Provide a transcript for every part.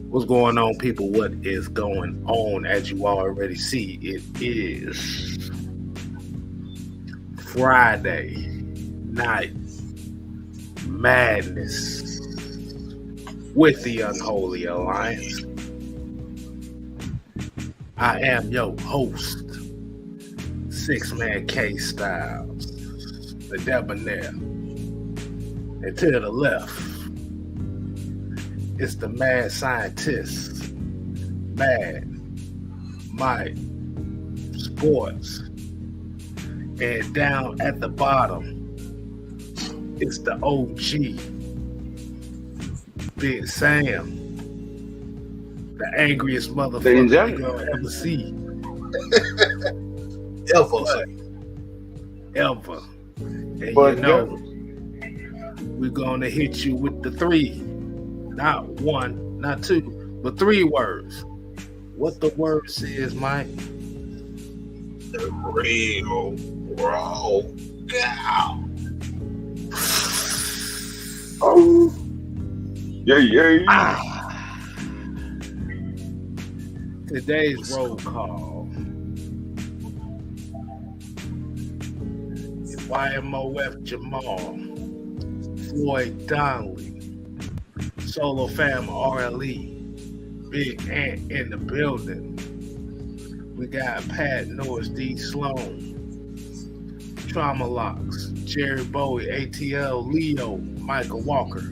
What's going on, people? What is going on? As you already see, it is Friday night madness with the Unholy Alliance. I am your host, 6-Man K Styles, the debonair. And to the left, it's the mad scientist, Mad Mike Sports. And down at the bottom, it's the OG, Big Sam, the angriest motherfucker you're gonna ever see. Ever. And but you know, we're gonna hit you with the 3. Not 1, not 2, but 3 words. What the word says, Mike? The real raw gal. Oh, yeah. Today's roll call. YMOF Jamal, Floyd Donnelly, Solo Fam RLE, Big Ant in the building. We got Pat Norris, D Sloan, Trauma Locks, Jerry Bowie, ATL, Leo, Michael Walker.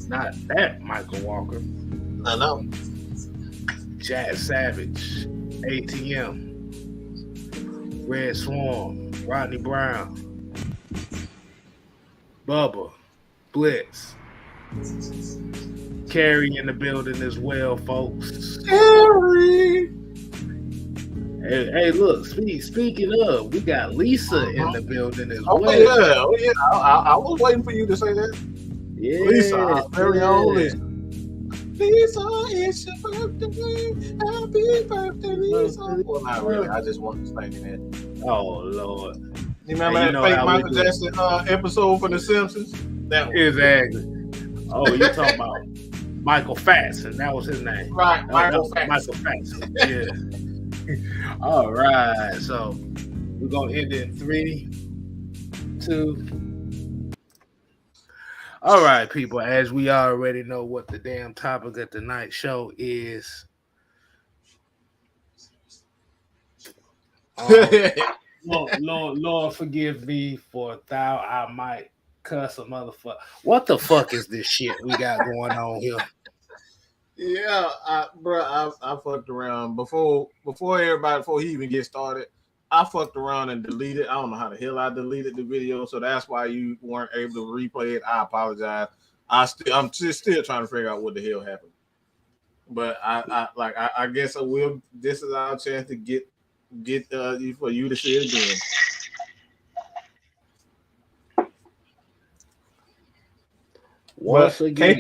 Not that Michael Walker. I know. Jack Savage, ATM, Red Swarm, Rodney Brown, Bubba, Blitz, Carrie in the building as well, folks. Carrie. Hey, look, speaking of, we got Lisa in the building as well. Oh, yeah. I was waiting for you to say that. Yeah. Lisa, our very own Lisa. Lisa, it's your birthday. Happy birthday, Lisa. Well, not really. I just wanted to say that. Oh, Lord. You remember that fake Michael Jackson episode for The Simpsons? That one. Exactly. Oh, you talking about Michael Faxon. That was his name. Right, Michael Faxon. Yeah. All right. So we're going to end it in 3, 2. All right, people. As we already know what the damn topic of tonight's show is. Lord, forgive me for thou I might cuss a motherfucker. What the fuck is this shit we got going on here? Yeah, I fucked around before he even get started. I fucked around and deleted. I don't know how the hell I deleted the video, so that's why you weren't able to replay it. I apologize. I'm still trying to figure out what the hell happened. But I guess I will. This is our chance to get for you to see it again. Once again,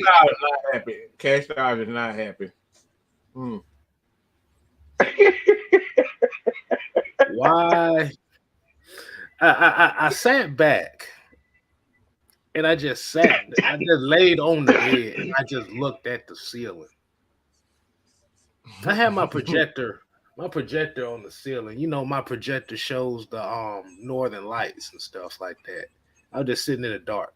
Cash Stars is not happy. Why? I sat back and I just laid on the bed and I just looked at the ceiling. I had my projector on the ceiling. You know, my projector shows the northern lights and stuff like that. I was just sitting in the dark.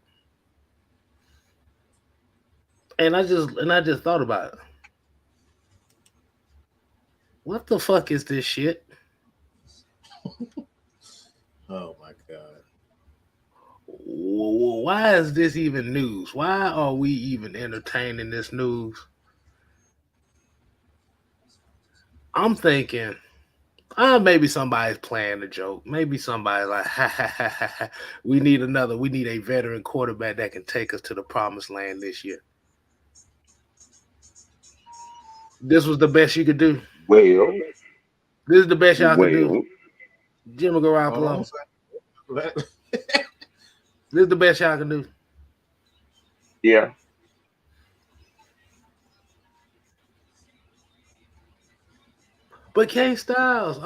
And I just thought about it. What the fuck is this shit? Oh my God. Why is this even news? Why are we even entertaining this news? I'm thinking, maybe somebody's playing a joke. Maybe somebody's like, we need a veteran quarterback that can take us to the promised land this year. This was the best you could do. Well, this is the best y'all could do. Jimmy Garoppolo. This is the best y'all can do. Yeah. But K Styles,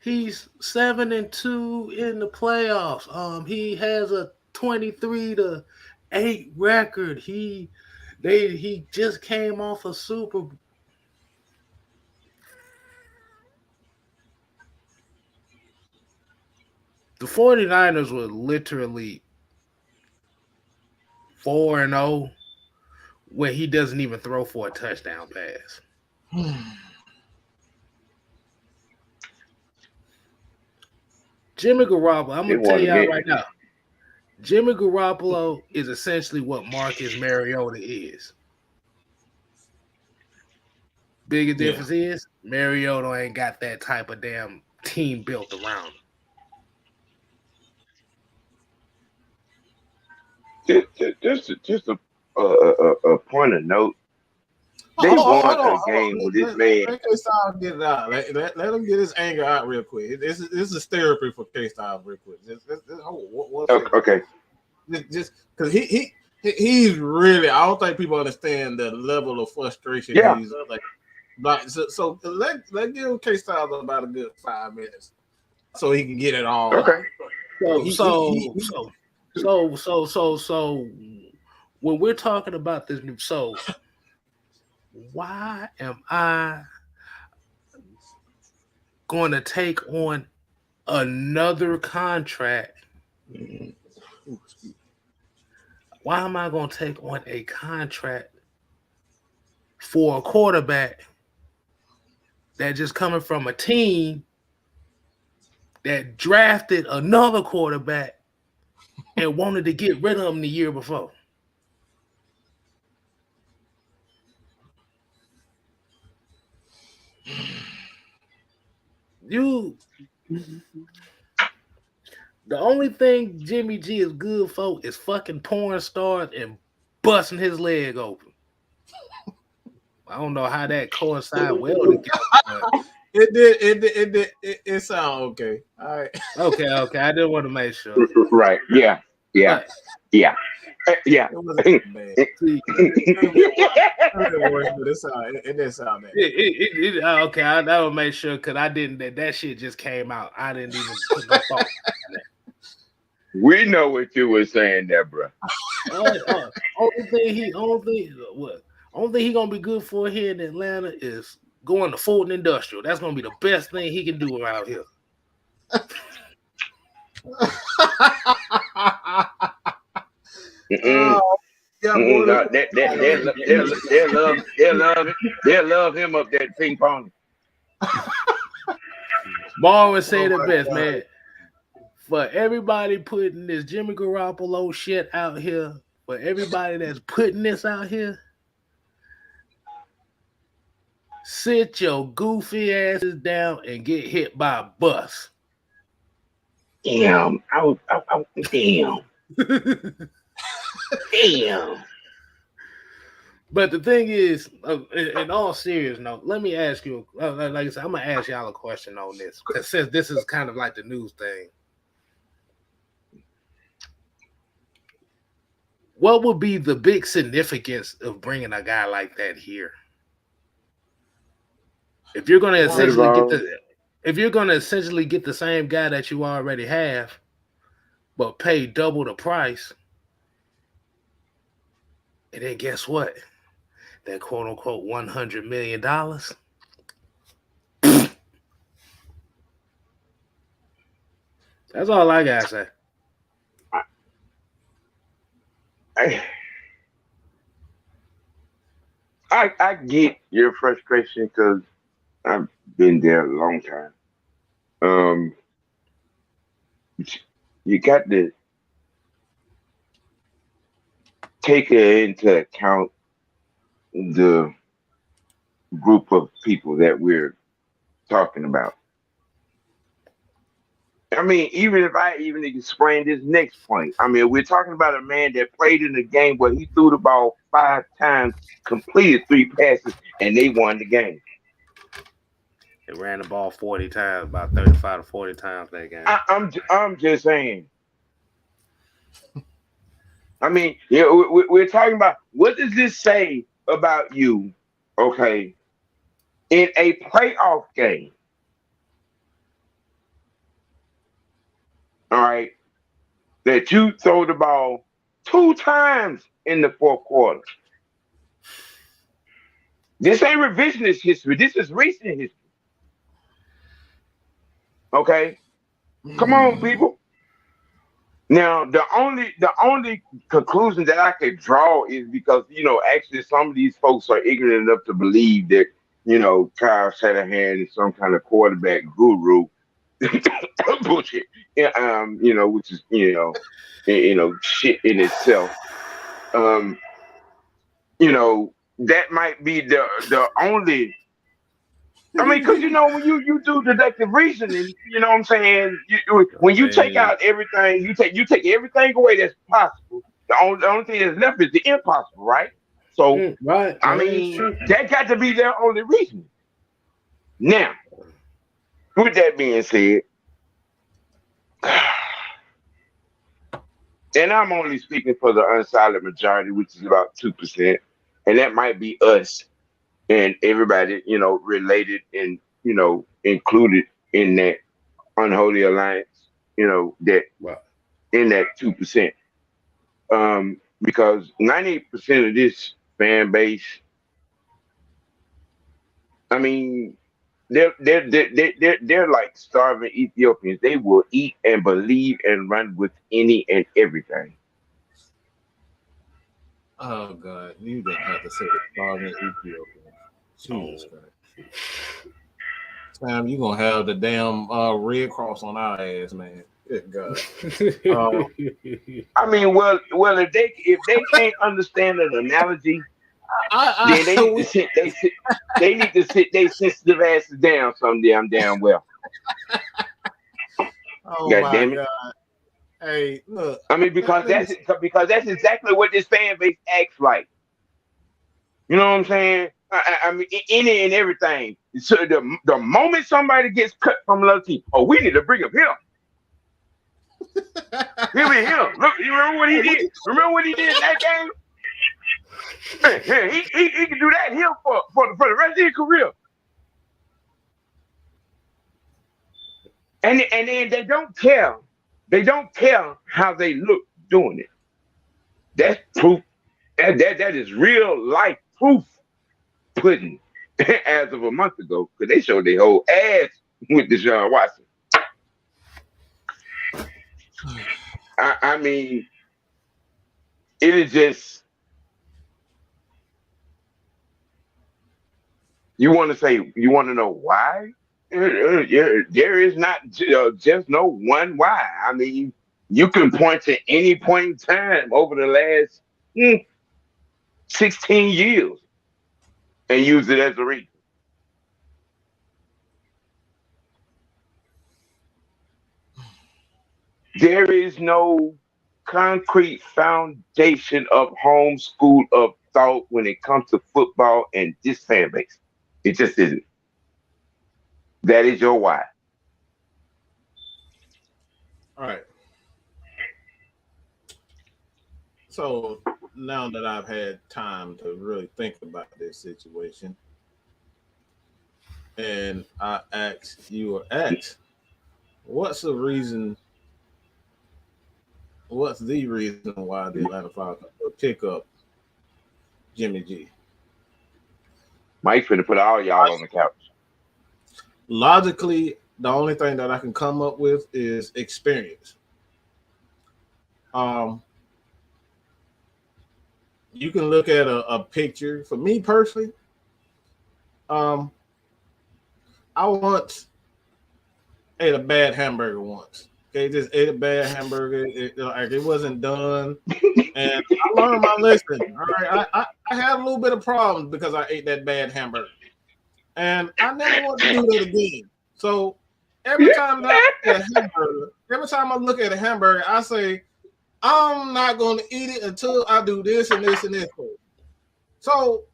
He's 7-2 in the playoffs. He has a 23-8 record. He just came off a Super. The 49ers were literally 4-0 when he doesn't even throw for a touchdown pass. Jimmy Garoppolo, I'm going to tell y'all right now, Jimmy Garoppolo is essentially what Marcus Mariota is. Biggest difference is Mariota ain't got that type of damn team built around him. Just a point of note. They won a game with this man. Let K-Style get it out. Let him get his anger out real quick. This is therapy for K-Style real quick. Okay. Just because he's really. I don't think people understand the level of frustration he's like. So let give K-Style about a good 5 minutes so he can get it all. Okay. So when we're talking about this, so why am I going to take on another contract? Why am I going to take on a contract for a quarterback that just coming from a team that drafted another quarterback and wanted to get rid of him the year before? The only thing Jimmy G is good for is fucking porn stars and busting his leg open. I don't know how that coincides well together. But It sound okay. All right. Okay. I didn't want to make sure. Right. Yeah. It wasn't bad. It didn't sound bad. Okay, I will make sure because I didn't. That shit just came out. I didn't even put no thought. We know what you were saying there, bro. Only thing he gonna be good for here in Atlanta is going to Fulton Industrial. That's gonna be the best thing he can do around here. They'll love him up there at ping pong. Marvin said it best, man. For everybody putting this Jimmy Garoppolo shit out here, for everybody that's putting this out here, sit your goofy asses down and get hit by a bus. Damn. Damn. Damn. But the thing is, in all seriousness, let me ask you, like I said, I'm going to ask y'all a question on this. Since this is kind of like the news thing. What would be the big significance of bringing a guy like that here? If you're going to essentially get the same guy that you already have, but pay double the price, and then guess what? That quote unquote $100 million. That's all I gotta say. I get your frustration because I've been there a long time. You got to take into account the group of people that we're talking about. I mean, even if I even explain this next point, I mean, we're talking about a man that played in the game where he threw the ball 5 times, completed 3 passes, and they won the game. They ran the ball 40 times, about 35 to 40 times that game. I'm just saying. I mean, yeah, we're talking about what does this say about you, okay, in a playoff game? right? That you throw the ball 2 times in the fourth quarter. This ain't revisionist history. This is recent history. Okay? Come on, people. Now, the only conclusion that I could draw is because, actually some of these folks are ignorant enough to believe that, Kyle Shanahan is some kind of quarterback guru. Bullshit. Yeah, which is, shit in itself. That might be the only. I mean, because when you do deductive reasoning, you know what I'm saying. When you take out everything, you take everything away that's possible. The only thing that's left is the impossible, right? So, right. I mean, that got to be their only reason. Now, with that being said, and I'm only speaking for the unsolid majority, which is about 2%, and that might be us. And everybody, related and, included in that Unholy Alliance, that in that 2%. Because 98% of this fan base, I mean, they're like starving Ethiopians. They will eat and believe and run with any and everything. Oh God, you didn't have to say the starving Ethiopians. Jesus Christ. Time you gonna have the damn Red Cross on our ass, man. Good God. I mean, well, if they can't understand an analogy, then they need to sit. They need to sit their sensitive asses down some damn well. Oh God my damn it. God. Hey, look. I mean, because that's exactly what this fan base acts like. You know what I'm saying? I mean, any and everything. So the moment somebody gets cut from another team, we need to bring up him. Him. Look, you remember what he did? Remember what he did in that game? Hey, he can do that here for the rest of his career. And then they don't care. They don't care how they look doing it. That's proof. That is real life proof pudding as of a month ago, because they showed their whole ass with Deshaun Watson. I mean, it is just, you want to know why? There is not just no one why. I mean, you can point to any point in time over the last 16 years and use it as a reason. There is no concrete foundation of homeschool of thought when it comes to football and this fan base. It just isn't. That is your why. All right. So now that I've had time to really think about this situation, and I ask you or ask, what's the reason why the Atlanta Falcons would pick up Jimmy G? Mike's finna put all y'all on the couch. Logically, the only thing that I can come up with is experience. You can look at a picture. For me personally, I once ate a bad hamburger once. Okay, just ate a bad hamburger. It wasn't done, and I learned my lesson. All right, I had a little bit of problems because I ate that bad hamburger, and I never want to do that again. So every time I look at a hamburger, I say, I'm not going to eat it until I do this and this and this. So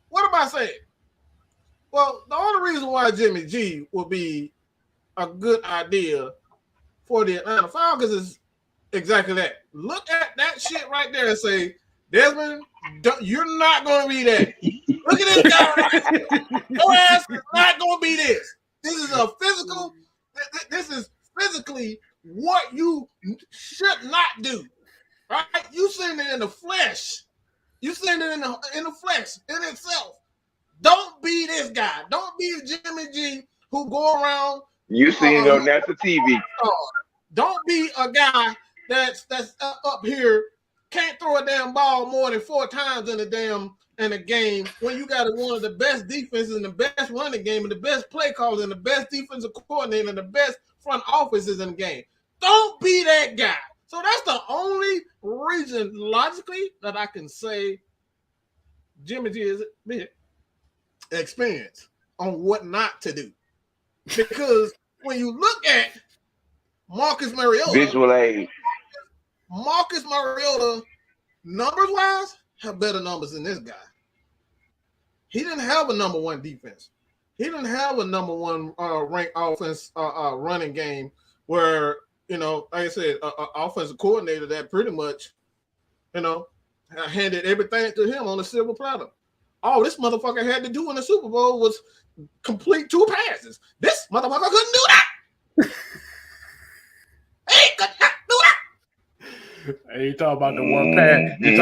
what am I saying? Well, the only reason why Jimmy G would be a good idea for the Atlanta Falcons is exactly that. Look at that shit right there and say, Desmond, you're not going to be that. Look at this guy. Your ass is not going to be this. This is physically what you should not do. Right? You seen it in the flesh. You seen it in the flesh in itself. Don't be this guy. Don't be Jimmy G who go around. You seen it on national TV. Don't be a guy that's up here can't throw a damn ball more than 4 times in a game when you got one of the best defenses and the best running game and the best play callers and the best defensive coordinator and the best front offices in the game. Don't be that guy. So that's the only reason logically that I can say Jimmy G is experience on what not to do. Because when you look at Marcus Mariota, visual aid. Marcus Mariota, numbers-wise, have better numbers than this guy. He didn't have a number 1 defense. He didn't have a number 1 ranked offense running game where, like I said, offensive coordinator that pretty much, handed everything to him on a silver platter. All this motherfucker had to do in the Super Bowl was complete 2 passes. This motherfucker couldn't do that. He could not do that. Hey, you talk about the one pass. You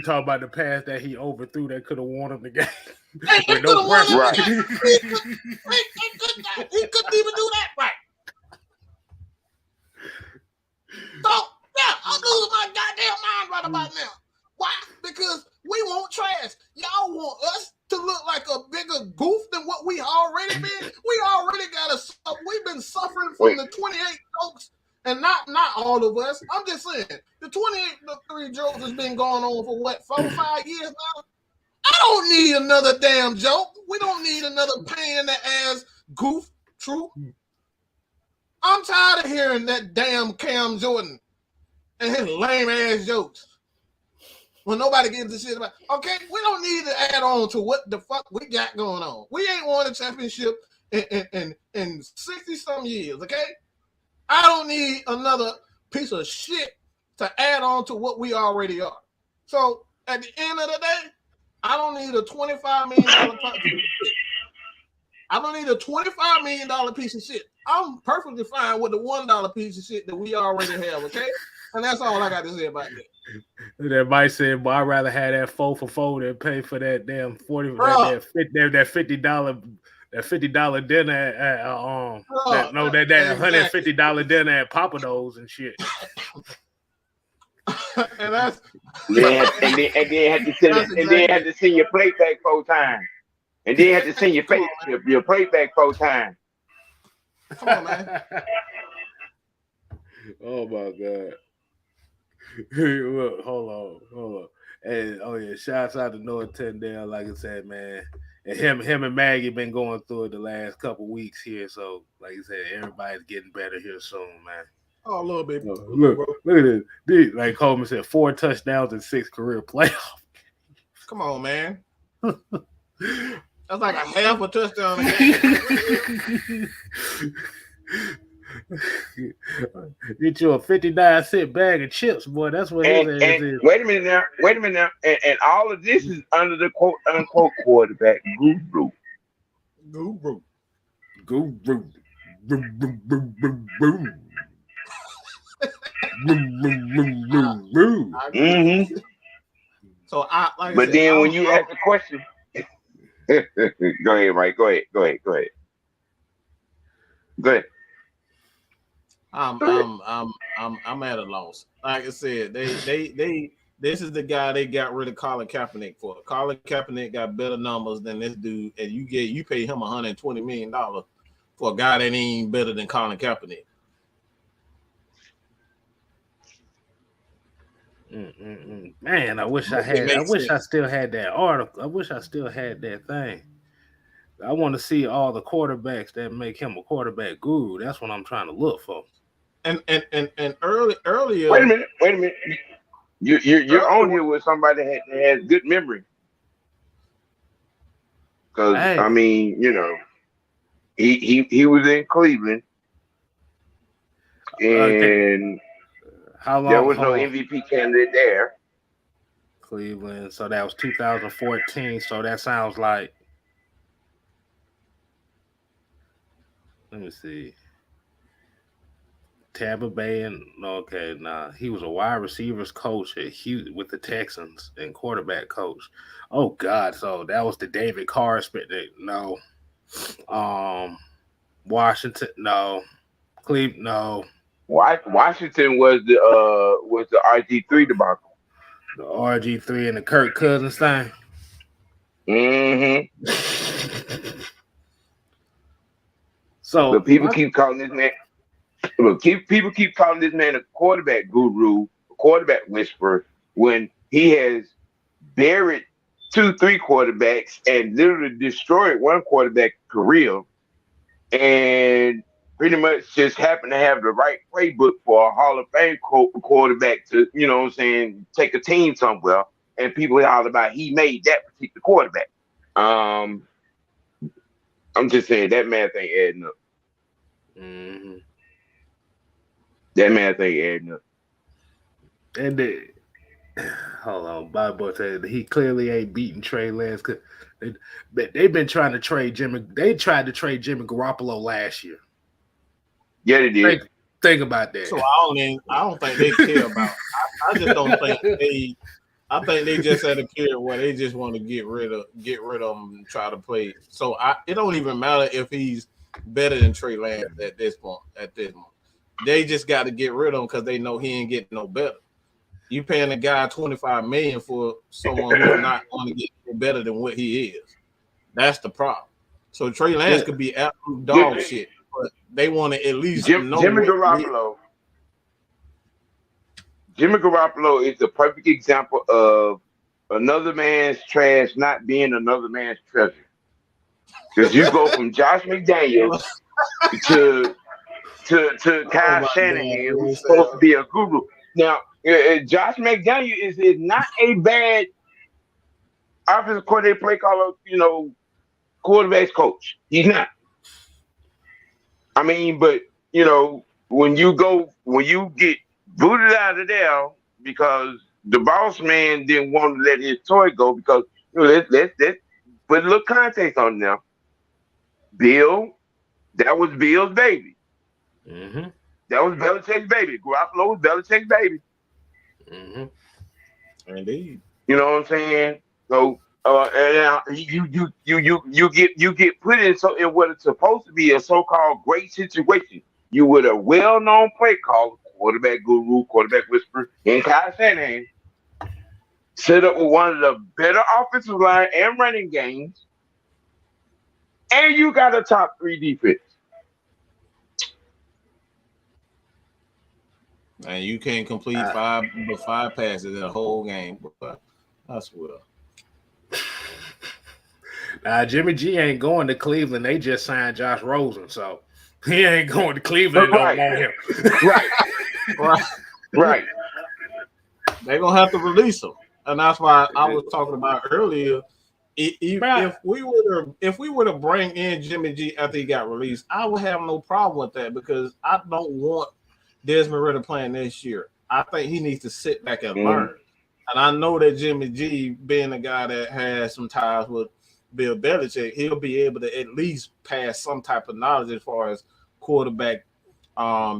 talk about the pass that he overthrew that could have won him the game. With no pressure. Right. He couldn't even do that right. So, yeah, I'm losing my goddamn mind right about now. Why? Because we want trash. Y'all want us to look like a bigger goof than what we already been. We already we've been suffering from the 28 jokes, and not all of us. I'm just saying, the 28 jokes has been going on for what, 4 or 5 years now? I don't need another damn joke. We don't need another pain in the ass goof. True. I'm tired of hearing that damn Cam Jordan and his lame ass jokes. When nobody gives a shit about, okay, we don't need to add on to what the fuck we got going on. We ain't won a championship in 60-some years, okay? I don't need another piece of shit to add on to what we already are. So at the end of the day, I don't need a $25 million piece of shit. I don't need a $25 million piece of shit. I'm perfectly fine with the $1 piece of shit that we already have, okay? And that's all I got to say about that. That might say, but I'd rather have that 4 for 4 than pay for that damn $50 dinner at that $150 dinner at Papados and shit. And that's and then had to send your plate back 4 times. And then had to send your plate back 4 times. Come on, man. Oh my God. Look, hold on. And shouts out to Noah Tyndale, like I said, man. And him and Maggie been going through it the last couple weeks here. So, like I said, everybody's getting better here soon, man. Oh, a little bit. Look at this. Like Coleman said, 4 touchdowns and 6 career playoffs. Come on, man. That's like a half a touchdown a game. Get you a 59-cent bag of chips, boy. That's what his ass is. Wait a minute now. And all of this is under the quote unquote quarterback guru. So when you ask the question, go ahead, Mike. Go ahead. I'm at a loss. Like I said, this is the guy they got rid of Colin Kaepernick for. Colin Kaepernick got better numbers than this dude, and you pay him $120 million for a guy that ain't better than Colin Kaepernick. Man, I wish I still had that article. I wish I still had that thing. I want to see all the quarterbacks that make him a quarterback guru. That's what I'm trying to look for. And earlier. Wait a minute. You're on here with somebody that has good memory. Because I mean, he was in Cleveland, and how long? There was no MVP candidate there. Cleveland. So that was 2014. So that sounds like. Let me see. Tampa Bay and okay, nah, he was a wide receivers coach at Houston with the Texans and quarterback coach. Oh God, so that was the David Carr spit. No, um, Washington, no, Cleveland, no, Washington was the RG3 debacle. the RG3 and the Kirk Cousins thing. Mm-hmm. So But people keep calling this man. People keep calling this man a quarterback guru, a quarterback whisperer, when he has buried 2, 3 quarterbacks and literally destroyed one quarterback career, and pretty much just happened to have the right playbook for a Hall of Fame quarterback to, you know what I'm saying, take a team somewhere. And people holler about he made that particular quarterback. I'm just saying that math ain't adding up. mm-hmm. That math ain't adding up. And hold on, Bob Boy said he clearly ain't beating Trey Lance. They've been trying to trade Jimmy. They tried to trade Jimmy Garoppolo last year. Yeah, they did. Think about that. So I don't think they care about. I just don't think they. I think they just at a period where they just want to get rid of him and try to play. So it don't even matter if he's better than Trey Lance at this point. They just got to get rid of him because they know he ain't getting no better. You paying a guy $25 million for someone who's not going to get better than what he is. That's the problem. So Trey Lance could be absolute dog shit, but they want to at least know Jimmy Garoppolo. Jimmy Garoppolo is the perfect example of another man's trash not being another man's treasure. Because you go from Josh McDaniels to Kyle Shanahan, who's supposed to be a guru. Now, Josh McDaniels is not a bad offensive coordinator, play caller, quarterback's coach. He's not. I mean, but when you get booted out of there because the boss man didn't want to let his toy go because let's put a little context on them. Bill, that was Bill's baby. Mm-hmm. That was Belichick's baby. Garoppolo was Belichick's baby. Mm-hmm. Indeed. You know what I'm saying? So you get put in what it's supposed to be a so-called great situation. You with a well-known play caller, quarterback guru, quarterback whisperer, and Kyle Shanahan, set up with one of the better offensive line and running games, and you got a top 3 defense. And you can't complete five passes in a whole game. But I swear. Jimmy G ain't going to Cleveland. They just signed Josh Rosen, so he ain't going to Cleveland. Right. Don't want him. Right. They're gonna have to release him, and that's why I was talking about earlier. If we were to bring in Jimmy G after he got released, I would have no problem with that because I don't want Desmond Ridder playing this year. I think he needs to sit back and learn. And I know that Jimmy G, being a guy that has some ties with Bill Belichick, he'll be able to at least pass some type of knowledge as far as quarterback,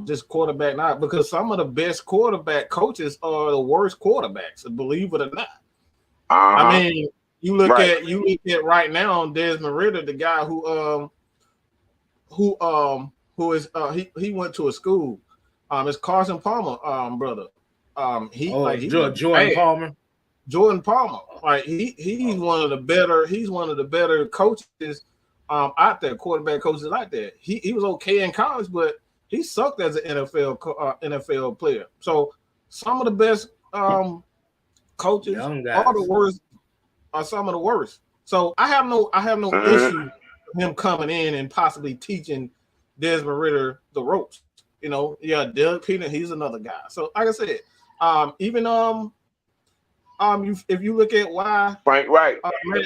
just quarterback not because some of the best quarterback coaches are the worst quarterbacks, believe it or not. I mean, you look at right now Desmond Ridder, the guy who is he went to a school. It's Carson Palmer, brother. Jordan Palmer. Jordan Palmer, like he's one of the better coaches out there, quarterback coaches out there. He was okay in college, but he sucked as an NFL player. So some of the best coaches are the worst, are some of the worst. So I have no issue with him coming in and possibly teaching Desmond Ridder the ropes. Doug Peterson, he's another guy. So like I said, even if you look at why right.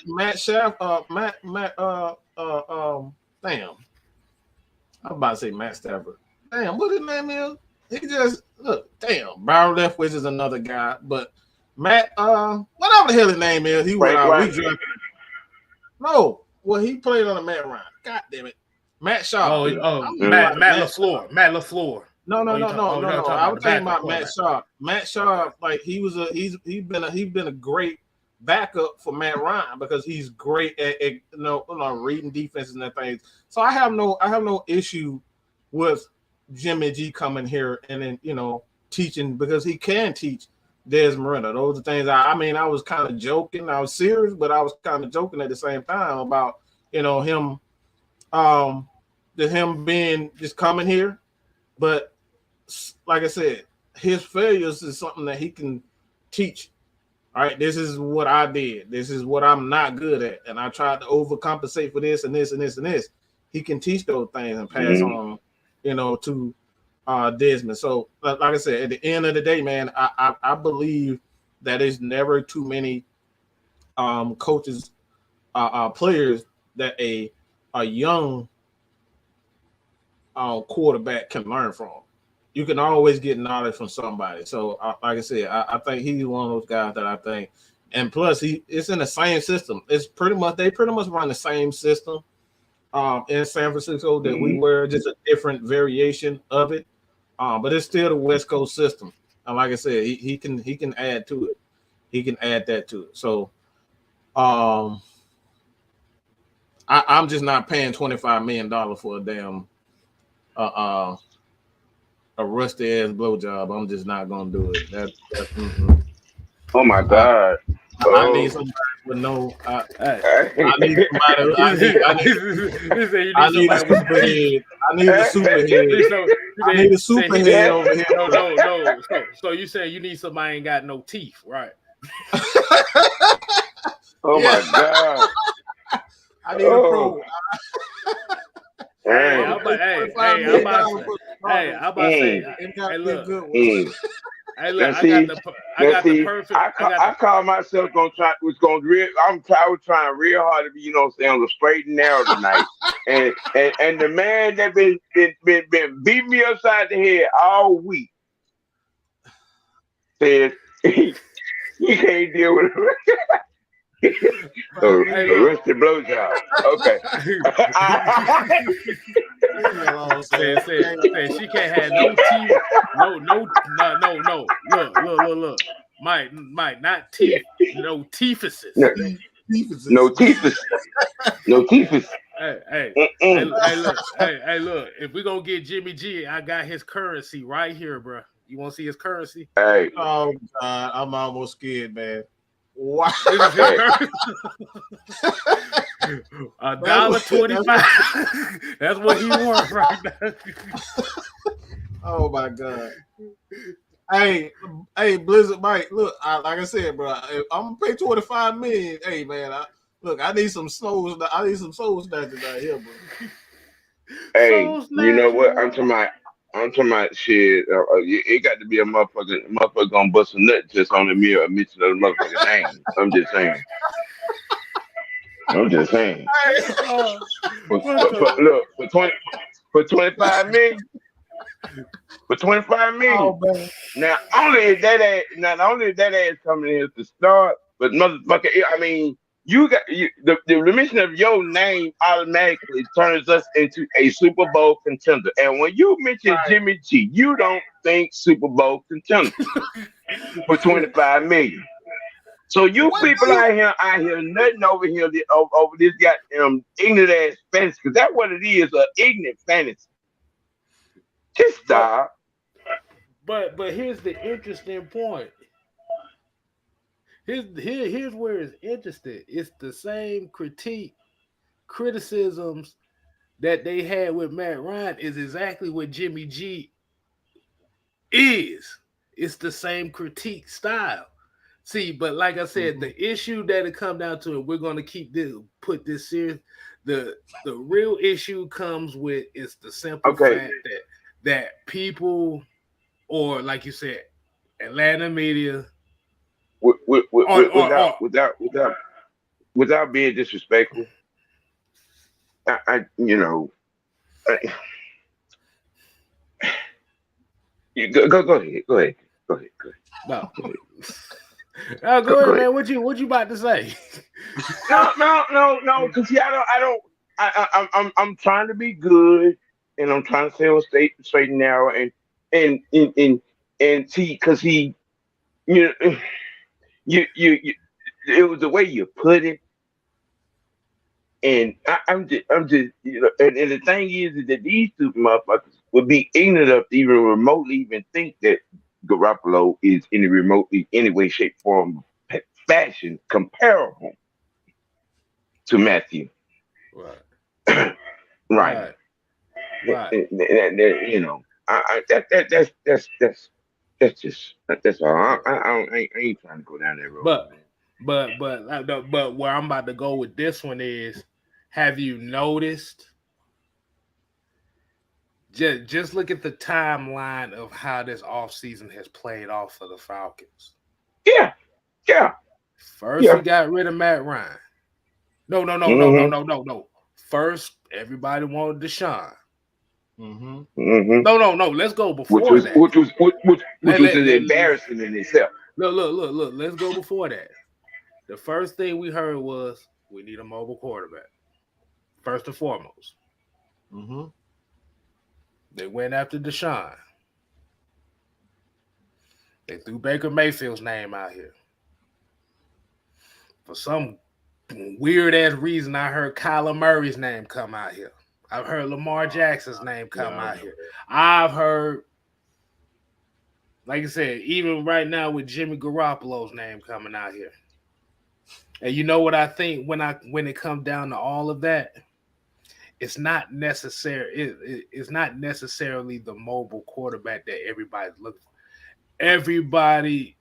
Matt Stafford, damn, I'm about to say Matt Stafford. Damn, what his name is? He just Byron Leftwich is another guy, but Matt, whatever the hell his name is, he went out. No, well, he played on a Matt Ryan. God damn it. Matt Shaw. Matt LaFleur. Matt LaFleur. No. I was talking about Matt quarterback. Sharp. Matt Sharp, like he's been a great backup for Matt Ryan because he's great at reading defenses and things. So I have no issue with Jimmy G coming here and then teaching because he can teach Des Miranda. Those are things I was kind of joking. I was serious, but I was kind of joking at the same time about him being just coming here. But like I said, his failures is something that he can teach. All right, this is what I did. This is what I'm not good at, and I tried to overcompensate for this and this and this and this. He can teach those things and pass on, to Desmond. So, like I said, at the end of the day, man, I believe that there's never too many coaches, players that a young quarterback can learn from. You can always get knowledge from somebody. So, like I said, I think he's one of those guys that I think, and plus it's in the same system. They pretty much run the same system in San Francisco that we were, just a different variation of it. But it's still the West Coast system. And like I said, he can add to it. He can add that to it. So, I'm just not paying $25 million for a damn a rusty ass blowjob. I'm just not gonna do it. That's Oh my God! I need somebody with no. I need somebody. I need a superhead. I need a superhead. I need a superhead over here. No. So you saying you need somebody ain't got no teeth, right? Oh my God! I need a pro. I'm about to say, look. Hey, look, I got the perfect. I call myself I was trying real hard to be, on the straight and narrow tonight. and the man that been beating me upside the head all week said he can't deal with it. Rusty blowjob. Okay. Saying she can't have no teeth. No. Look. Mike, not teeth. No teethuses. No teethus. No teethus. Hey, look. If we gonna get Jimmy G, I got his currency right here, bro. You want to see his currency? Hey. Oh God, I'm almost scared, man. Wow. $1.25. That's what he wants right now. Oh my God. Hey, Blizzard Mike. Look, like I said, bro, I'm gonna pay $25 million. Hey, man, I need some souls. I need some soul snatchers out here, bro. Hey, you know what? I'm talking about shit. It got to be a motherfucker gonna bust a nut just on the mirror mention of the motherfucking name. I'm just saying. Look, for $25 million. For $25 million. Oh, not only is that ass coming in to start, but motherfucker, I mean, the mention of your name automatically turns us into a Super Bowl contender. And when you mention Jimmy G, you don't think Super Bowl contender for $25 million. So you people out here nothing over here over this goddamn ignorant ass fantasy, because that's what it is, an ignorant fantasy. Just stop. But here's the interesting point. Here's where it's interesting. It's the same criticisms that they had with Matt Ryan is exactly what Jimmy G is. It's the same critique style. See, but like I said, the issue that it come down to, and we're going to put this serious. The real issue comes with is the simple fact that people, or like you said, Atlanta media. Without being disrespectful, go ahead. No. Go ahead, man. What you about to say? No. Because I'm trying to be good, and I'm trying to stay on straight and narrow, and and see, because you know, you it was the way you put it. And I'm just, and the thing is that these two motherfuckers would be ignorant enough to even remotely even think that Garoppolo is any way, shape, form, fashion comparable to Matthew. Right. Right. Right. That's just that's all. I ain't trying to go down that road. But where I'm about to go with this one is, have you noticed? Just look at the timeline of how this offseason has played off for the Falcons. Yeah. First, we got rid of Matt Ryan. No. First, everybody wanted Deshaun. No. Let's go before that. Which was embarrassing in itself. Look. Let's go before that. The first thing we heard was we need a mobile quarterback. First and foremost. They went after Deshaun. They threw Baker Mayfield's name out here. For some weird ass reason, I heard Kyler Murray's name come out here. I've heard Lamar Jackson's name come out here. I've heard, like I said, even right now with Jimmy Garoppolo's name coming out here. And you know what I think when it comes down to all of that? It's not necessary. It's not necessarily the mobile quarterback that everybody's looking for. Everybody,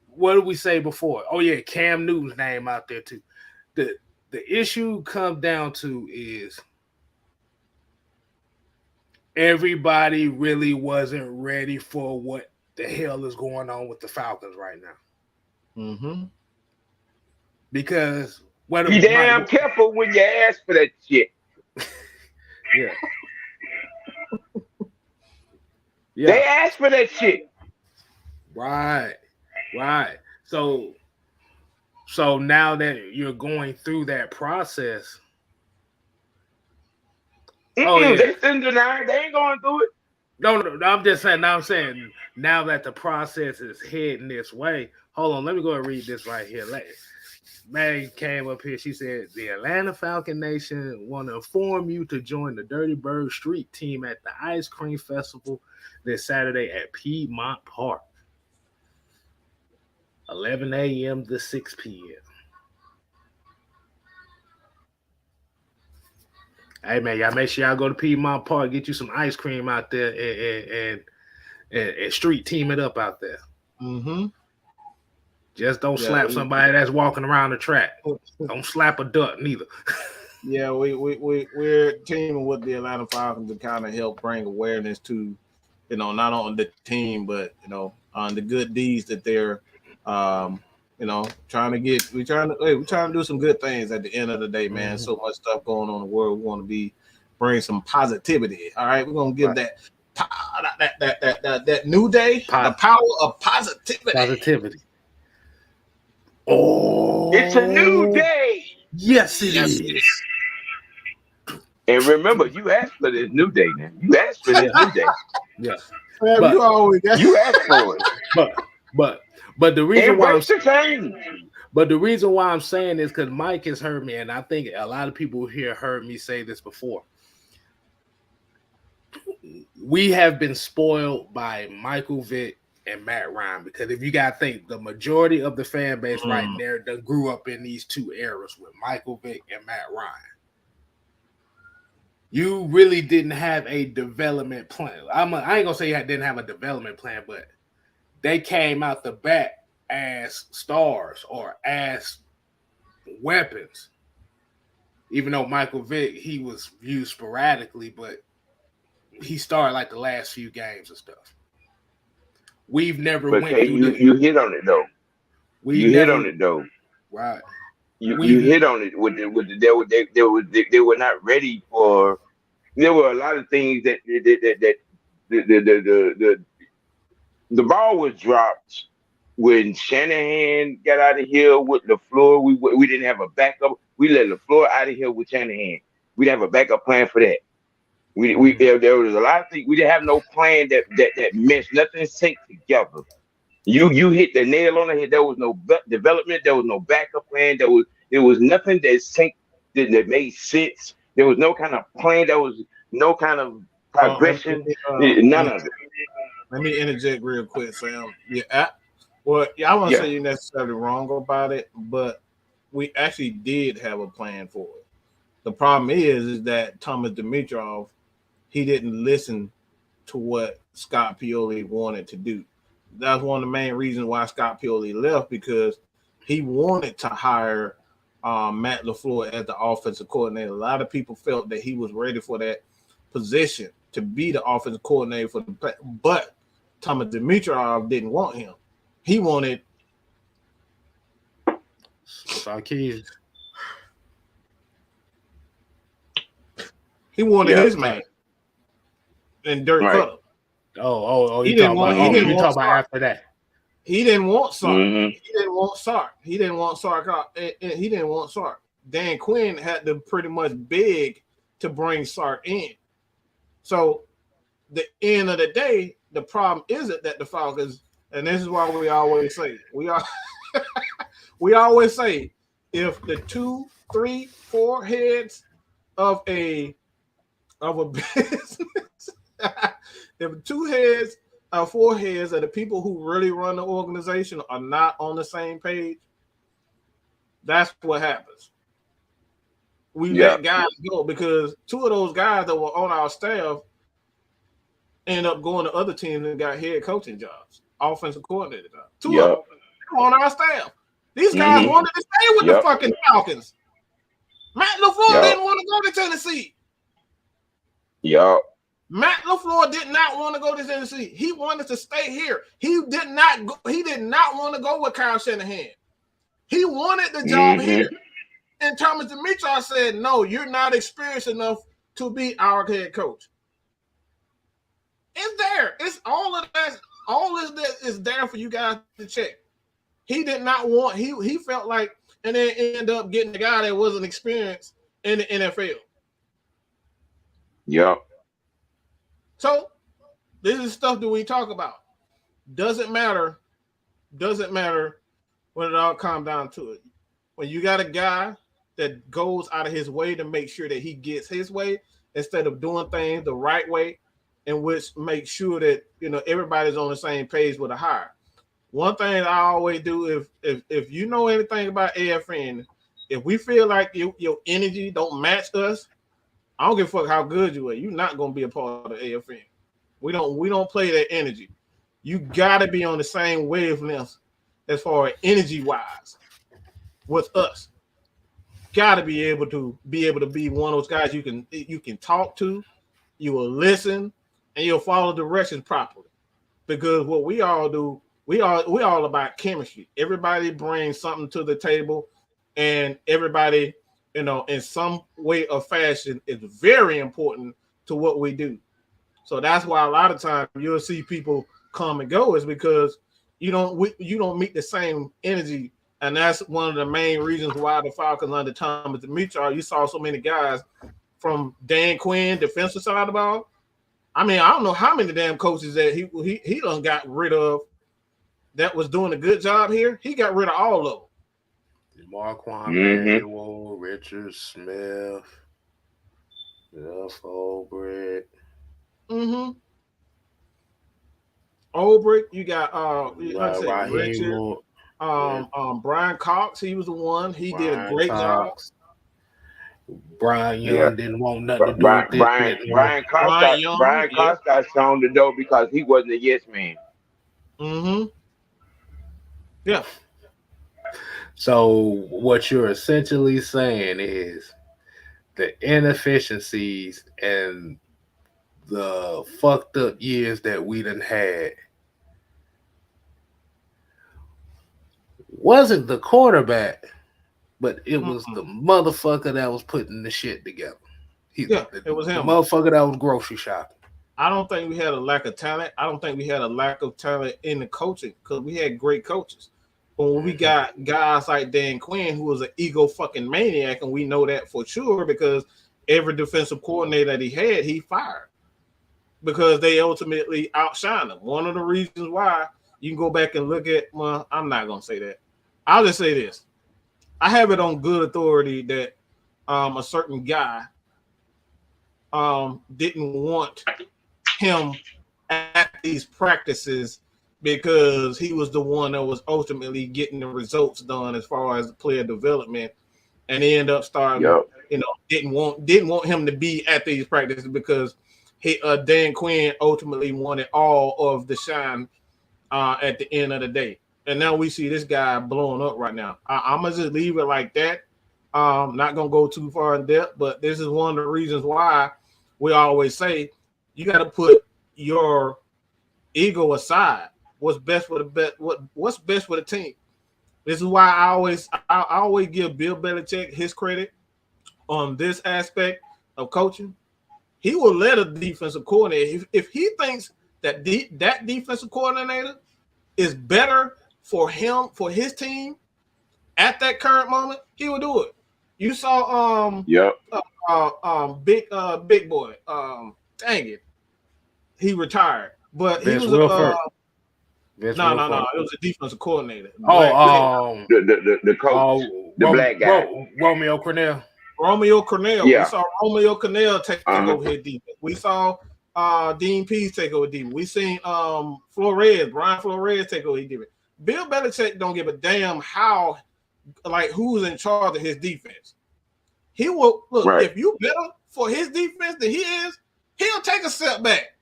what did we say before? Oh yeah, Cam Newton's name out there too. The issue comes down to is everybody really wasn't ready for what the hell is going on with the Falcons right now. Because be damn careful when you ask for that shit. Yeah. They asked for that shit. Right. So now that you're going through that process, they still deny. They ain't going through it. No. I'm just saying. Now that the process is heading this way. Hold on. Let me go and read this right here. Maggie came up here. She said, the Atlanta Falcon Nation want to inform you to join the Dirty Bird Street team at the Ice Cream Festival this Saturday at Piedmont Park. 11 a.m. to 6 p.m. Hey, man, y'all make sure y'all go to Piedmont Park, get you some ice cream out there and street team it up out there. Just don't slap somebody that's walking around the track. Don't slap a duck neither. Yeah, we're teaming with the Atlanta Falcons to kind of help bring awareness to, not only the team, but on the good deeds that they're trying to get. We're trying to do some good things at the end of the day, man. So much stuff going on in the world. We want to bring some positivity. All right, we're gonna give that new day the power of positivity. Oh, it's a new day. Yes, it is. And remember, you asked for this new day, man. You asked for this new day. Yes. You asked for it. But the reason why the reason why I'm saying this because Mike has heard me, and I think a lot of people here heard me say this before. We have been spoiled by Michael Vick and Matt Ryan, because if you gotta think, the majority of the fan base right there that grew up in these two eras with Michael Vick and Matt Ryan. You really didn't have a development plan. I ain't gonna say you didn't have a development plan, but they came out the bat as stars or as weapons. Even though Michael Vick, he was used sporadically, but he started like the last few games and stuff. We've never but went through you hit on it though. Hit on it though. Right. You hit on it with they were not ready for. There were a lot of things that the ball was dropped when Shanahan got out of here with LaFleur. We didn't have a backup. We let LaFleur out of here with Shanahan. We didn't have a backup plan for that. There was a lot of things. We didn't have no plan that meshed nothing synced together. You hit the nail on the head. There was no development. There was no backup plan. There was nothing that synced that made sense. There was no kind of plan. There was no kind of progression. None of it. Let me interject real quick, Sam. Yeah, I won't say you're necessarily wrong about it, but we actually did have a plan for it. The problem is that Thomas Dimitrov, he didn't listen to what Scott Pioli wanted to do. That's one of the main reasons why Scott Pioli left, because he wanted to hire Matt LaFleur as the offensive coordinator. A lot of people felt that he was ready for that position to be the offensive coordinator for the play, but Thomas Dimitrov didn't want him. He wanted Sarkis. He wanted his man and Dirk Cutter. You talking about after that? He didn't want Sark. He didn't want Sark. He didn't want Sark out. He didn't want Sark. Dan Quinn had to pretty much beg to bring Sark in. So, the end of the day, the problem isn't that the Falcons, and this is why we always say, we always say, if the 2, 3, 4 heads of a business, if 2 heads or 4 heads of the people who really run the organization are not on the same page, that's what happens. We let guys go because 2 of those guys that were on our staff end up going to other teams and got head coaching jobs, offensive coordinator jobs. 2 of them on our staff. These guys wanted to stay with the fucking Falcons. Matt LaFleur didn't want to go to Tennessee. Matt LaFleur did not want to go to Tennessee. He wanted to stay here. He did not want to go with Kyle Shanahan. He wanted the job here. And Thomas Dimitrov said, no, you're not experienced enough to be our head coach. It's there. It's all of that. All of that is there for you guys to check. He did not want, he felt like, and then ended up getting the guy that wasn't experienced in the NFL. So this is stuff that we talk about. Doesn't matter when it all comes down to it. When you got a guy that goes out of his way to make sure that he gets his way instead of doing things the right way, in which makes sure that everybody's on the same page with a hire. One thing I always do, if you know anything about AFN, if we feel like your energy don't match us, I don't give a fuck how good you are. You're not gonna be a part of AFN. We don't play that energy. You gotta be on the same wavelength as far as energy wise with us. Gotta be able to be one of those guys you can talk to, you will listen, and you'll follow directions properly. Because what we all do, we all about chemistry. Everybody brings something to the table, and everybody, in some way or fashion, is very important to what we do. So that's why a lot of times you'll see people come and go, is because you don't meet the same energy. And that's one of the main reasons why the Falcons under Thomas Dimitrov, you saw so many guys from Dan Quinn, defensive side of the ball. I mean, I don't know how many damn coaches that he done got rid of that was doing a good job here. He got rid of all of them. Marquand Manuel, Richard Smith, Jeff Olbrich. Olbrich, you got Richard. Brian Cox, he was the one. He did a great job. Brian Young didn't want nothing to do with this. Brian Cox got shown the door because he wasn't a yes man. Yeah. So what you're essentially saying is the inefficiencies and the fucked up years that we done had wasn't the quarterback, but it was the motherfucker that was putting the shit together. It was him. The motherfucker that was grocery shopping. I don't think we had a lack of talent. I don't think we had a lack of talent in the coaching, because we had great coaches. But when we got guys like Dan Quinn, who was an ego fucking maniac, and we know that for sure because every defensive coordinator that he had, he fired because they ultimately outshined him. One of the reasons why you can go back and look at, well, I'm not going to say that. I'll just say this. I have it on good authority that a certain guy didn't want him at these practices because he was the one that was ultimately getting the results done as far as the player development, and he ended up starting, didn't want him to be at these practices because Dan Quinn ultimately wanted all of the shine at the end of the day. And now we see this guy blowing up right now. I'm gonna just leave it like that. Not gonna go too far in depth, but this is one of the reasons why we always say you got to put your ego aside. What's best for what's best for the team? This is why I always give Bill Belichick his credit on this aspect of coaching. He will let a defensive coordinator, if he thinks that that defensive coordinator is better for him, for his team at that current moment, he will do it. You saw big boy, dang it, he retired, but Vince he was Wilfork. no, it was a defensive coordinator. The coach, the black guy, Romeo Cornell. Yeah. We saw Romeo Cornell take over his defense. We saw Dean Pease take over defense. We seen Brian Flores take over his defense. Bill Belichick don't give a damn how, like, who's in charge of his defense. He will look if you better for his defense than he is, he'll take a step back.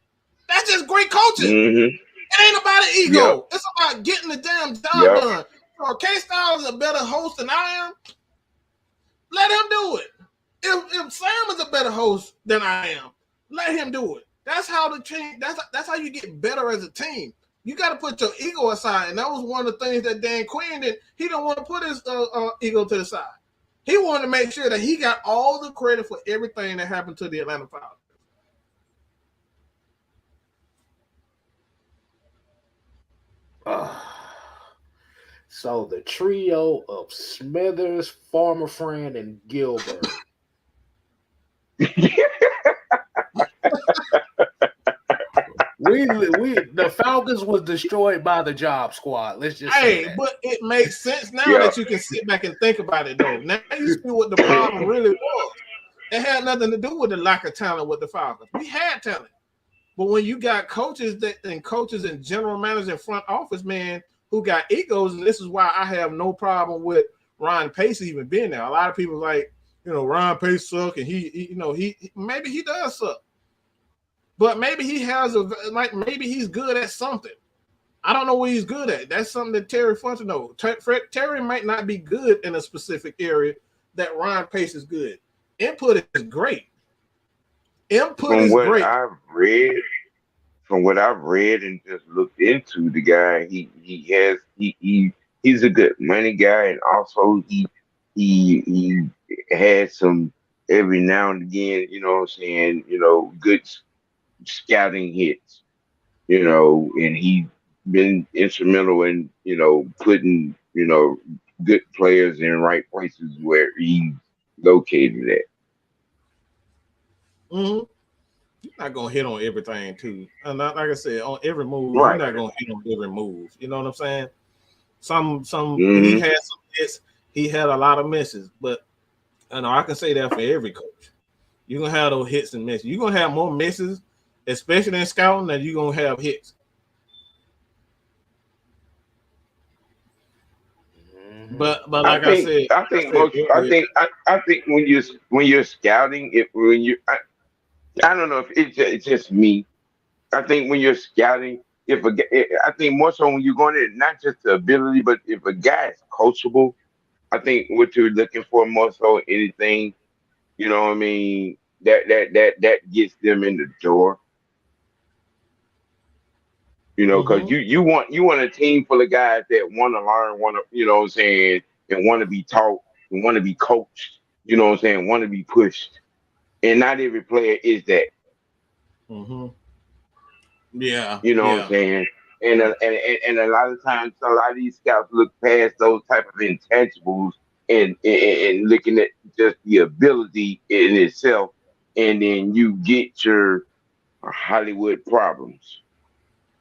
That's just great coaching. Mm-hmm. It ain't about an ego. Yep. It's about getting the damn job done. So K-Styles is a better host than I am. Let him do it. If Sam is a better host than I am, let him do it. That's how the team. That's how you get better as a team. You got to put your ego aside, and that was one of the things that Dan Quinn did. He didn't want to put his ego to the side. He wanted to make sure that he got all the credit for everything that happened to the Atlanta Falcons. So the trio of Smithers, Farmer Friend, and Gilbert. The Falcons was destroyed by the job squad. Let's just say that. But it makes sense now that you can sit back and think about it, though. Now you see what the problem really was. It had nothing to do with the lack of talent with the Falcons. We had talent. But when you got coaches and general managers and front office, man, who got egos, and this is why I have no problem with Ryan Pace even being there. A lot of people like, Ryan Pace suck, and he maybe he does suck. But maybe he has maybe he's good at something. I don't know what he's good at. That's something that Terry Funch knows. Terry might not be good in a specific area that Ryan Pace is good. Input is great. From what I've read and just looked into the guy, he's a good money guy, and also he has some every now and again, good scouting hits, and he's been instrumental in, putting, good players in right places where he's located at. Mm-hmm. You're not gonna hit on everything too. And like I said, on every move, you're not gonna hit on every move. You know what I'm saying? He had some hits, he had a lot of misses, but I can say that for every coach. You're gonna have those hits and misses. You're gonna have more misses, especially in scouting, than you're gonna have hits. But like I said, I think when you're scouting, I don't know if it's just me. I think when you're scouting, I think more so when you're going at not just the ability, but if a guy is coachable, I think what you're looking for more so anything, that gets them in the door. Because you want a team full of guys that want to learn, and want to be taught, and want to be coached, want to be pushed. And not every player is that. Mm-hmm. Yeah. What I'm saying? And a lot of times, a lot of these scouts look past those type of intangibles and looking at just the ability in itself, and then you get your Hollywood problems,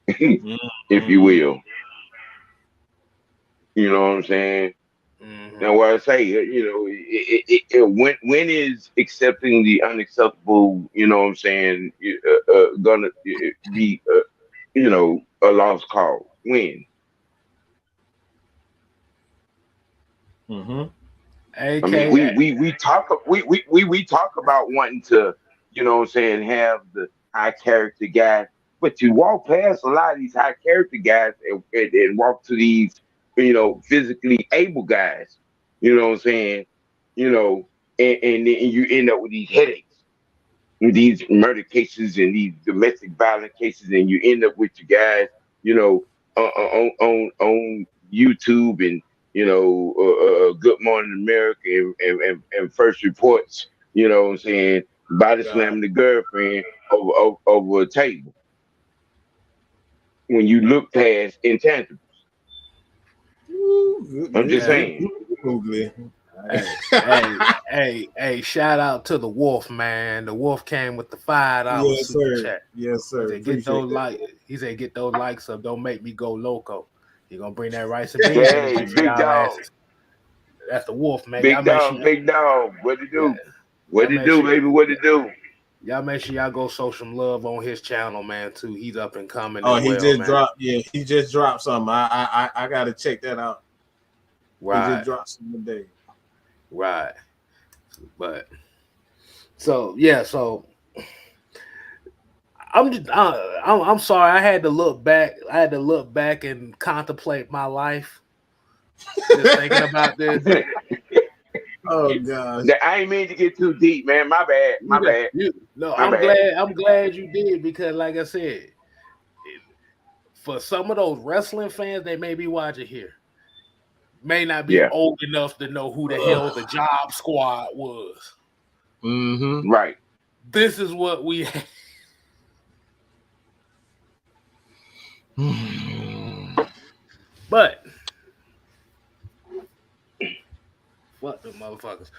if you will. You know what I'm saying? Now, what I say, when is accepting the unacceptable? You know what I'm saying? Gonna be, a lost cause. When? I mean, we talk about wanting to, what I'm saying, have the high character guys, but you walk past a lot of these high character guys and walk to these, physically able guys. You know what I'm saying? And then you end up with these headaches, with these murder cases and these domestic violence cases, and you end up with your guys, on YouTube and Good Morning America and First Reports. You know what I'm saying? Body slamming the girlfriend over a table. When you look past intangibles, I'm just saying. Hey, shout out to the Wolf, man. The Wolf came with the $5 super chat. Yes, sir. He said, get those likes up. Don't make me go loco. You gonna bring that rice and beans? Hey, big dog. That's the Wolf, man. Big dog. What it do? What it do, baby? What it do? Y'all make sure y'all go show some love on his channel, man. Too. He's up and coming. Oh, he just dropped. Yeah, he just dropped something. I gotta check that out. Right. He just dropped something today. Right. But so I'm sorry. I had to look back. And contemplate my life. Just thinking about this. Oh gosh. I ain't mean to get too deep, man. My bad. I'm glad you did, because like I said, for some of those wrestling fans that may be watching here, may not be old enough to know who the hell the Job Squad was. Right. This is what we had. But fuck them motherfuckers.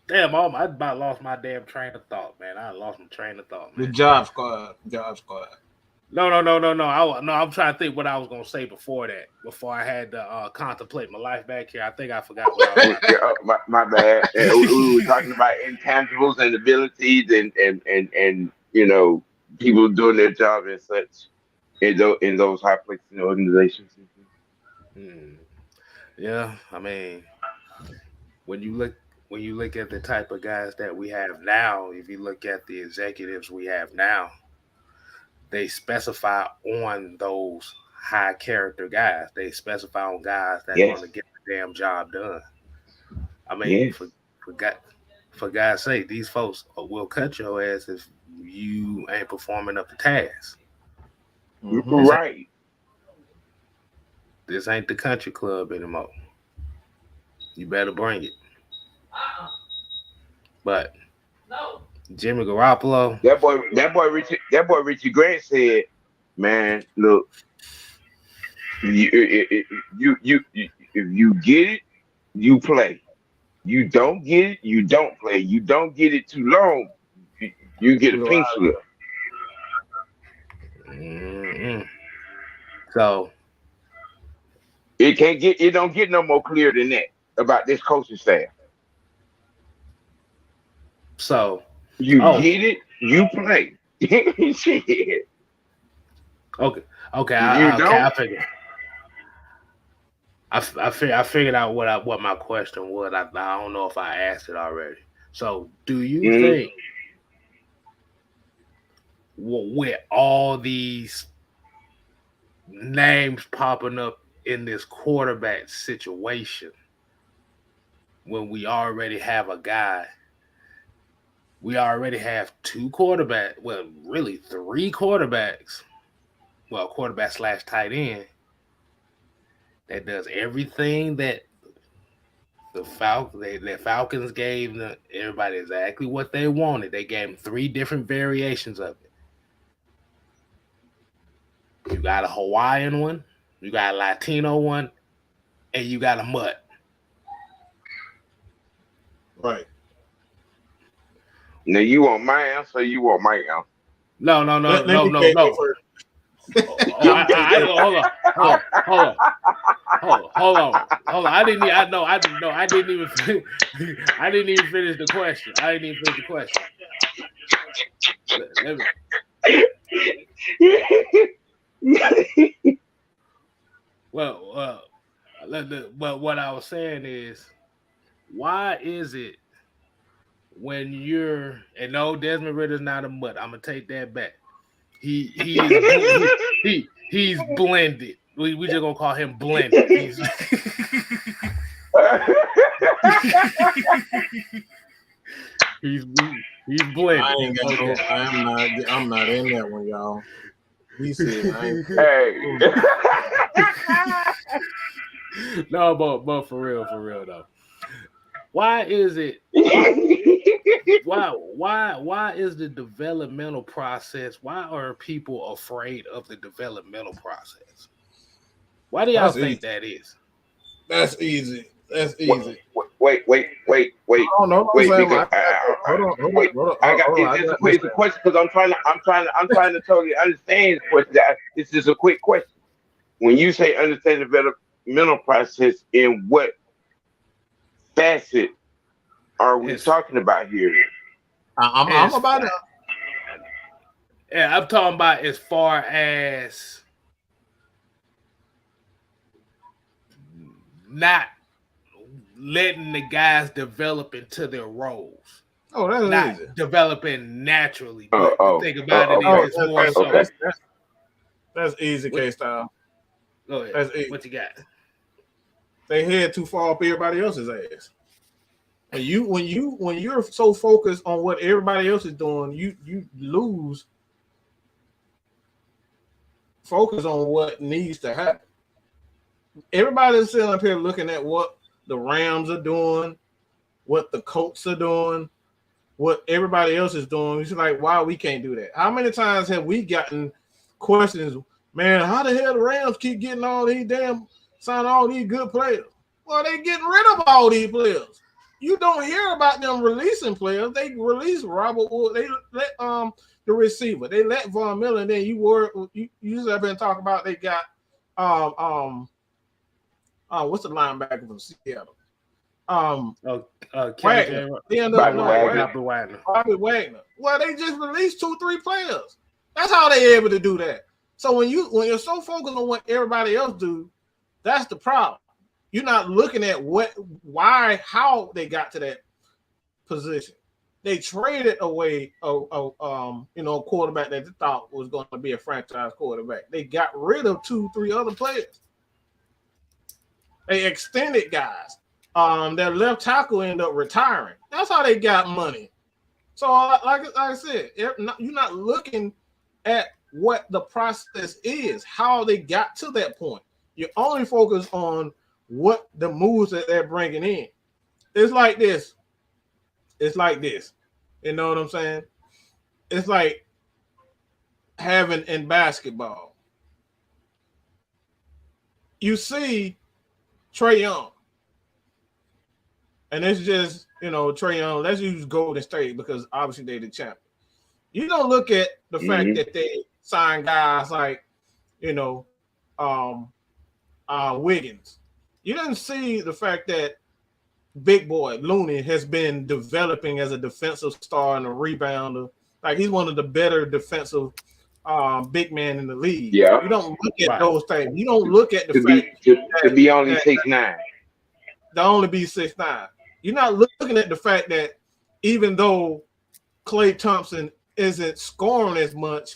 Damn, I about lost my damn train of thought, man. I lost my train of thought, man. The Job Squad. No. I'm trying to think what I was gonna say before that. Before I had to contemplate my life back here. I think I forgot what I was my bad. We were talking about intangibles and abilities and people doing their job and such in those high places in organizations. Yeah, I mean, when you look at the type of guys that we have now, if you look at the executives we have now, they specify on those high character guys. They specify on guys that are going to get the damn job done. I mean, for God's sake, these folks will cut your ass if you ain't performing up to task. Right. This ain't the country club anymore. You better bring it. But Jimmy Garoppolo, that boy Richie Grant said, "Man, look, if you get it, you play. You don't get it, you don't play. You don't get it too long, you get a pink slip." So it don't get no more clear than that about this coaching staff. So you get it, you play. Shit. Okay. I figured out what my question was. I don't know if I asked it already. So, do you think with all these names popping up in this quarterback situation, when we already have a guy, we already have two quarterbacks, well, really three quarterbacks, well, quarterback / tight end, that does everything that the Falcons gave everybody exactly what they wanted. They gave them three different variations of it. You got a Hawaiian one, You got a Latino one, and you got a mutt. Right. Now you want my answer, or you want my answer? No. Let me go first. Hold on. I didn't even finish the question. Well, what I was saying is, why is it when you're, and no, Desmond Ritter's not a mutt. I'm gonna take that back. He's blended. We just gonna call him blended. He's blended. I'm not in that one, y'all. He said, hey. No, but for real though. Why is it? Why is the developmental process? Why are people afraid of the developmental process? Why do y'all think that is? That's easy. Wait. I don't know. Wait, because it's a question because I'm trying to totally understand this question. It's just a quick question. When you say understand the developmental process, in what facet are we talking about here? I'm about it. Yeah, I'm talking about as far as not letting the guys develop into their roles. Oh, that's not easy. Developing naturally. But the thing about it is it's more so. That's easy, K-Style. Go ahead. That's easy. What you got? They head too far up everybody else's ass. When you're so focused on what everybody else is doing, you lose focus on what needs to happen. Everybody's sitting up here looking at what the Rams are doing, what the Colts are doing, what everybody else is doing. It's like, why we can't do that? How many times have we gotten questions, man, how the hell the Rams keep getting all these signing all these good players? Well, they getting rid of all these players. You don't hear about them releasing players. They release Robert Wood. They let the receiver. They let Von Miller. And then you just have been talking about they got what's the linebacker from Seattle? Wagner. Bobby Wagner. Well, they just released 2-3 players. That's how they able to do that. So when you're so focused on what everybody else do, that's the problem. You're not looking at how they got to that position. They traded away a quarterback that they thought was going to be a franchise quarterback. They got rid of 2-3 other players. They extended guys. Their left tackle ended up retiring. That's how they got money. So, like I said, you're not looking at what the process is, how they got to that point. You're only focused on what the moves that they're bringing in. It's like this. You know what I'm saying? It's like having in basketball. You see Trae Young. And it's just, Trae Young, let's use Golden State because obviously they're the champion. You don't look at the fact that they sign guys like, Wiggins. You didn't see the fact that big boy Looney has been developing as a defensive star and a rebounder. Like he's one of the better defensive big men in the league. Yeah. You don't look at those things. You don't look at the fact to be only 6'9". To only be 6'9". You're not looking at the fact that even though Klay Thompson isn't scoring as much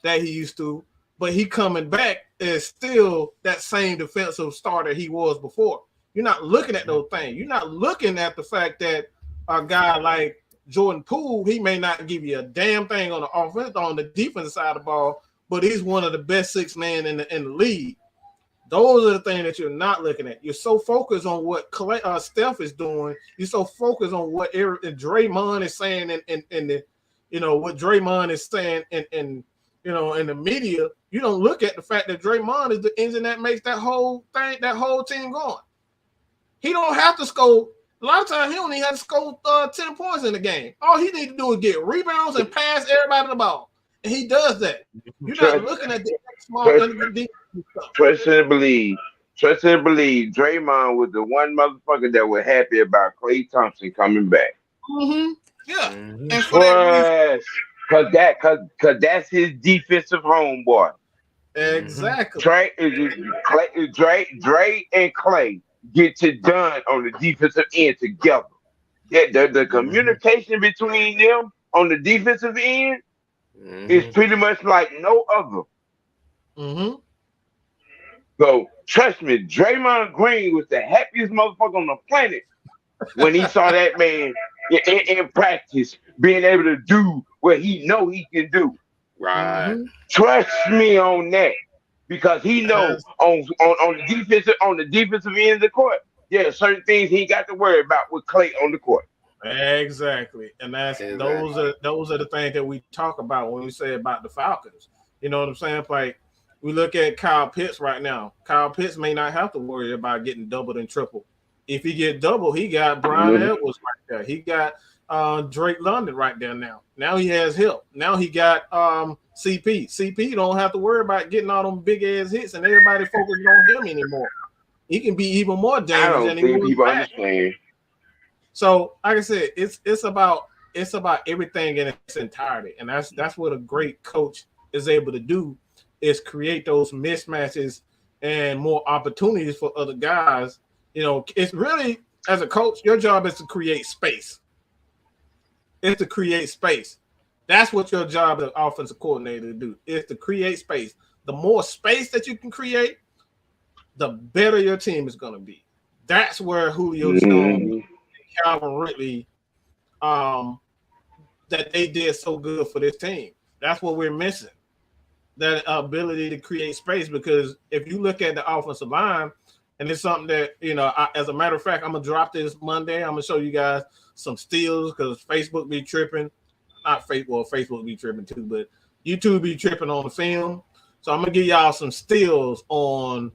that he used to, but he coming back is still that same defensive starter he was before. You're not looking at those things. You're not looking at the fact that a guy like Jordan Poole, he may not give you a damn thing on the offense, on the defensive side of the ball, but he's one of the best 6 men in the league. Those are the things that you're not looking at. You're so focused on what Steph is doing. You're so focused on what Draymond is saying and what Draymond is saying in the media, you don't look at the fact that Draymond is the engine that makes that whole team going. He don't have to score. A lot of times he only has to score 10 points in the game. All he needs to do is get rebounds and pass everybody the ball. And he does that. You're not looking at the small stuff. Trust and believe. Draymond was the one motherfucker that was happy about Klay Thompson coming back. Mm-hmm. Yeah. Mm-hmm. And for that reason, cause that's his defensive homeboy. Exactly. Dre and Klay get it done on the defensive end together. The communication between them on the defensive end is pretty much like no other. Mm-hmm. So trust me, Draymond Green was the happiest motherfucker on the planet when he saw that man in practice being able to do what he know he can do. Right. Trust me on that. Because he knows on the defensive end of the court, certain things he got to worry about with Klay on the court. Exactly. And those are the things that we talk about when we say about the Falcons. You know what I'm saying? Like we look at Kyle Pitts right now. Kyle Pitts may not have to worry about getting doubled and tripled. If he get doubled, he got Brian Edwards right there. He got Drake London right there now. Now he has help. Now he got CP. CP don't have to worry about getting all them big ass hits and everybody focusing on him anymore. He can be even more dangerous. I don't think people understand. So, like I said, it's about everything in its entirety, and that's what a great coach is able to do, is create those mismatches and more opportunities for other guys. It's really, as a coach, your job is to create space. It's to create space. That's what your job as an offensive coordinator to do, is to create space. The more space that you can create, the better your team is going to be. That's where Julio Jones and Calvin Ridley, that they did so good for this team. That's what we're missing, that ability to create space. Because if you look at the offensive line, and it's something that, as a matter of fact, I'm going to drop this Monday. I'm going to show you guys some steals because Facebook be tripping. Not Facebook, Facebook be tripping too, but YouTube be tripping on the film. So I'm going to give y'all some steals on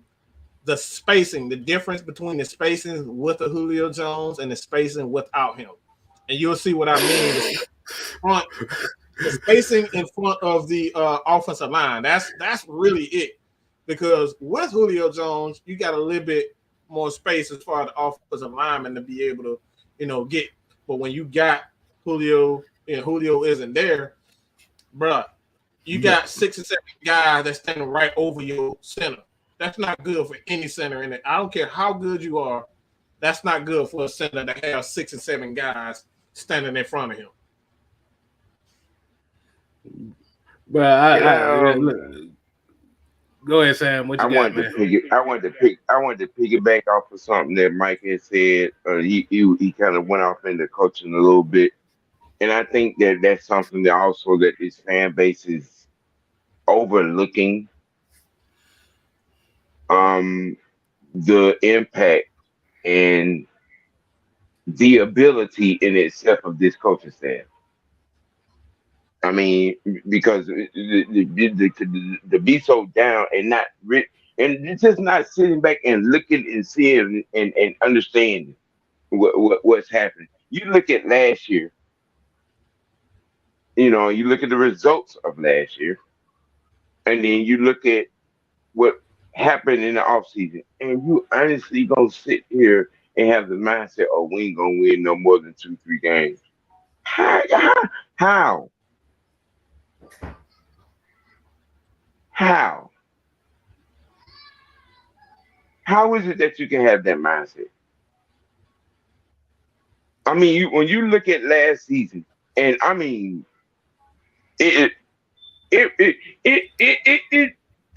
the spacing, the difference between the spacing with the Julio Jones and the spacing without him. And you'll see what I mean. The spacing in front of the offensive line, that's really it. Because with Julio Jones, you got a little bit more space as far as the offensive lineman to be able to, get. But when you got Julio and Julio isn't there, bruh, you got 6 or 7 guys that's standing right over your center. That's not good for any center in it. I don't care how good you are. That's not good for a center to have 6 or 7 guys standing in front of him. But go ahead, Sam. What you got, man? I wanted to piggyback off of something that Mike had said. He kind of went off into coaching a little bit, and I think that's something that also that this fan base is overlooking. The impact and the ability in itself of this coaching staff. I mean, because to be so down and not and it's just not sitting back and looking and seeing and understanding what's happening. You look at last year, you look at the results of last year, and then you look at what happened in the offseason, and you honestly gonna sit here and have the mindset, oh, we ain't gonna win no more than 2-3 games. How? How is it that you can have that mindset? I mean, when you look at last season, and I mean, it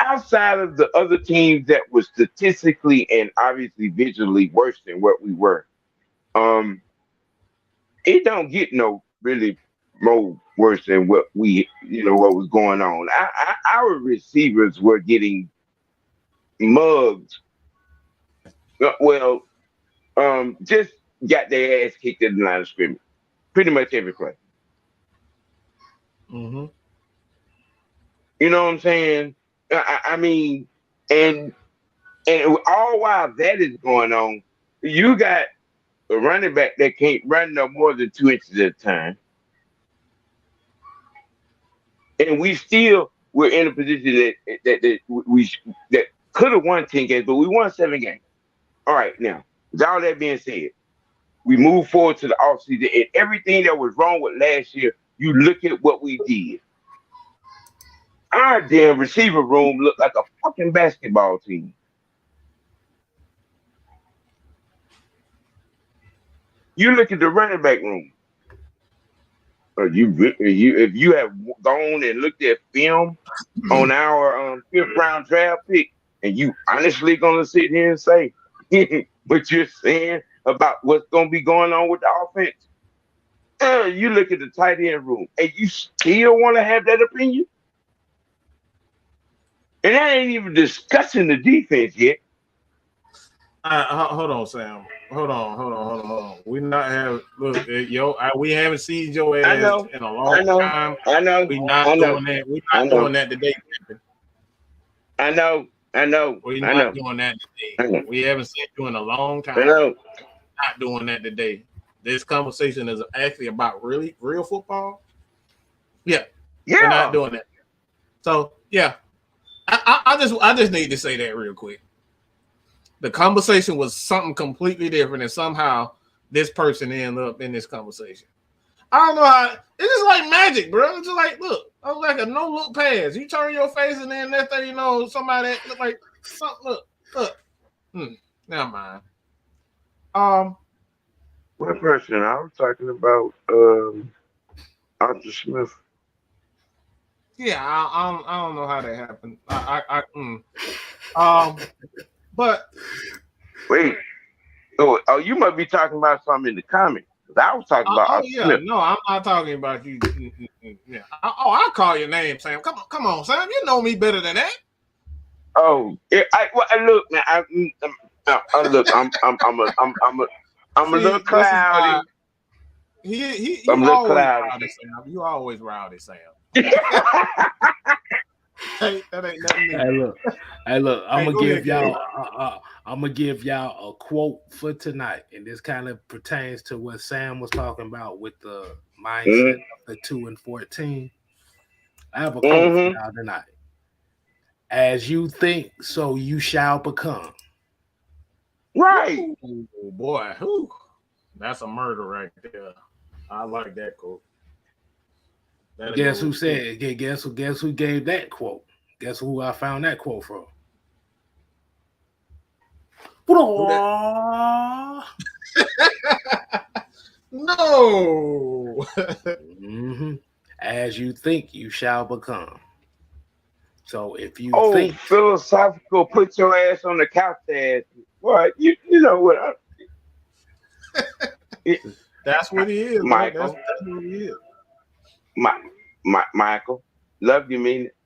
outside of the other teams that were statistically and obviously visually worse than what we were, it don't get no really more worse than what we, what was going on. Our receivers were getting mugged. Well, just got their ass kicked in the line of scrimmage, pretty much every play. Mm-hmm. You know what I'm saying? I mean, and all while that is going on, you got a running back that can't run no more than 2 inches at a time, and we're in a position that could have won 10 games, but we won 7 games. All right, now with all that being said, we move forward to the offseason, and everything that was wrong with last year, you look at what we did. Our damn receiver room looked like a fucking basketball team. You look at the running back room. If you have gone and looked at film on our 5th round draft pick, and you honestly gonna sit here and say what you're saying about what's gonna be going on with the offense, you look at the tight end room, and you still want to have that opinion, and that ain't even discussing the defense yet. Hold on, Sam. Hold on. We not have look, we haven't seen your ass in a long time. I know. We not doing that. We not doing that today, man. I know. We're not doing that today. We haven't seen you in a long time. I know. Not doing that today. This conversation is actually about real football. Yeah. We're not doing that. So yeah. I just need to say that real quick. The conversation was something completely different, and somehow this person ended up in this conversation. I don't know how. It's just like magic, bro. It's just like, look, I was like a no-look pass. You turn your face, and then next thing you know, somebody that look like something. Look. Never mind. What person? I was talking about Arthur Smith. Yeah, I don't know how that happened. But wait. Oh, you must be talking about something in the comments. I was talking about Arthur Smith. No, I'm not talking about you. Yeah. I'll call your name, Sam. Come on, Sam. You know me better than that. Oh, look, man. Look, I'm a little cloud. I'm a little cloud. You always rowdy, Sam. Hey, that ain't nothing. Hey, look. I'm gonna give y'all a quote for tonight, and this kind of pertains to what Sam was talking about with the mindset of the 2-14. I have a quote for y'all tonight. As you think, so you shall become. Right. Oh boy, whew. That's a murder right there. I like that quote. Guess who said? Guess who gave that quote? Guess who I found that quote from? No. As you think, you shall become. So if you think philosophical, put your ass on the couch, ass. What you know what? That's what he is, Michael. That's what he is. Michael, love you, mean it.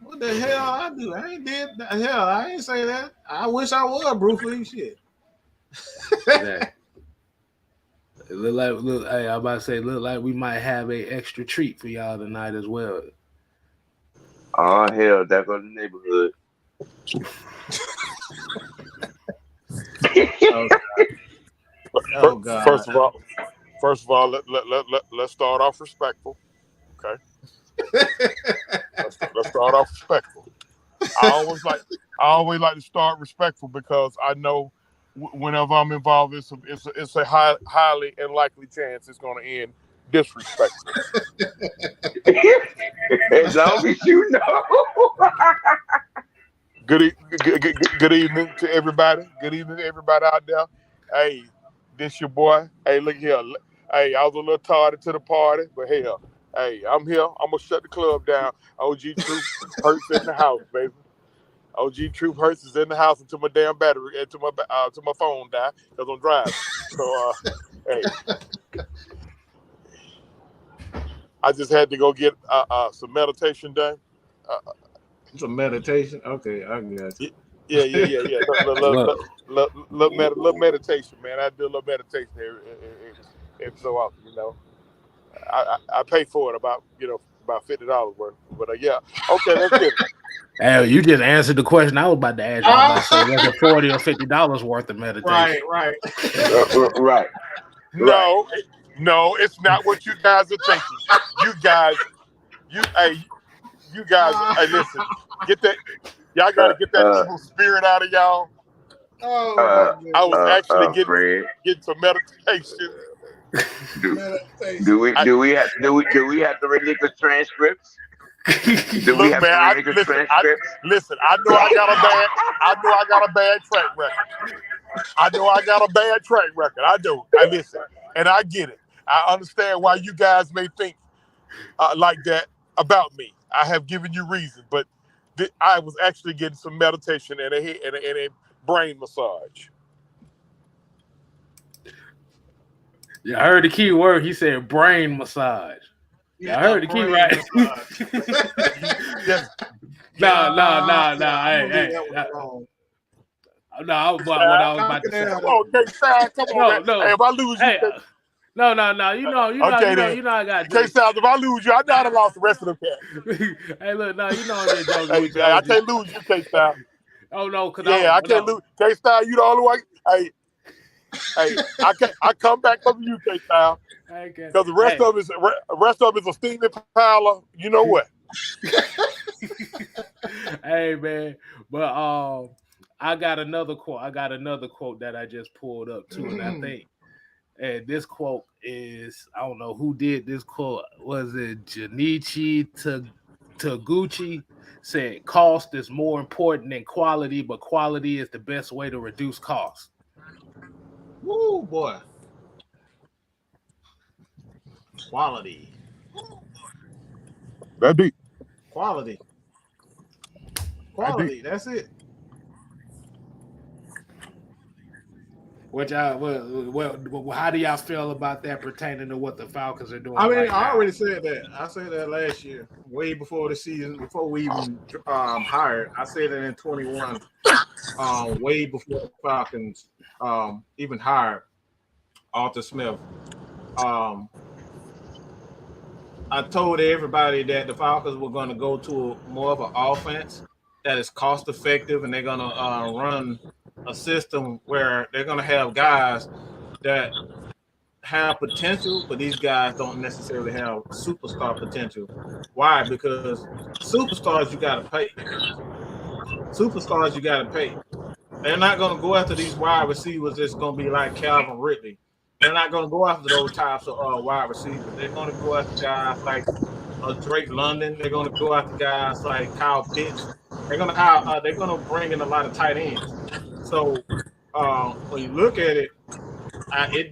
What the hell I do? I ain't did that. Hell, I ain't say that. I wish I was Bruce Lee. Shit. Hey, I'm about to say, look like we might have a extra treat for y'all tonight as well. Oh hell, there goes the neighborhood. Oh God. First of all, let's start off respectful. Okay. Let's start off respectful. I always like to start respectful because I know whenever I'm involved, it's a highly unlikely chance it's going to end disrespectful. As long as you know. Good evening to everybody. Good evening to everybody out there. Hey, this your boy. Hey, look here. Hey, I was a little tardy to the party, but hell, hey, I'm here. I'm gonna shut the club down. OG Truth Hurts in the house, baby. OG Truth Hurts is in the house until my damn battery, until my phone die because I'm driving. So, hey, I just had to go get some meditation done. Some meditation. Okay, I guess. Yeah. Little meditation, man. I do a little meditation every so often, you know. I pay for it about about $50 worth. But yeah, okay, let's get it. Hey, you just answered the question I was about to ask you. I was about to say, was it $40 or $50 worth of meditation? Right. Right. No, it's not what you guys are thinking. You guys, hey, listen, get that. Y'all got to get that evil spirit out of y'all. Oh, I was actually Fred, getting some meditation. Do we have to relinquish transcripts? Do we have to relinquish transcripts? Listen, I know I got a bad track record. I do. I listen, and I get it. I understand why you guys may think like that about me. I have given you reason, but I was actually getting some meditation and a brain massage. Yeah, I heard the key word. He said brain massage. Yeah, I heard the key right. Yes. No. Hey. No, I was what I was about to say. Come on, K-Style, come on, man. Hey, if I lose you, no. You know I got K-Style, if I lose you, I know I lost the rest of them cats. Hey, look, no, you know I'm just joking. I can't lose you, K-Style. Oh no, because I can't lose. K-Style, you the only one. Hey, I come back from you, K-Style. Because the rest of it is a steaming pile of, you know what? Hey man, but I got another quote that I just pulled up too, and I think, and this quote is, I don't know who did this quote. Was it Junichi Taguchi? Said cost is more important than quality, but quality is the best way to reduce cost. Woo, boy. Quality. That's deep. Quality. That's it. How do y'all feel about that pertaining to what the Falcons are doing? I mean, right I now? already said that. I said that last year, way before the season, before we even hired. I said it in 21, way before the Falcons even hired Arthur Smith. I told everybody that the Falcons were going to go to more of an offense that is cost effective, and they're going to run a system where they're going to have guys that have potential, but these guys don't necessarily have superstar potential. Why? Because superstars you got to pay. They're not going to go after these wide receivers that's going to be like Calvin Ridley. They're not going to go after those types of wide receivers. They're going to go after guys like Drake London. They're going to go after guys like Kyle Pitts. They're going to bring in a lot of tight ends. So when you look at it, it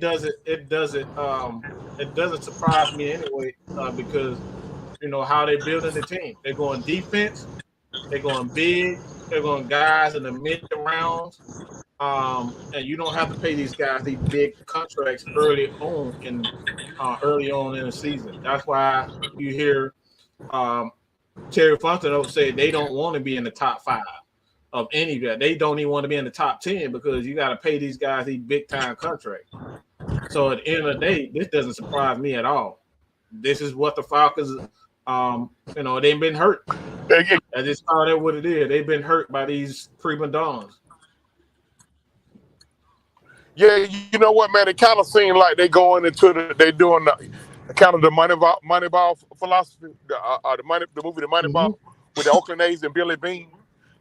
doesn't surprise me anyway because you know how they're building the team. They're going defense. They're going big. They're going guys in the mid rounds. And you don't have to pay these guys these big contracts early on in the season. That's why you hear Terry Fontenot say they don't want to be in the top 5 of any of that. They don't even want to be in the top 10 because you got to pay these guys these big time contracts. So at the end of the day, this doesn't surprise me at all. This is what the Falcons, they've been hurt. I just call that what it is. They've been hurt by these prima donnas. Yeah, you know what, man? It kind of seemed like they're doing the kind of the Moneyball philosophy, the movie The Moneyball with the Oakland A's and Billy Bean.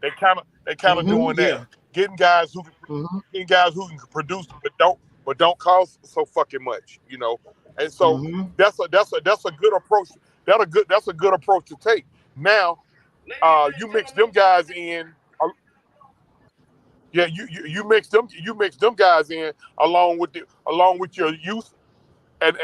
They kind of doing that, getting guys who can produce but don't cost so fucking much, you know. And so that's a good approach. That's a good approach to take. Now, you mix them guys in. Yeah, you mix them guys in along with your youth, and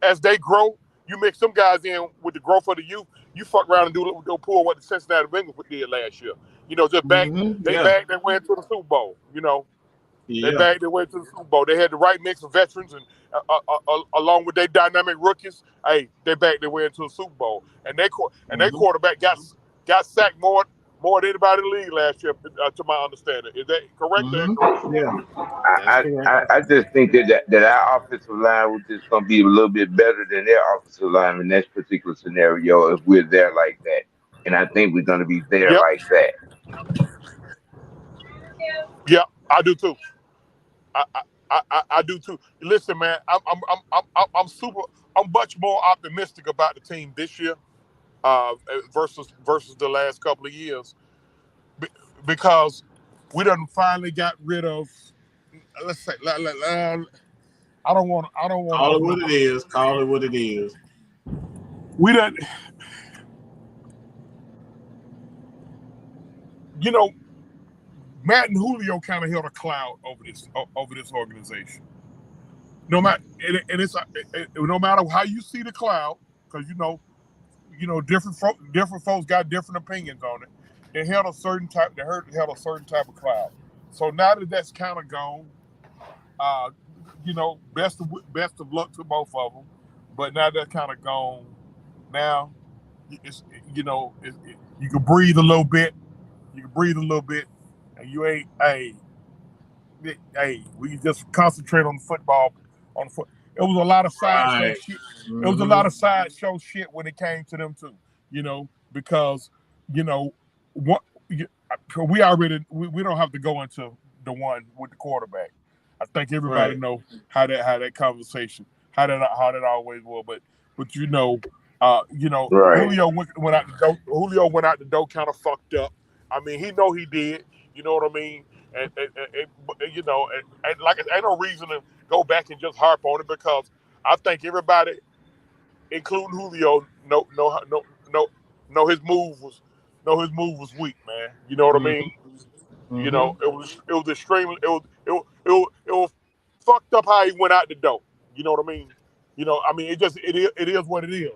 as they grow, you mix them guys in with the growth of the youth. You fuck around and do pull what the Cincinnati Bengals did last year. You know, just bagged their way to the Super Bowl. You know, they bagged their way to the Super Bowl. They had the right mix of veterans and along with their dynamic rookies. Hey, they bagged their way into the Super Bowl, and their quarterback got sacked more more than anybody in the league last year, to my understanding. Is that correct? Yeah. I just think that our offensive line was just going to be a little bit better than their offensive line in that particular scenario if we're there like that. And I think we're going to be there Yep. like that. Yeah, I do too. I do too. Listen, man, I'm much more optimistic about the team this year versus the last couple of years because we done finally got rid of. Let's say, I don't want. Call it what it is. Call it what it is. We done. You know, Matt and Julio kind of held a cloud over this organization. No matter no matter how you see the cloud, because different folks got different opinions on it. They held a certain type. They held a certain type of cloud. So now that that's kind of gone, best of luck to both of them. But now that's kind of gone. Now, it's you can breathe a little bit. You can breathe a little bit, and you ain't. Hey, we just concentrate on the football. It was a lot of sideshow shit. It was a lot of sideshow shit when it came to them too. Because what we don't have to go into the one with the quarterback. I think everybody know how that conversation how that always was. But Julio went out the door. Julio went out the door kind of fucked up. I mean, he know he did. You know what I mean? And like ain't no reason to go back and just harp on it because I think everybody, including Julio, know his move was weak, man. You know what I mean? Mm-hmm. It was extremely it was fucked up how he went out the door. You know what I mean? It is what it is.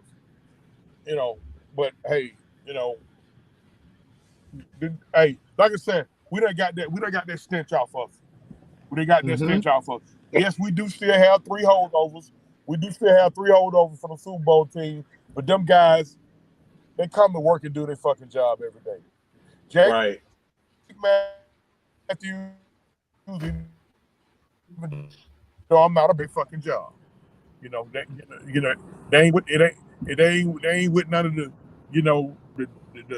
But hey, hey, like I said, we done got that stench off us. Yes, we do still have 3 holdovers. We do still have 3 holdovers for the Super Bowl team, but them guys, they come to work and do their fucking job every day. Jake Matthews, I'm not a big fucking job. They ain't with none of the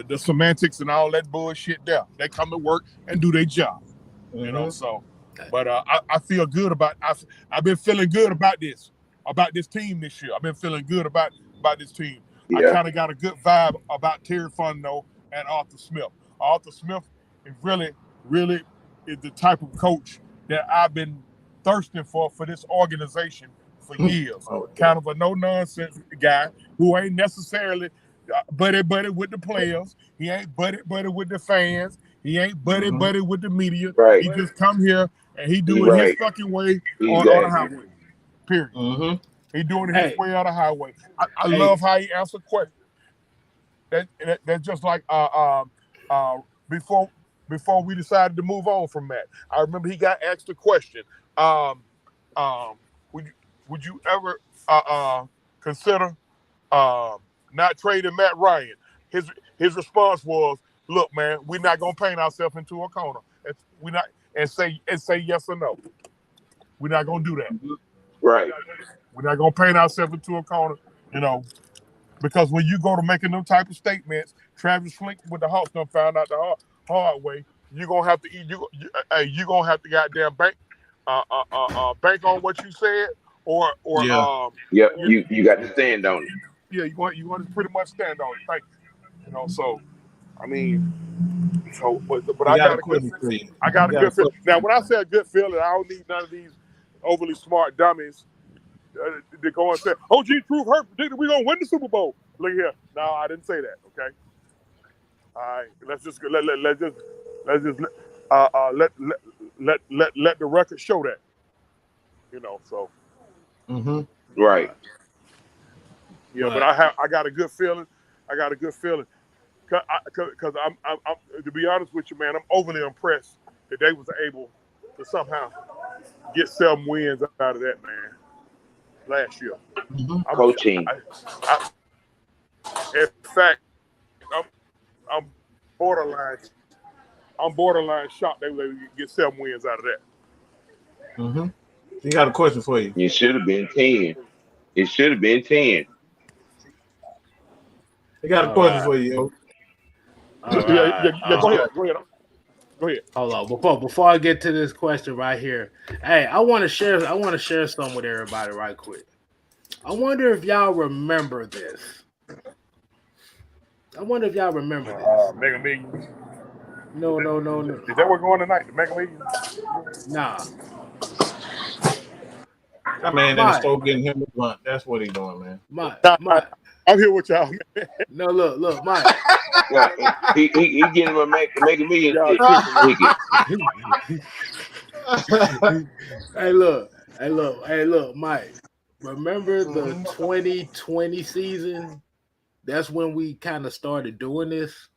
the semantics and all that bullshit there. They come to work and do their job. So. But I feel good about. I've been feeling good about this team this year. I've been feeling good about this team. Yeah. I kind of got a good vibe about Terry Fontenot and Arthur Smith. Arthur Smith is really is the type of coach that I've been thirsting for this organization for years. Kind of a no nonsense guy who ain't necessarily buddy with the players. He ain't buddy with the fans. He ain't buddy with the media. Right. He just come here and he do it his fucking way on the highway. Period. Mm-hmm. He doing it his way on the highway. I love how he answered questions. That's just like before we decided to move on from Matt. I remember he got asked a question. Would you ever consider not trading Matt Ryan? His response was, "Look, man, we're not gonna paint ourselves into a corner. We're not and say yes or no. We're not gonna do that. Right. We're not gonna paint ourselves into a corner, because when you go to making them type of statements, Travis Flink with the Hawks done found out the hard way. You're gonna have to eat. You gonna have to goddamn bank on what you said, or you got to stand on it. Yeah, you want to pretty much stand on it. Thank you. So I mean, but I got a good feeling. I got a good feeling. Now, when I say a good feeling, I don't need none of these overly smart dummies to go and say, "Oh, G. Truth Hurt predicted we're gonna win the Super Bowl." Look here. No, I didn't say that. Okay. All right. Let's just let the record show that. So. Mm-hmm. Right. Yeah, but I got a good feeling. Because I'm to be honest with you, man, I'm overly impressed that they was able to somehow get 7 wins out of that, man, last year. Mm-hmm. Coaching. In fact, I'm borderline. I'm borderline shocked they let you get 7 wins out of that. Mm-hmm. He got a question for you. It should have been 10. It should have been 10. He got a question for you, yo. All right. Yeah. Go ahead. Go ahead. Hold on. Before I get to this question right here, hey, I want to share some with everybody right quick. I wonder if y'all remember this. Mega Millions. No. Is that what's going tonight? The Mega Millions? Nah. That man in the store getting him a blunt. That's what he's doing, man. Mike. I'm here with y'all, man. No, look, Mike. Yeah, he getting him a Mega Millions ticket. Hey, look, Mike. Remember the 2020 season? That's when we kind of started doing this.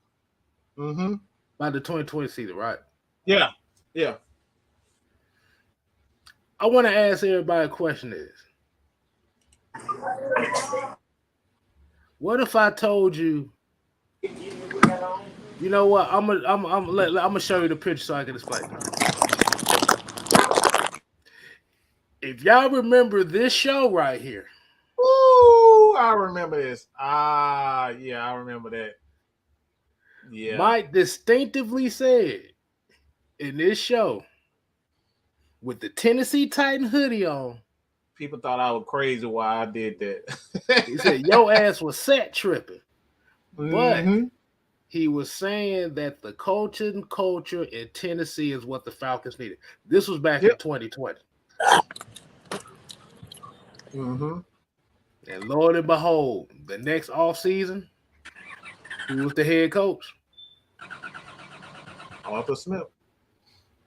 Mm-hmm. By the 2020 season, right? Yeah. I want to ask everybody a question is, what if I told you, you know what, I'm gonna show you the picture so I can explain it. If y'all remember this show right here. Ooh, I remember this. Yeah, I remember that. Yeah. Mike distinctively said in this show with the Tennessee Titan hoodie on. People thought I was crazy why I did that. He said your ass was set tripping. But Mm-hmm. he was saying that the coaching culture in Tennessee is what the Falcons needed. This was back in 2020. Mm-hmm. And Lord and behold, the next offseason, who was the head coach? Arthur Smith.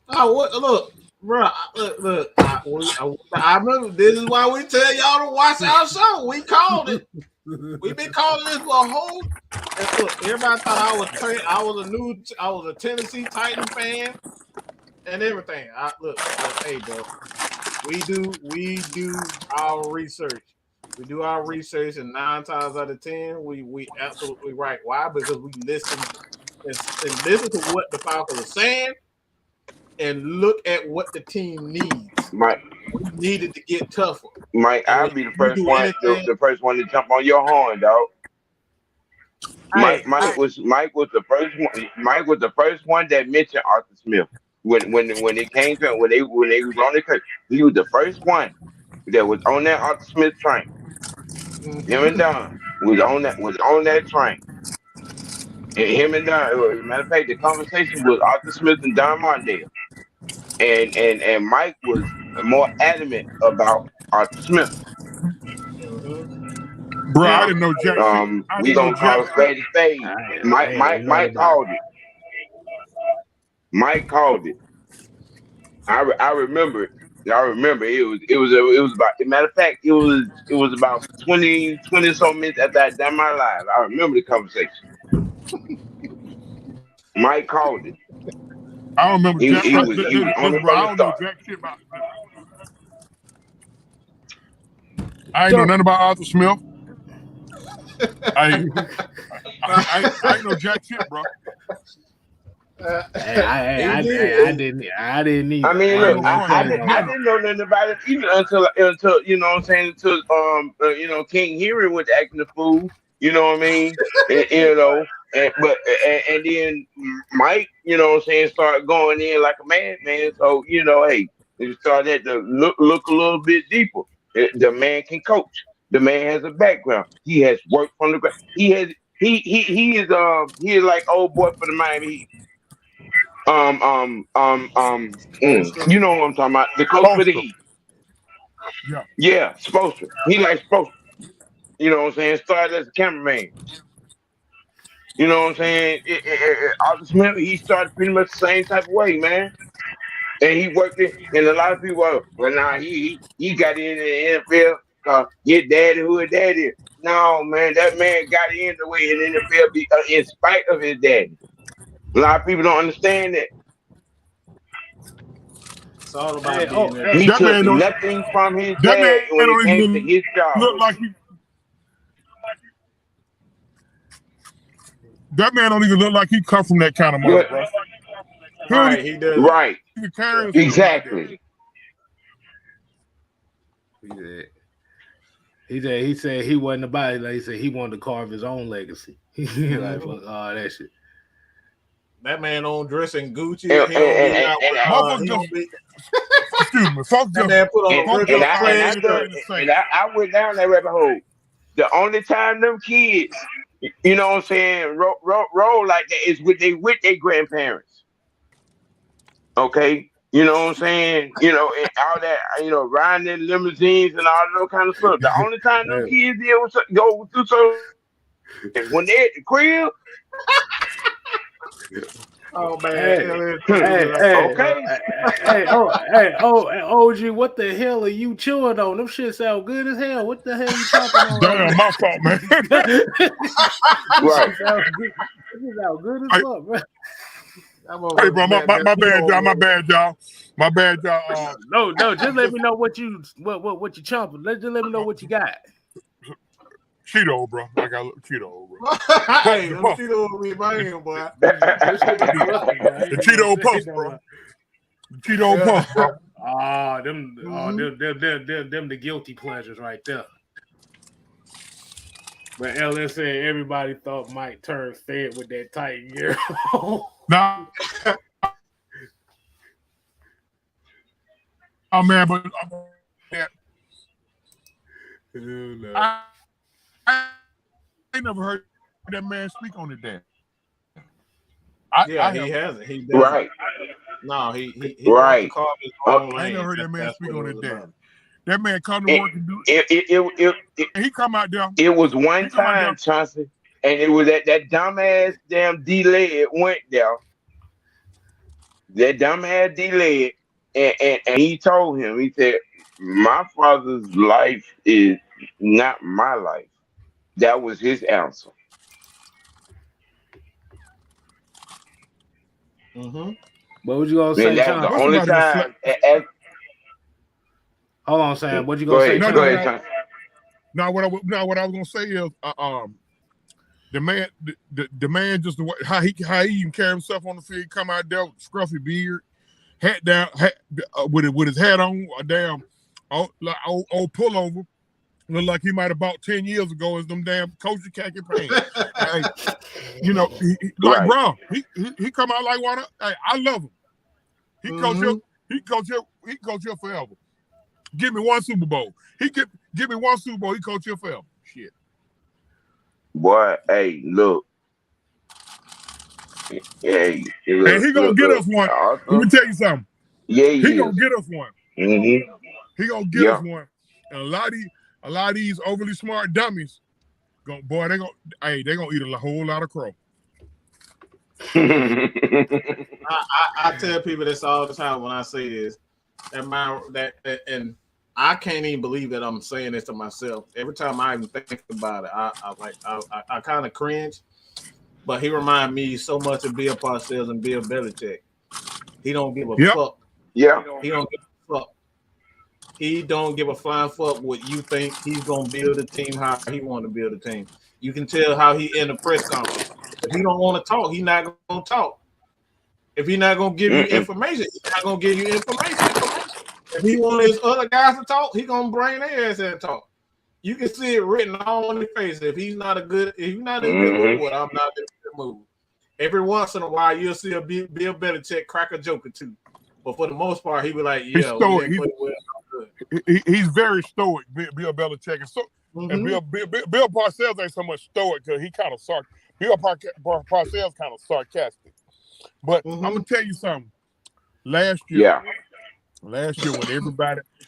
Oh, what? Look, bro. Look. I remember. This is why we tell y'all to watch our show. We called it. We've been calling this for a whole. And look, everybody thought I was a Tennessee Titan fan and everything. Look, hey, bro. We do our research. We do our research, and 9 times out of 10, we absolutely right. Why? Because we listen and listen to what the Falcons are saying, and look at what the team needs. Mike, we needed to get tougher. Mike, I'll be the first one. The first one to jump on your horn, dog. Mike was the first one. Mike was the first one that mentioned Arthur Smith when it came to when they was on the court. He was the first one that was on that Arthur Smith train. Him and Don was on that train. And him and Don, matter of fact, the conversation was Arthur Smith and Don Mondale. And Mike was more adamant about Arthur Smith. Bro, I didn't know Jack. We gonna call it spade. Mike called it. Mike called it. I remember it. I remember it was about. Matter of fact, it was about 20 some minutes after I done my live. I remember the conversation. Mike called it. I don't remember. He was on the bro, I don't know jack shit about that. I ain't know nothing about Arthur Smith. I ain't know jack shit, bro. I didn't either. I mean, look, I didn't know nothing about it either until you know what I'm saying, until King Henry was acting the fool, you know what I mean? And then Mike, you know what I'm saying, started going in like a madman. So, hey, it started to look a little bit deeper. The man can coach. The man has a background. He has worked from the ground. He is like old boy for the Miami Heat. You know what I'm talking about? The coach for the Heat. Yeah, Spoelstra. He likes Spoelstra. You know what I'm saying? Started as a cameraman. You know what I'm saying? Arthur Smith, he started pretty much the same type of way, man. And he worked it, and a lot of people are, well, nah, he got in the NFL, get daddy who his daddy is. No, man, that man got in the way in the NFL in spite of his daddy. A lot of people don't understand that. It's all about he took nothing from his dad when it came to his job. Look like he. That man don't even look like he come from that kind of money, bro. Right, he does. Right. Exactly. He said he wasn't about it. Like he said he wanted to carve his own legacy. Like fuck all that shit. That man don't dress in Gucci. And- He don't be and- out and- with, Motherfuckers he don't just- be. Excuse me. Folks That just man put on a And regular I went down that rabbit hole. The only time them kids, you know what I'm saying, roll like that is with their grandparents. Okay? You know what I'm saying? You know, and all that, you know, riding in limousines and all that kind of stuff. The only time them kids be able to go through so is when they're at the crib. Oh man, hey, OG, what the hell are you chewing on? Them shit sound good as hell. What the hell you chopping on? damn, my fault, man. Right. This sound good as fuck, bro. Hey, bro, my bad, y'all. My bad, y'all. No, just let me know what you chomping. Just let me know what you got. Cheeto, bro. I got a little Cheeto, bro. Hey, them Cheeto will be banging, boy. The Cheeto post, bro. The Cheeto post, bro. Them the guilty pleasures right there. But LS said everybody thought Mike turned fed with that tight gear. Nah. Oh man, but I never heard that man speak on it. Then, He hasn't. He doesn't. Right. No, he Right. I never heard that man speak on it. Then, that man come to work and do it. He come out there. It was one time, Chauncey, and it was that dumbass damn D-Led went there. That dumbass D-Led, and he told him, he said, my father's life is not my life. That was his answer. Mm-hmm. What was you gonna say, That was Chauncey? the only time. Hold on, Sam. What you gonna say? Go ahead, Chauncey. Now what I was gonna say is, the man just how he even carry himself on the field. Come out there with scruffy beard, hat down, with his hat on, a damn old pullover. Look like he might have bought 10 years ago as them damn coaching khaki pants. Hey, you know, like bro, he come out like one. Hey, I love him. He coach here forever. Give me one Super Bowl. Give me one Super Bowl. He coach here forever. Shit. Boy, hey, look. Hey, and he gonna get us one. Let me tell you something. Yeah, he gonna get us one. Mm-hmm. He gonna get us one. And a lot of these overly smart dummies, they gonna eat a whole lot of crow. I tell people this all the time when I say this, and I can't even believe that I'm saying this to myself. Every time I even think about it, I kind of cringe. But he reminds me so much of Bill Parcells and Bill Belichick. He don't give a fuck. Yeah. He don't give a fuck. He don't give a flying fuck what you think he's gonna build a team, how he want to build a team. You can tell how he in the press conference. If he don't want to talk, he's not gonna talk. If he's not gonna give you information, he's not gonna give you information. If he want his other guys to talk, he gonna bring their ass in and talk. You can see it written all on his face. If he's not in a good mood, I'm not in a good mood. Every once in a while, you'll see a Bill Belichick crack a joke or two. But for the most part, he be like, "Yeah, he's very stoic." Bill Belichick, and Bill Parcells ain't so much stoic because he kind of Bill Parcells kind of sarcastic. But I'm gonna tell you something. Last year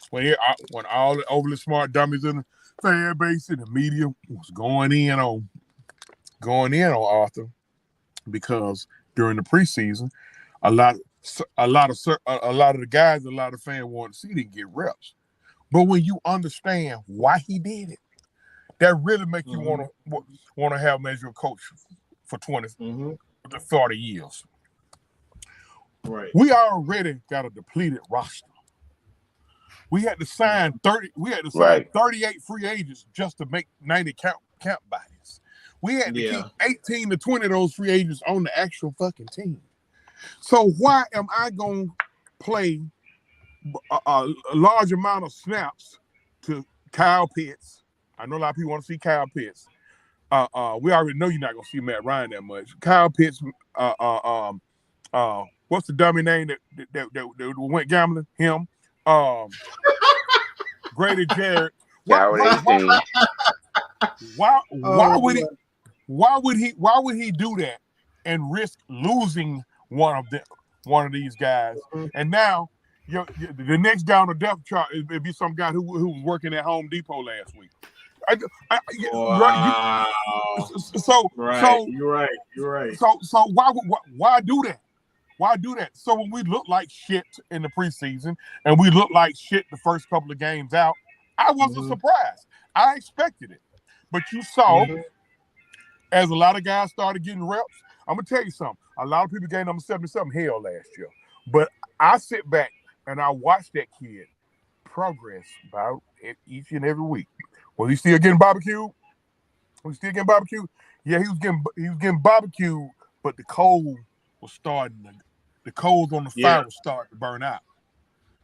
when when all the overly smart dummies in the fan base and the media was going in on Arthur, because during the preseason, a lot of the guys, a lot of fans wanted to see didn't get reps. But when you understand why he did it, that really make you want to have him as your coach for 20 to 30 years. Right. We already got a depleted roster. We had to sign 38 free agents just to make 90 camp bodies. We had to keep 18 to 20 of those free agents on the actual fucking team. So why am I going to play a large amount of snaps to Kyle Pitts? I know a lot of people want to see Kyle Pitts. We already know you're not going to see Matt Ryan that much. Kyle Pitts, what's the dummy name that went gambling? Him. Grady Jarrett. Why would he do that and risk losing one of these guys? And now the next guy on the depth chart it'd be some guy who was working at Home Depot last week. You're right. So why do that? Why do that? So when we look like shit in the preseason and we look like shit the first couple of games out, I wasn't surprised. I expected it. But you saw, as a lot of guys started getting reps, I'm going to tell you something. A lot of people gave number 77 hell last year. But I sit back and I watch that kid progress about each and every week. Was he still getting barbecued? Yeah, he was getting barbecued, but the coal was starting to, the coals on the fire was starting to burn out.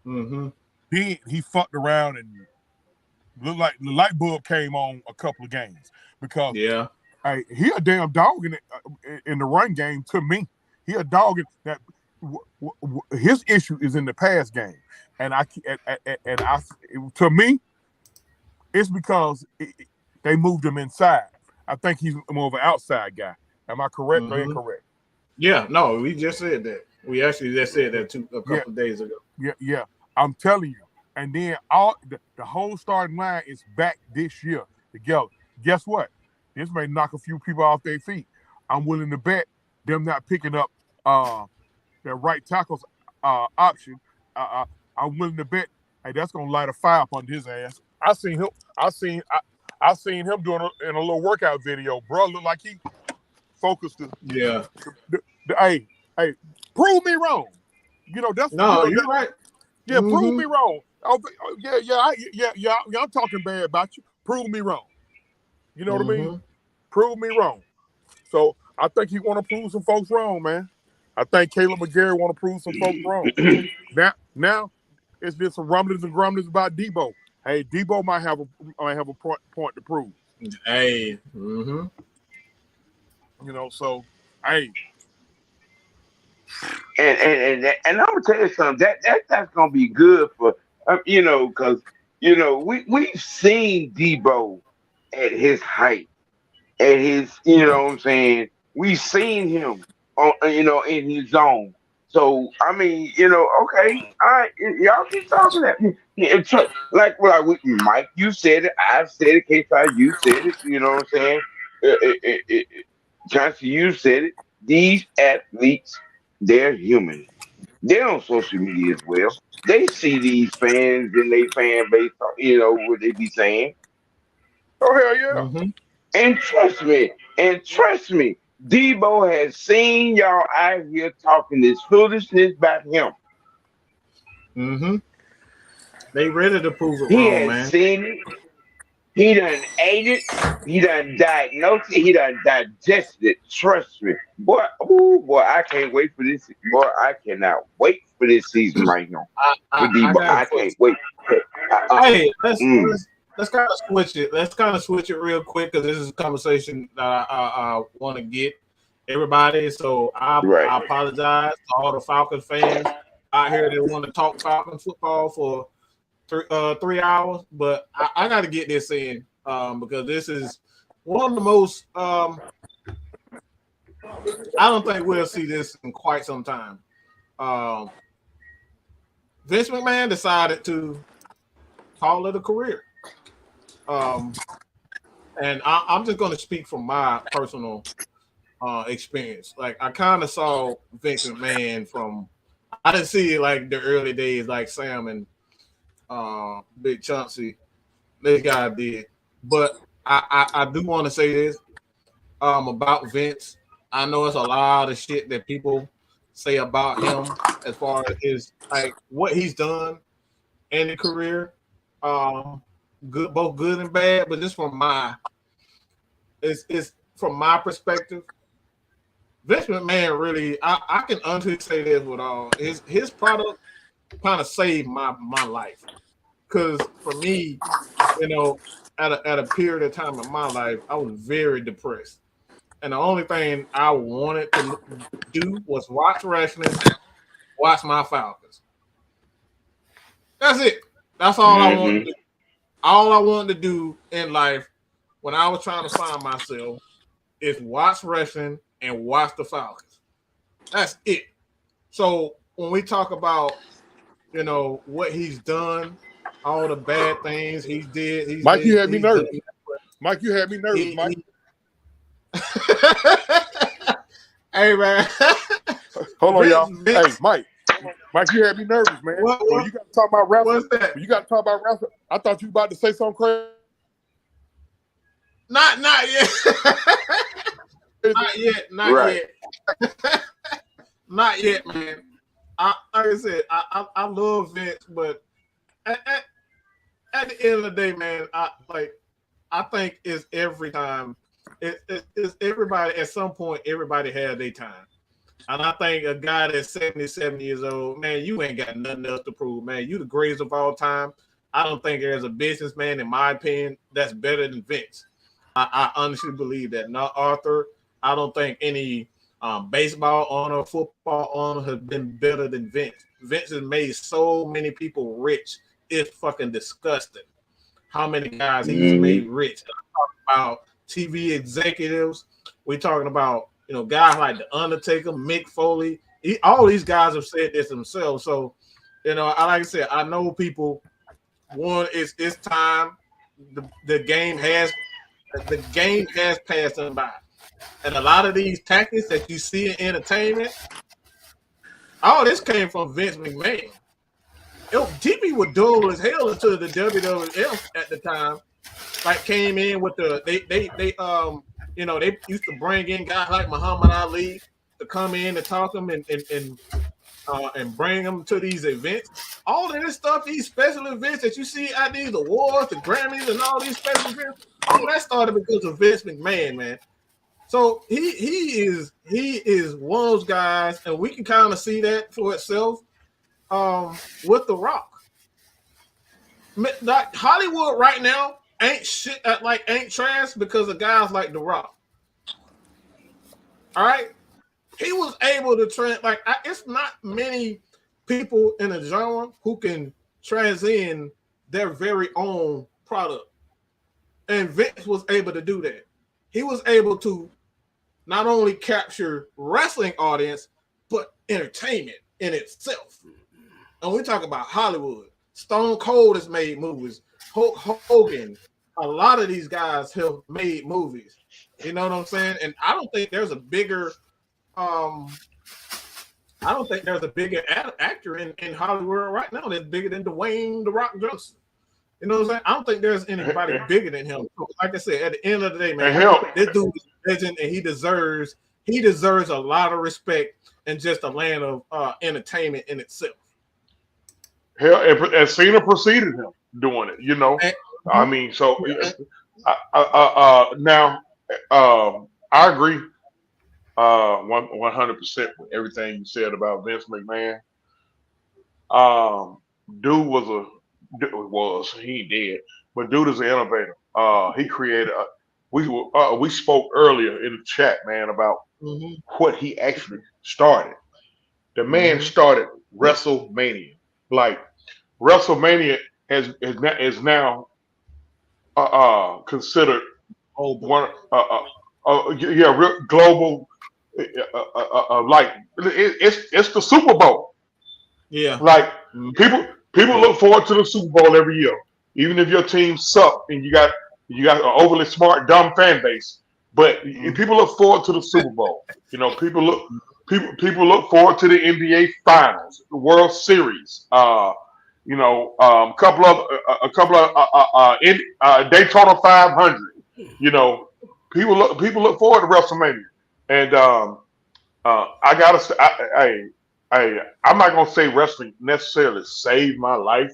Then he fucked around and looked like the light bulb came on a couple of games because he a damn dog in the run game to me. He a dog in that. His issue is in the pass game, and to me, it's because they moved him inside. I think he's more of an outside guy. Am I correct or incorrect? Yeah, no, we just said that. We actually just said that a couple of days ago. Yeah. I'm telling you. And then the whole starting line is back this year together. Guess what? This may knock a few people off their feet. I'm willing to bet them not picking up their right tackle's option. I'm willing to bet, hey, that's gonna light a fire up under his ass. I seen him doing in a little workout video, bro. Look like he focused. Hey, prove me wrong. That's you're right. Yeah, prove me wrong. I'm talking bad about you. Prove me wrong. You know what I mean? Prove me wrong. So I think he want to prove some folks wrong, man. I think Caleb McGarry want to prove some folks wrong. Now it's been some rumblings and grumblings about Debo. Hey, Debo might have a point to prove. Hey. So hey. And I'm gonna tell you something that's gonna be good for because we've seen Debo at his height, at his what I'm saying, we've seen him on in his zone. So I mean okay, all right, y'all keep talking that. Like Mike, you said it, I've said it, KSI, you said it. You know what I'm saying? Chauncey, you said it. These athletes, they're human. They're on social media as well. They see these fans and they fan base, what they be saying. Oh, hell yeah. And trust me, Debo has seen y'all out here talking this foolishness about him. They ready to prove it He wrong, has man. seen it. He done ate it. He done diagnosed it. He done digested it. Trust me. Boy, I can't wait for this. Boy, I cannot wait for this season right now. I can't wait. Hey, let's kind of switch it. Let's kind of switch it real quick because this is a conversation that I want to get everybody. So I apologize to all the Falcons fans out here that want to talk Falcons football for 3 hours, but I got to get this in because this is one of the most. I don't think we'll see this in quite some time. Vince McMahon decided to call it a career, and I'm just going to speak from my personal experience. Like I kind of saw Vince McMahon from. I didn't see it like the early days, like Sam and Big Chauncey, this guy did. But I do want to say this about Vince. I know it's a lot of shit that people say about him as far as his what he's done in the career. Good, both good and bad, but just from it's from my perspective, Vince McMahon really, I can honestly say this with all his product kind of saved my life. Because for me, you know, at a period of time in my life, I was very depressed. And the only thing I wanted to do was watch wrestling, watch my Falcons. That's it. That's all I wanted to do. All I wanted to do in life when I was trying to find myself is watch wrestling and watch the Falcons. That's it. So when we talk about, you know, what he's done, all the bad things he did, Mike, you had me nervous. Mike, you had me nervous, Mike. Hey, man. Hold on, y'all. Hey, Mike, you had me nervous, man. So you got to talk about wrestling. What's that? You got to talk about wrestling. I thought you were about to say something crazy. Not yet. Not yet. Not yet, man. Like I said, I love Vince, but at the end of the day, man, I think it's every time. It's everybody at some point. Everybody had their time, and I think a guy that's 77 years old, man, you ain't got nothing else to prove, man. You the greatest of all time. I don't think there's a businessman, in my opinion, that's better than Vince. I honestly believe that. Not Arthur. I don't think any baseball owner, football owner has been better than Vince. Vince has made so many people rich. It's fucking disgusting how many guys he's made rich. I'm talking about TV executives. We're talking about, you know, guys like The Undertaker, Mick Foley. All these guys have said this themselves. So, you know, like I said, I know people. One, it's time. The game has passed them by. And a lot of these tactics that you see in entertainment, all this came from Vince McMahon. TV was dull as hell until the WWF at the time, like came in with they used to bring in guys like Muhammad Ali to come in and talk them and bring them to these events. All of this stuff, these special events that you see at these awards, the Grammys, and all these special events, all that started because of Vince McMahon, man. So he is one of those guys, and we can kind of see that for itself with The Rock. Like Hollywood right now ain't shit ain't trash because of guys like The Rock. All right, he was able to it's not many people in a genre who can transcend their very own product, and Vince was able to do that. He was able to not only capture wrestling audience, but entertainment in itself. And we talk about Hollywood. Stone Cold has made movies. Hulk Hogan. A lot of these guys have made movies. You know what I'm saying? And I don't think there's a bigger actor in Hollywood right now that's bigger than Dwayne The Rock Johnson. You know what I'm saying? I don't think there's anybody bigger than him. So like I said, at the end of the day, man, this dude is a legend, and he deserves a lot of respect and just a land of entertainment in itself. Hell, and Cena preceded him doing it. You know, I mean, so now I agree 100% with everything you said about Vince McMahon. Dude he did, but dude is an innovator. He created. We spoke earlier in the chat, man, about what he actually started. The man started WrestleMania. Like WrestleMania is now considered one global. Like it's the Super Bowl. Yeah, like people look forward to the Super Bowl every year, even if your team suck and you got an overly smart, dumb fan base. But people look forward to the Super Bowl. You know, people look forward to the NBA Finals, the World Series. A couple of Daytona 500. You know, people look forward to WrestleMania, and I gotta say, I'm not gonna say wrestling necessarily saved my life,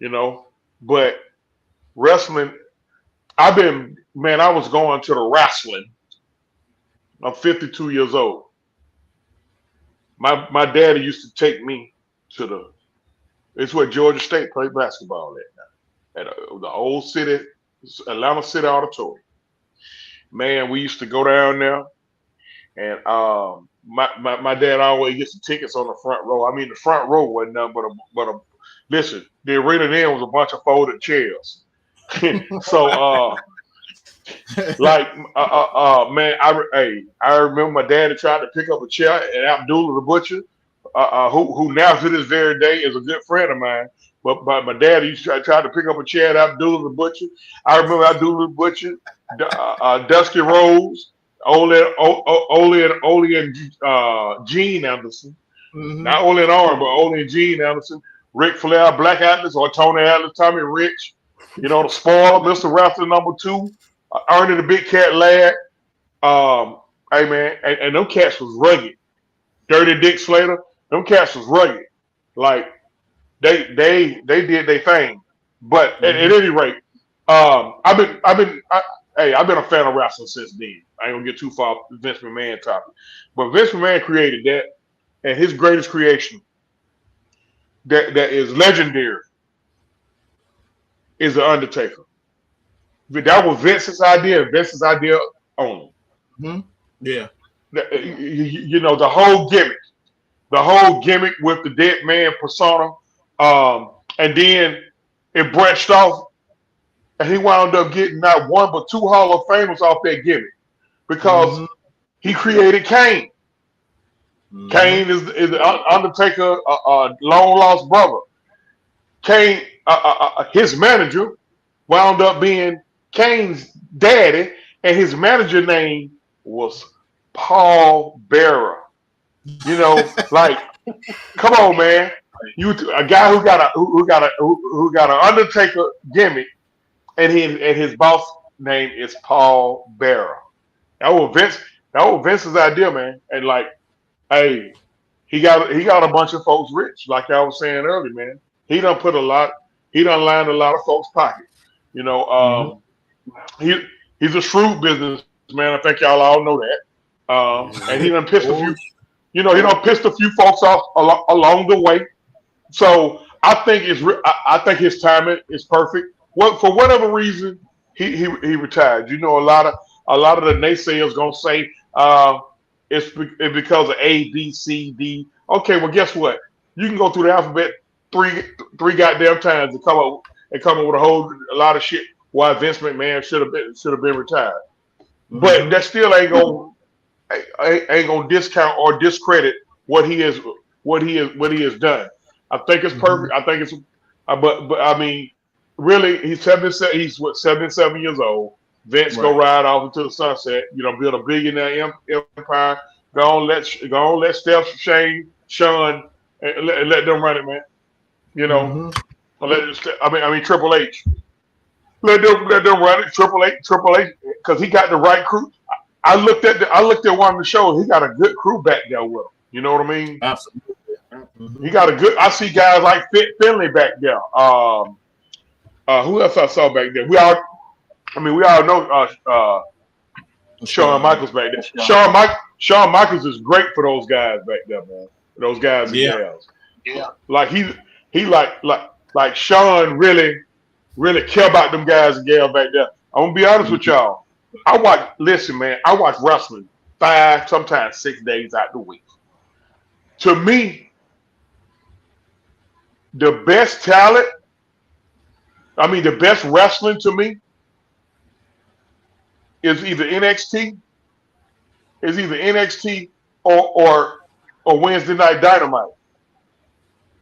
you know, but wrestling. I was going to the wrestling I'm 52 years old. My daddy used to take me to it's where Georgia State played basketball at the old city, Atlanta City Auditorium. Man, we used to go down there, and my dad always gets the tickets on the front row. I mean, the front row wasn't nothing but a listen. The arena then was a bunch of folded chairs. So like man, I remember my daddy tried to pick up a chair at Abdullah the Butcher, who now to this very day is a good friend of mine. But my dad used to try to pick up a chair at Abdullah the Butcher. I remember Abdullah the Butcher, Dusty Rose, Ole and Gene Anderson. Not Ole and Arn, but Ole and Gene Anderson, Ric Flair, Black Atlas, or Tony Atlas, Tommy Rich, the spoiler, Mr. Wrestler #2, Ernie the Big Cat Lad. Hey man, and them cats was rugged. Dirty Dick Slater, them cats was rugged. Like they did their thing. But at any rate, I've been a fan of wrestling since then. I ain't gonna get too far off the Vince McMahon topic. But Vince McMahon created that, and his greatest creation that is legendary is the Undertaker. That was Vince's idea, and Vince's idea only. Mm-hmm. Yeah. The whole gimmick with the dead man persona, and then it branched off, and he wound up getting not one but 2 Hall of Famers off that gimmick because he created Kane. Mm-hmm. Kane is the Undertaker, long lost brother. Kane, his manager, wound up being Kane's daddy, and his manager name was Paul Bearer. Like, come on, man. You a guy who got an Undertaker gimmick, and his boss name is Paul Bearer. That was Vince's idea, man. And like, hey, he got a bunch of folks rich, like I was saying earlier, man. He done lined a lot of folks' pockets. He's a shrewd businessman. I think y'all all know that. And he done pissed a few. He done pissed a few folks off along the way. So I think his timing is perfect. For whatever reason, he retired. A lot of the naysayers gonna say it's because of A, B, C, D. Okay, well, guess what? You can go through the alphabet three goddamn times and come up with a lot of shit why Vince McMahon should have been retired. Mm-hmm. But that still ain't gonna discount or discredit what he has done. I think it's perfect. I think it's, but I mean, really, he's 77 years old. Vince go ride off into the sunset. Build a billionaire empire. Go on, let Steph, Shane, Sean, and let them run it, man. I mean Triple H. Let them run it. Triple H, because he got the right crew. I looked at one of the shows. He got a good crew back there with him. You know what I mean? Absolutely. He got a good. I see guys like Finley back there. Who else I saw back there? We all know Shawn Michaels back there. Shawn Michaels is great for those guys back there, man. Those guys and gals. Yeah. Like he like Shawn really care about them guys and gals back there. I'm gonna be honest with y'all. I watch wrestling 5, sometimes 6 days out the week. To me, the best talent, the best wrestling to me is either NXT or Wednesday Night Dynamite.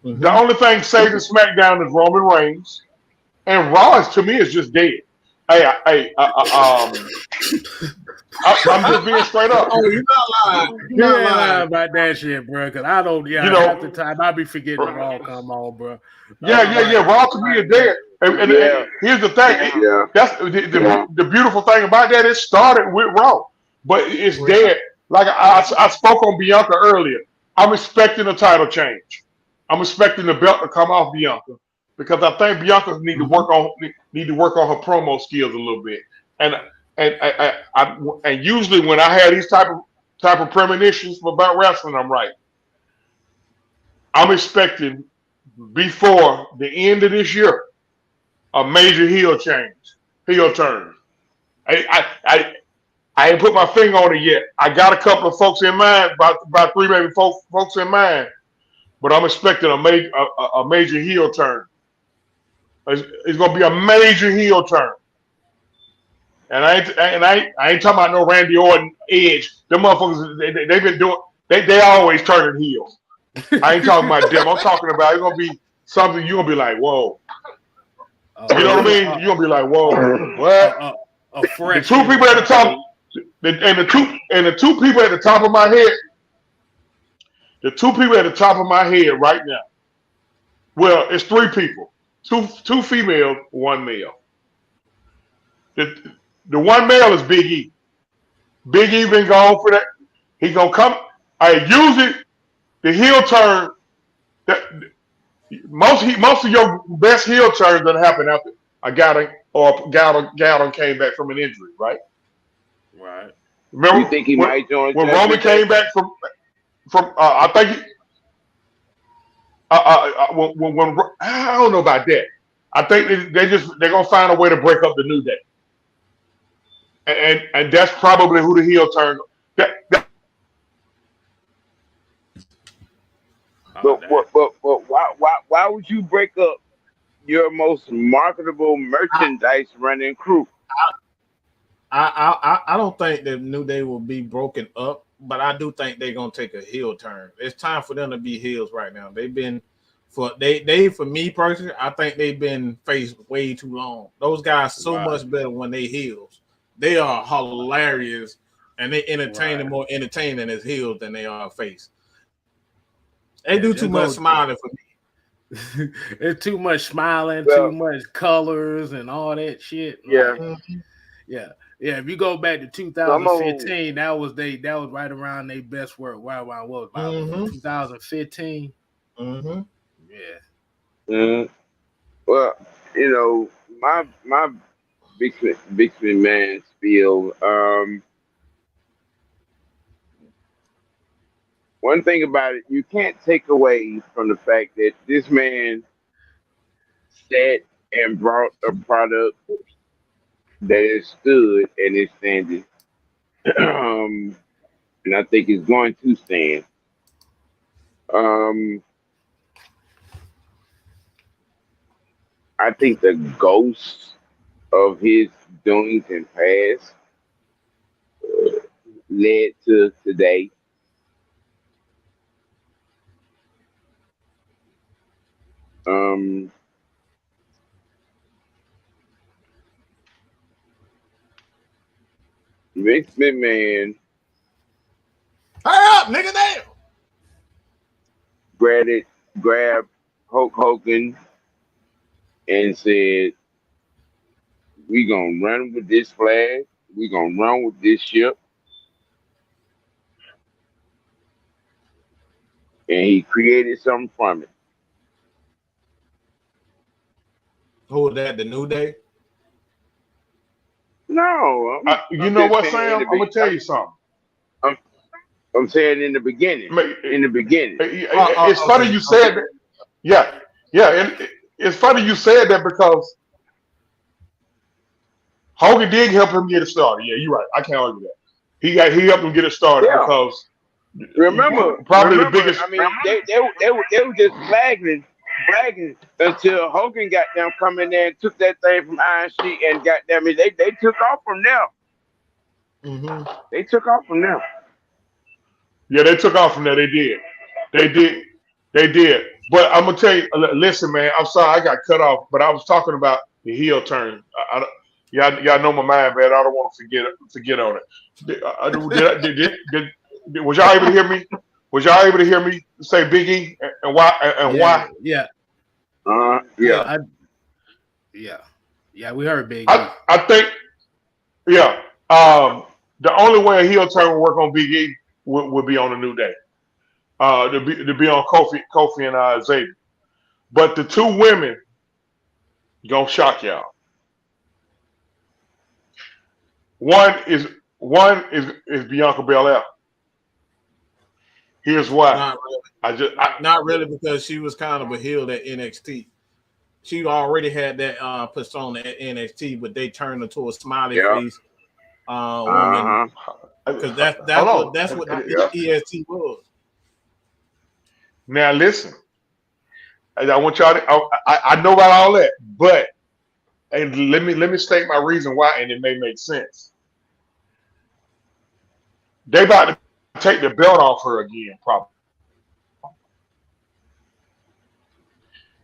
Mm-hmm. The only thing saving SmackDown is Roman Reigns, and Raw to me is just dead. I'm just being straight up. Oh, you're not lying. You're not lying about that shit, bro. Because I don't. Half the time I be forgetting Raw come on, bro. Yeah. Raw to me is dead. And here's the thing. That's the beautiful thing about that. It started with Raw, but it's dead. Like I spoke on Bianca earlier. I'm expecting a title change. I'm expecting the belt to come off Bianca because I think Bianca need to work on her promo skills a little bit. And usually when I have these type of type of premonitions about wrestling, I'm right. I'm expecting before the end of this year a major heel turn. I ain't put my finger on it yet. I got a couple of folks in mind, about three maybe folks in mind, but I'm expecting a major heel turn. It's going to be a major heel turn. And I ain't talking about no Randy Orton, Edge. Them motherfuckers, they've been doing. They always turning heels. I ain't talking about them. I'm talking about it's gonna be something you're gonna be like, whoa. You know what I mean? You're gonna be like, whoa, what? The two people at the top, and the two people at the top of my head, the two people at the top of my head right now. Well, it's three people, two females, one male. The one male is Big E. Big E been gone for that. He gonna come. Usually the heel turn. Most of your best heel turns gonna happen after a Gallon came back from an injury, right? Right. Remember you think he might join when Roman came back from I think when I don't know about that. I think they're gonna find a way to break up the New Day. And that's probably who the heel turn. But why would you break up your most marketable merchandise running crew? I don't think the New Day will be broken up, but I do think they're gonna take a heel turn. It's time for them to be heels right now. They've been for me personally, I think they've been faced way too long. Those guys so much better when they heels. They are hilarious and they entertaining more entertaining as heels than they are face. They do too much smiling for me. It's too much smiling, too much colors and all that shit. Yeah. If you go back to 2015, that was right around their best work. Right around what about 2015? Mm-hmm. Yeah. Mm-hmm. Well, you know, my big man spiel. One thing about it, you can't take away from the fact that this man sat and brought a product that is stood and is standing. And I think it's going to stand. I think the ghost of his doings and past led to today. Vince McMahon. Hurry up, nigga, damn! Grabbed Hulk Hogan and said, "We gonna run with this flag. We gonna run with this ship." And he created something from it. Who was that? The New Day? No, you know what, Sam? I'm gonna tell you something. I'm saying in the beginning. In the beginning. It's funny you said that. Yeah. And it's funny you said that because Hogan did help him get it started. Yeah, you're right. I can't argue that. He helped him get it started because remember the biggest. I mean, they were just bragging until Hogan got them coming there and took that thing from Iron Sheik and got them. They took off from there. Mm-hmm. They took off from there. Yeah, they took off from there. They did. But I'm gonna tell you. Listen, man. I'm sorry I got cut off, but I was talking about the heel turn. Y'all know my mind, man. I don't want to forget on it. Was y'all able to hear me? Was y'all able to hear me say Big E and why? Why? Yeah. Yeah. We heard Big E. I think. Yeah. The only way a heel turn would work on Big E would be on a New Day. To be on Kofi and Xavier. But the two women gonna shock y'all. One is Bianca Belair. Here's why. Not really, because she was kind of a heel at NXT. She already had that persona at NXT, but they turned her to a smiley face woman. Because that's what the EST was. Now listen, I want y'all to. I know about all that, but and let me state my reason why, and it may make sense. They about to take the belt off her again, probably.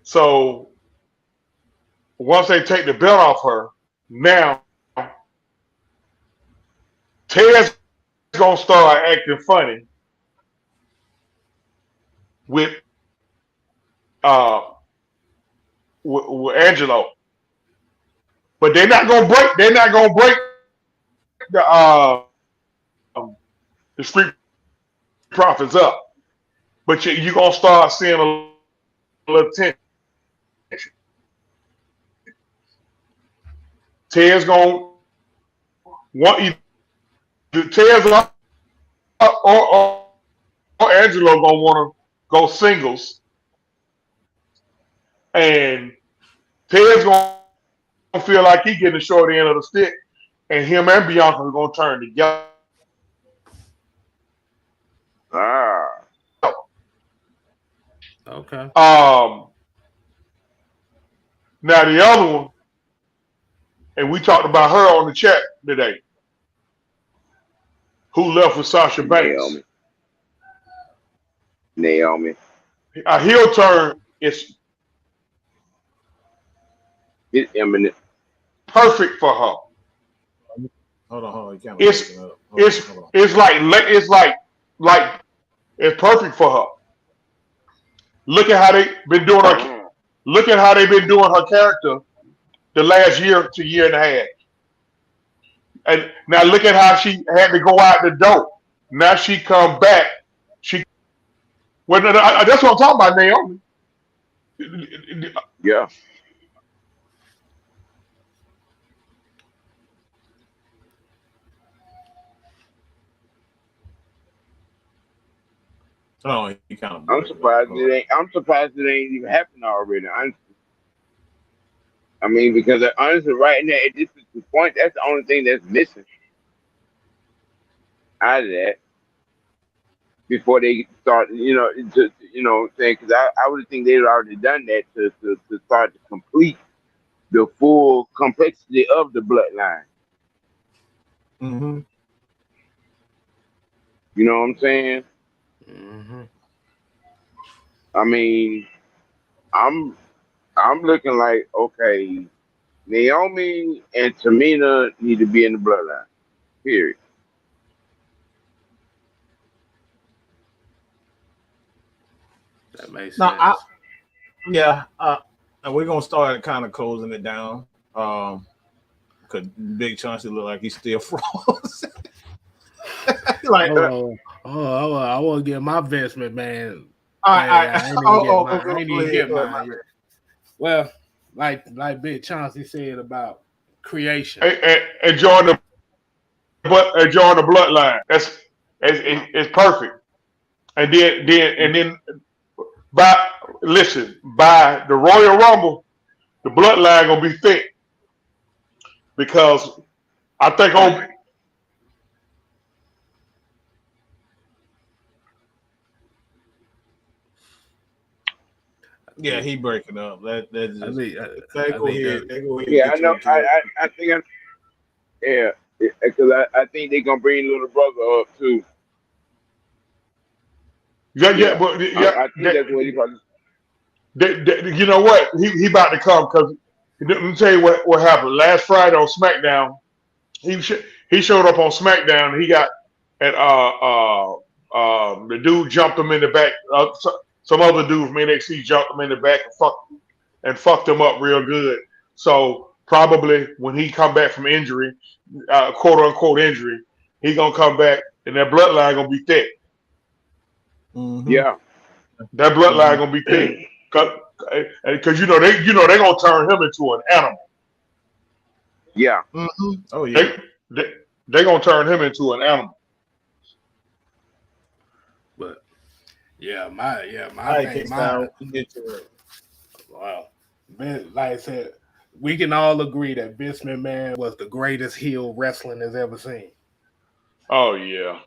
So once they take the belt off her, now Ted's gonna start acting funny with Angelo, but they're not gonna break. They're not gonna break the Street Profits up. But you're gonna start seeing a little tension. Ted's gonna want either Ted's or Angelo gonna want to go singles, and Ted's gonna feel like he getting the short end of the stick, and him and Bianca are gonna turn together. Okay. Now the other one, and we talked about her on the chat today, who left with Sasha Banks. Naomi. A heel turn is imminent. Perfect for her. Hold on. It's perfect for her. Look at how they've been doing her. Look at how they've been doing her character the last year to year and a half. And now look at how she had to go out the door. Now she come back. That's what I'm talking about, Naomi. Yeah. Oh, he kind of. I'm surprised it ain't even happened already. Honestly. I mean, because honestly, right now at this point, that's the only thing that's missing out of that before they start. Saying because I would think they'd already done that to start to complete the full complexity of the bloodline. Mm-hmm. You know what I'm saying? Mm-hmm. I mean, I'm looking like, okay, Naomi and Tamina need to be in the bloodline. Period. That makes sense. And we're gonna start kind of closing it down. Cause Big Chauncey look like he's still frozen. I want to get my investment, man. I ain't even get mine yet. Well, like Big Chauncey said about creation, enjoying the bloodline. It's perfect. And then by the Royal Rumble, the bloodline gonna be thick because I think on. Yeah, he breaking up. Go ahead. Yeah, I know. I think. Because I think they're gonna bring little brother up too. I think that's what he probably. You know what? He about to come because let me tell you what happened last Friday on SmackDown. He showed up on SmackDown. And he got and the dude jumped him in the back. Some other dude from NXT jumped him in the back and fucked him up real good. So probably when he come back from injury, quote unquote injury, he gonna come back and that bloodline gonna be thick. Mm-hmm. Yeah, that bloodline gonna be thick because they gonna turn him into an animal. Yeah. Mm-hmm. Oh yeah. They gonna turn him into an animal. But My can't thing, sound get to it. wow. Like I said, we can all agree that Vince McMahon was the greatest heel wrestling has ever seen. Oh yeah,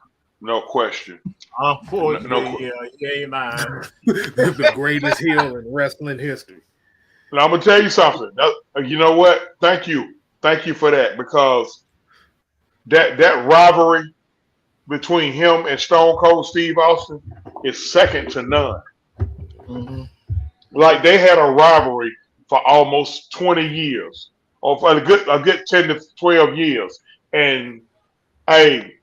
no question. Unfortunately, yeah, ain't lying. The greatest heel in wrestling history. And I'm gonna tell you something. You know what? Thank you for that, because that rivalry between him and Stone Cold Steve Austin is second to none. Mm-hmm. Like, they had a rivalry for almost 20 years, or for a good 10 to 12 years. And hey,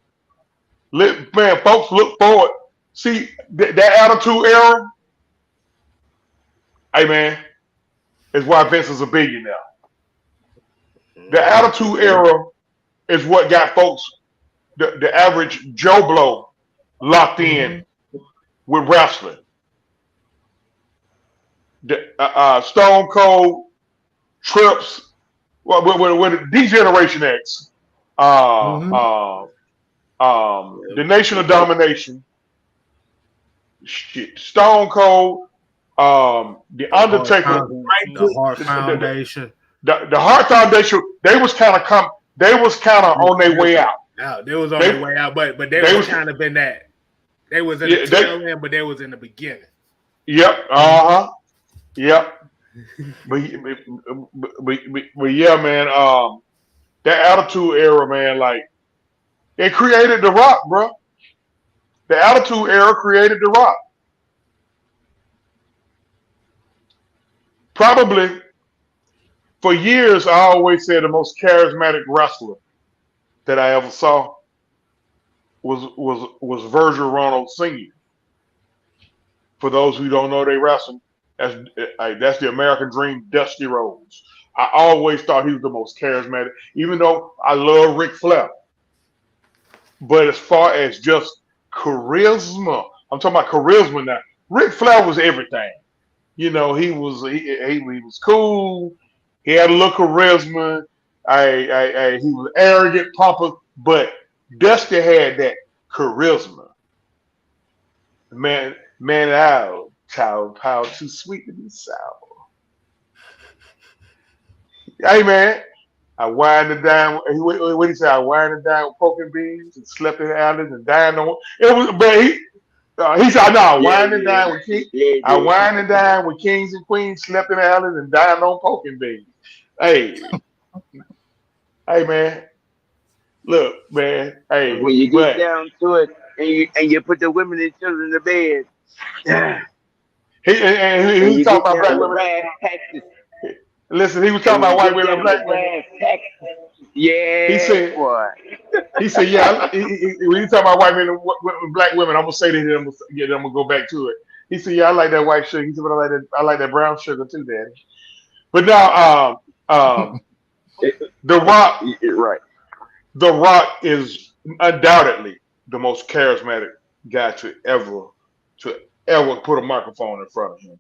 man, folks look forward. See that Attitude Era. Hey man, is why Vince is a billionaire. The Attitude Era is what got folks, the average Joe Blow, locked in with wrestling. The Stone Cold, Trips, with D-Generation X, the Nation of Domination, shit, Stone Cold, the Undertaker, the Heart Foundation. The Heart Foundation, they was kind of on their way out. No, they was on their way out, but they was kind of in that. They was in the tail end, but they was in the beginning. Yep. Yep. but yeah, man. That Attitude Era, man. Like, it created The Rock, bro. The Attitude Era created The Rock. Probably for years, I always said the most charismatic wrestler that I ever saw was Virgil Ronald Sr. For those who don't know, they wrestling. That's the American Dream, Dusty Rhodes. I always thought he was the most charismatic, even though I love Ric Flair. But as far as just charisma, I'm talking about charisma now. Ric Flair was everything. You know, he was cool. He had a little charisma. He was arrogant, pompous, but Dusty had that charisma. Man, child, power too sweet to be sour. Hey man, I wined it down. What did he say? I wined it down with poking beans and slept in the alleys and dined on. It was, but he said, "No, I wined it down with kings. I wined it down with kings and queens, slept in the alleys and dined on poking beans." Hey, hey man, look, man. Hey, when you get down to it, and you put the women and children in the bed. Yeah. He talking about black women. Listen, he was talking about white women and black women. Yeah. He said, yeah. When you talk about white men and black women, I'm gonna say to him, I'm gonna go back to it. He said, yeah, I like that white sugar. He said, but I like that brown sugar too, Daddy. But now, The Rock, right? The Rock is undoubtedly the most charismatic guy to ever put a microphone in front of him.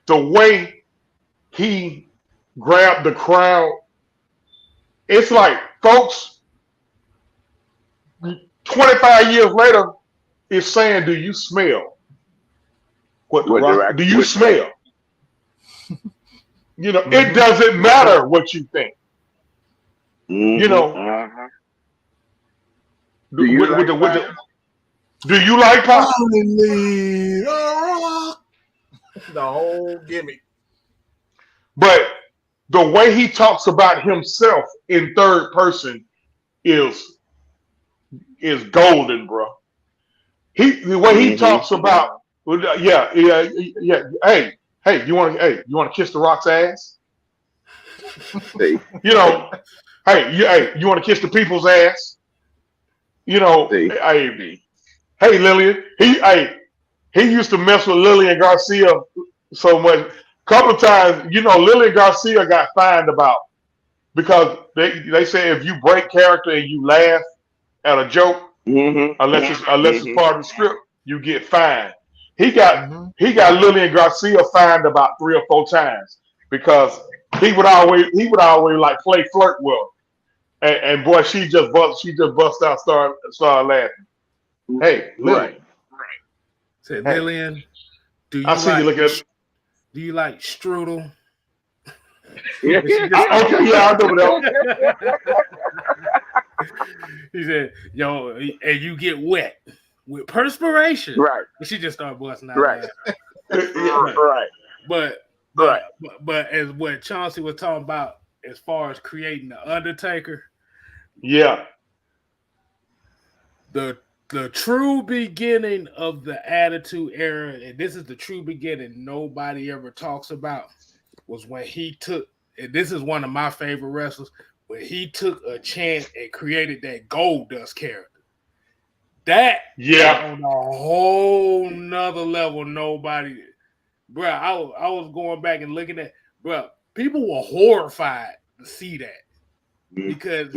The way he grabbed the crowd, it's like, folks, 25 years later, is saying, do you smell what The Rock? Do you smell? You know, it doesn't matter what you think. You know, do you like pop? The whole gimmick. But the way he talks about himself in third person is golden, bro. The way he talks about, yeah. Hey, you want to kiss The Rock's ass? You know, you want to kiss the people's ass? You know, hey, Lillian. He used to mess with Lillian Garcia so much. Couple of times, you know, Lillian Garcia got fined because they say if you break character and you laugh at a joke, unless it's part of the script, you get fined. He got Lillian Garcia fined about 3 or 4 times because he would always like play flirt with her. And boy, she just bust out, start laughing. Hey, Lillian. Said Lillian, do I see you look at. Do you like strudel? Yeah. Okay, yeah, I know that. He said, "Yo, and you get wet with perspiration." Right. And she just started busting out. Right. Right. But as what Chauncey was talking about, as far as creating the Undertaker, Yeah. the true beginning of the Attitude Era, and this is the true beginning nobody ever talks about, was when he took, and this is one of my favorite wrestlers, when he took a chance and created that Goldust character. That on a whole nother level, nobody, bro. I was going back and looking at, bro. People were horrified to see that because,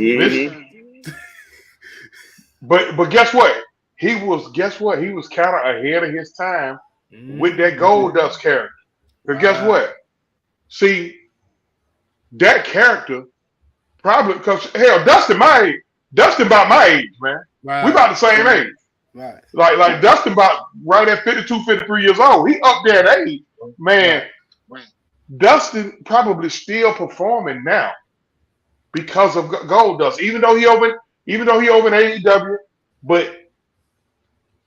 but guess what? He was kind of ahead of his time with that Goldust character. But guess what? See, that character probably, because hell, Dustin about my age, man. Right. We about the same age. Right. Like Dustin about right at 52, 53 years old. He up there at age. Man, right. Dustin probably still performing now because of Goldust. Even though he over in AEW, but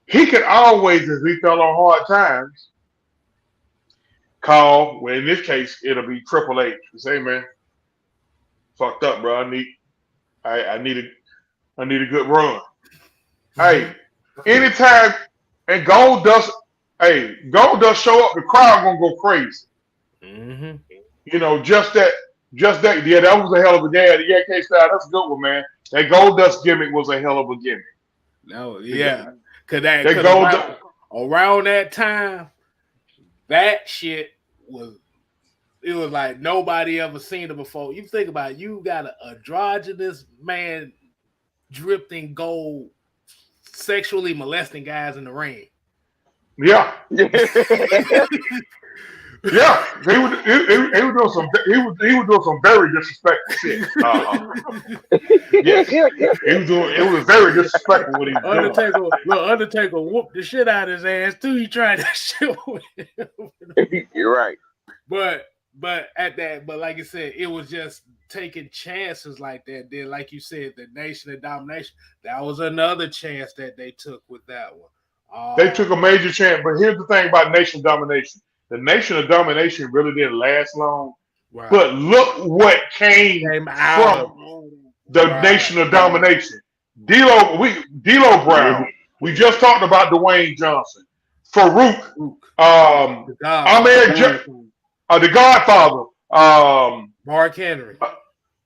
he could always, if he fell on hard times, call, well, in this case, it'll be Triple H. Say, man, fucked up, bro. I need a good run. Hey, anytime, and Goldust show up, the crowd gonna go crazy. Mm-hmm. You know, just that. Yeah, that was a hell of a game. Yeah, K-Style, that's a good one, man. That Goldust gimmick was a hell of a gimmick. No, yeah, because around that time, that shit was like nobody ever seen it before. You think about it, you got an androgynous man dripped in gold, sexually molesting guys in the ring. Yeah. Yeah, he was doing some very disrespectful shit. Yes, it was very disrespectful what he was doing. Undertaker whooped the shit out of his ass too. He tried that shit with him. You're right. But like you said, it was just taking chances like that. Then, like you said, the Nation of Domination, that was another chance that they took with that one. They took a major chance, but here's the thing about Nation of Domination. The Nation of Domination really didn't last long. Right. But look what came from the Nation of Domination. D'Lo Brown. We just talked about Dwayne Johnson. Farouk. The Godfather. Mark Henry.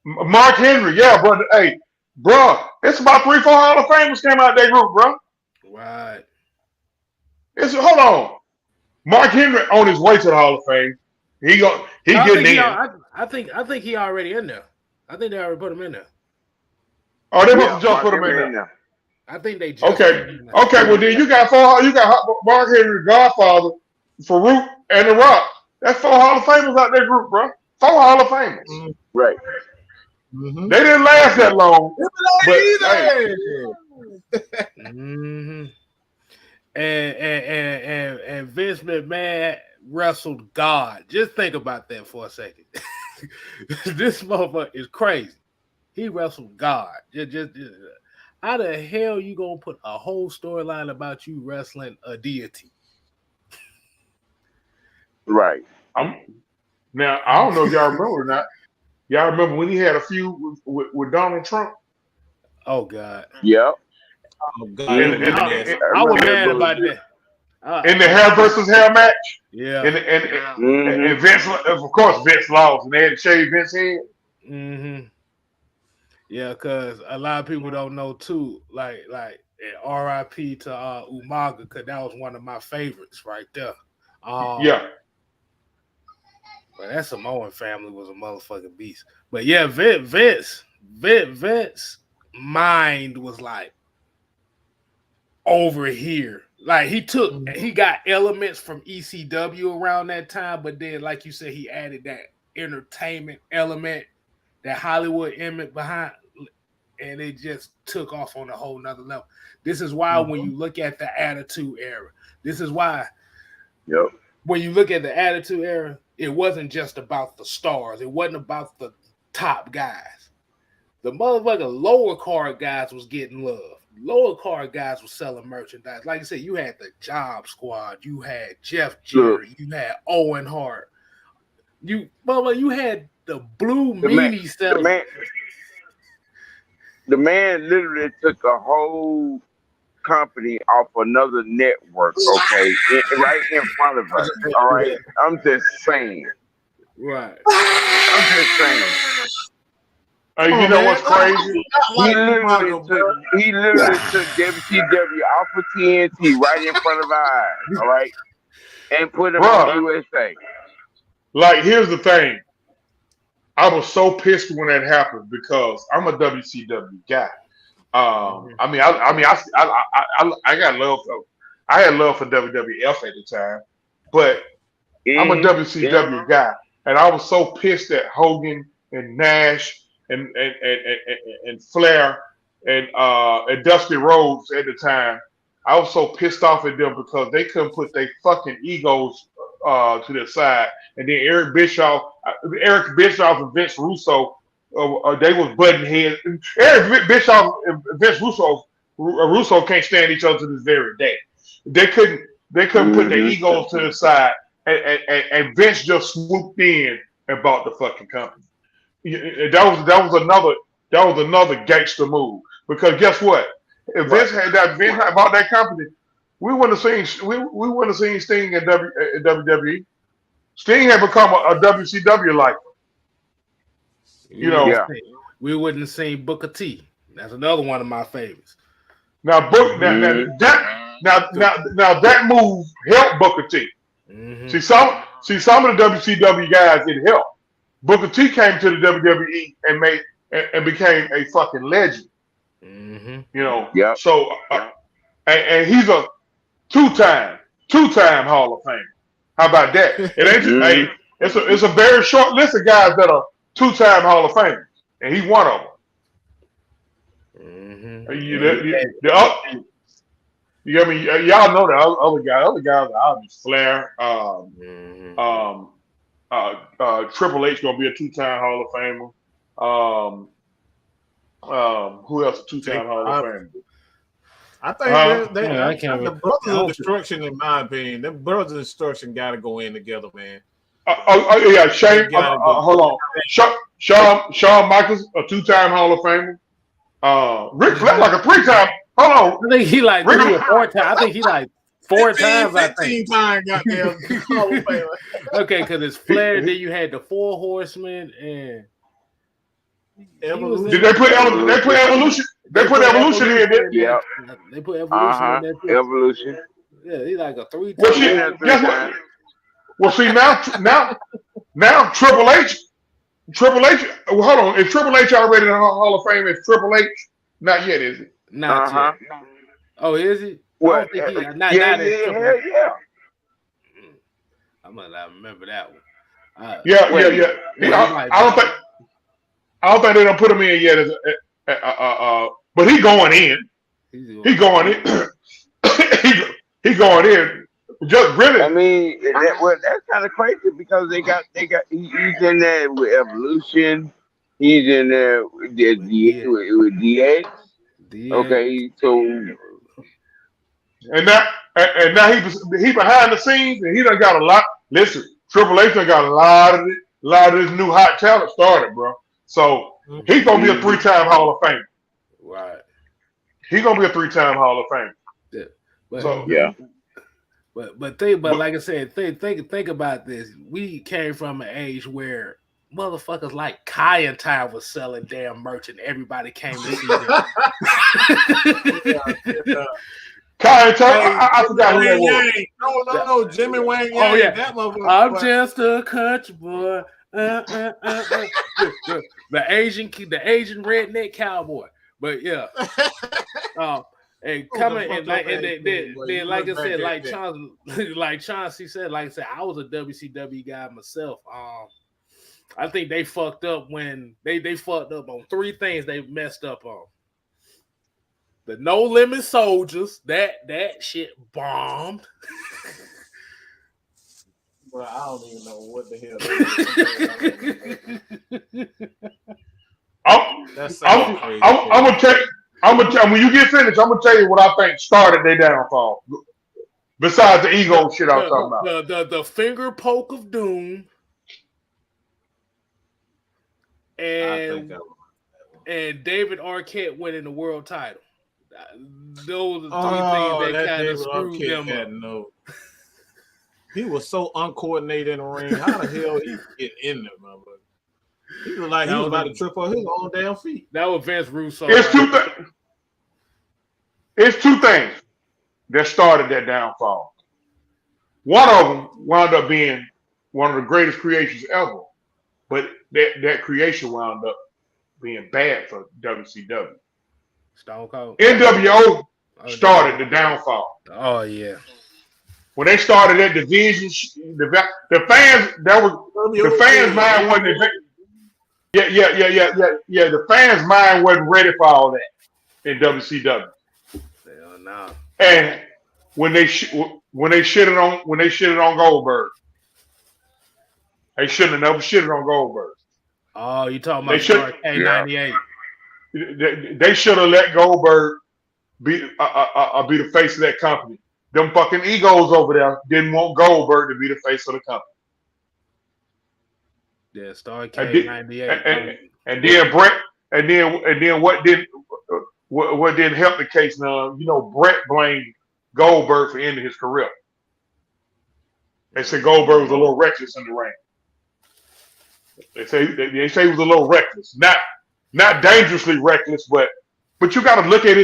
Mark Henry, yeah, brother. Hey, bro, it's about 3-4 Hall of Famers came out of that group, bro. Right. Hold on. Mark Henry on his way to the Hall of Fame. He getting in. I think he already in there. I think they already put him in there. Oh, they must have just put him in there. I think they just Okay. Well then you got Mark Henry, Godfather, Farouk, and The Rock. That's 4 Hall of Famers out there group, bro. 4 Hall of Famers. Mm-hmm. Right. Mm-hmm. They didn't last that long. Mm-hmm. And Vince McMahon wrestled God. Just think about that for a second. This motherfucker is crazy. He wrestled God. Just how the hell you gonna put a whole storyline about you wrestling a deity? Right. Now I don't know if y'all remember or not. Y'all remember when he had a feud with Donald Trump? Oh God. Yep. Oh, God. I was mad about that. In the hair versus hair match. Yeah. And Vince, of course, Vince lost, and they had to shave Vince's head. Mm-hmm. Yeah, because a lot of people don't know too. Like R.I.P. to Umaga, because that was one of my favorites right there. Yeah. But that Samoan family was a motherfucking beast. But yeah, Vince mind was like over here. Like he got elements from ECW around that time, but then like you said, he added that entertainment element, that Hollywood element behind, and it just took off on a whole nother level. This is why when you look at the Attitude Era, This is why. Yep. When you look at the Attitude Era, it wasn't just about the stars. It wasn't about the top guys. The motherfucking lower card guys was getting love. Lower card guys were selling merchandise. Like I said, you had the Job Squad. You had Jeff Jarrett. You had Owen Hart. You had the Blue Meanie selling. The man literally took a whole company off another network, okay, right in front of us. All right, I'm just saying. Right. I'm just saying. You know what's crazy? He literally took WCW off of TNT right in front of our eyes, all right, and put him on USA. Like, here's the thing. I was so pissed when that happened because I'm a WCW guy. I got love for. I had love for WWF at the time, but I'm a WCW guy, and I was so pissed at Hogan and Nash and Flair and Dusty Rhodes at the time. I was so pissed off at them because they couldn't put their fucking egos to their side, and then Eric Bischoff and Vince Russo. They was butting heads. Eric Bischoff and Vince Russo can't stand each other to this very day. They couldn't put their egos to the side, and Vince just swooped in and bought the fucking company. That was another gangster move. Because guess what? If Vince had bought that company, we wouldn't have seen Sting in WWE. Sting had become a WCW lifer. We wouldn't have seen Booker T. That's another one of my favorites. Now that move helped Booker T. Mm-hmm. See some of the WCW guys it helped. Booker T came to the WWE and became a fucking legend. Mm-hmm. So and he's a two-time Hall of Famer. How about that? It ain't it's a very short list of guys that are two-time Hall of Famers, and he's one of them. Mm-hmm. Y'all know the other guys. Other guys are obviously Flair. Triple H gonna be a two-time Hall of Famer. Who else? A two-time Hall of Famer. I think the Brothers of Destruction, in my opinion, the Brothers of Destruction got to go in together, man. Shane. Hold on. Shawn Michaels, a two-time Hall of Famer. Ric Flair, like a three-time. Hold on. I think he like 3 or 4 times. I think he like 4 times. 15 times, goddamn Hall of Famer. Okay, because it's Flair. Then you had the Four Horsemen and. Did they put Evolution? They put Evolution in there. Yeah. They put Evolution in there. Evolution. Yeah, he's like a 3 times. Guess what? Well, see now Triple H. Hold on. Is Triple H already in the Hall of Fame? Is Triple H? Not yet, is it? Not yet. Oh, is he? What? Yeah. I might not remember that one. I don't think they don't put him in yet. But he going in. He going in. he going in. Just really. I mean, that's kind of crazy because they got. He's in there with Evolution. He's in there with DX. Okay, so. And now he behind the scenes and he done got a lot. Listen, Triple H done got a lot of this new hot talent started, bro. So he's gonna be a 3-time Hall of Famer. Right. He's gonna be a 3-time Hall of Famer. Yeah. But, so yeah. But like I said, think about this. We came from an age where motherfuckers like Kai and Ty was selling damn merch and everybody came to see them. Kai and Ty, I forgot who that was. No, Jimmy Wang. Oh yeah, that motherfucker. I'm just a country boy. The Asian redneck cowboy, but yeah, and coming and then like I said, like Chauncey said, like I said, I was a WCW guy myself. I think they fucked up when they fucked up on 3 things they messed up on. The No Limit Soldiers, that shit bombed. Bro, I don't even know what the hell. I'm gonna tell you, when you get finished, I'm gonna tell you what I think started their downfall. Besides the ego shit I was talking about. The finger poke of doom. And David Arquette winning the world title. Those are three things that kind of screwed them up. No. He was so uncoordinated in the ring. How the hell he get in there, man? He was like he was about to trip on his own damn feet. That was Vince Russo. It's two things that started that downfall. One of them wound up being one of the greatest creations ever, but that creation wound up being bad for WCW. Stone Cold. NWO started the downfall. Oh yeah. When they started that division, the fans the fans' mind wasn't the fans' mind wasn't ready for all that in WCW. Hell no. And when they shitted on Goldberg, they shouldn't have never shitted on Goldberg. Oh, you talking about K98? They should have let Goldberg be the face of that company. Them fucking egos over there didn't want Goldberg to be the face of the company. Yeah, Star K98. And then Brett, and then what didn't help the case now? Brett blamed Goldberg for ending his career. They said Goldberg was a little reckless in the ring. They say he was a little reckless, not dangerously reckless, but you got to look at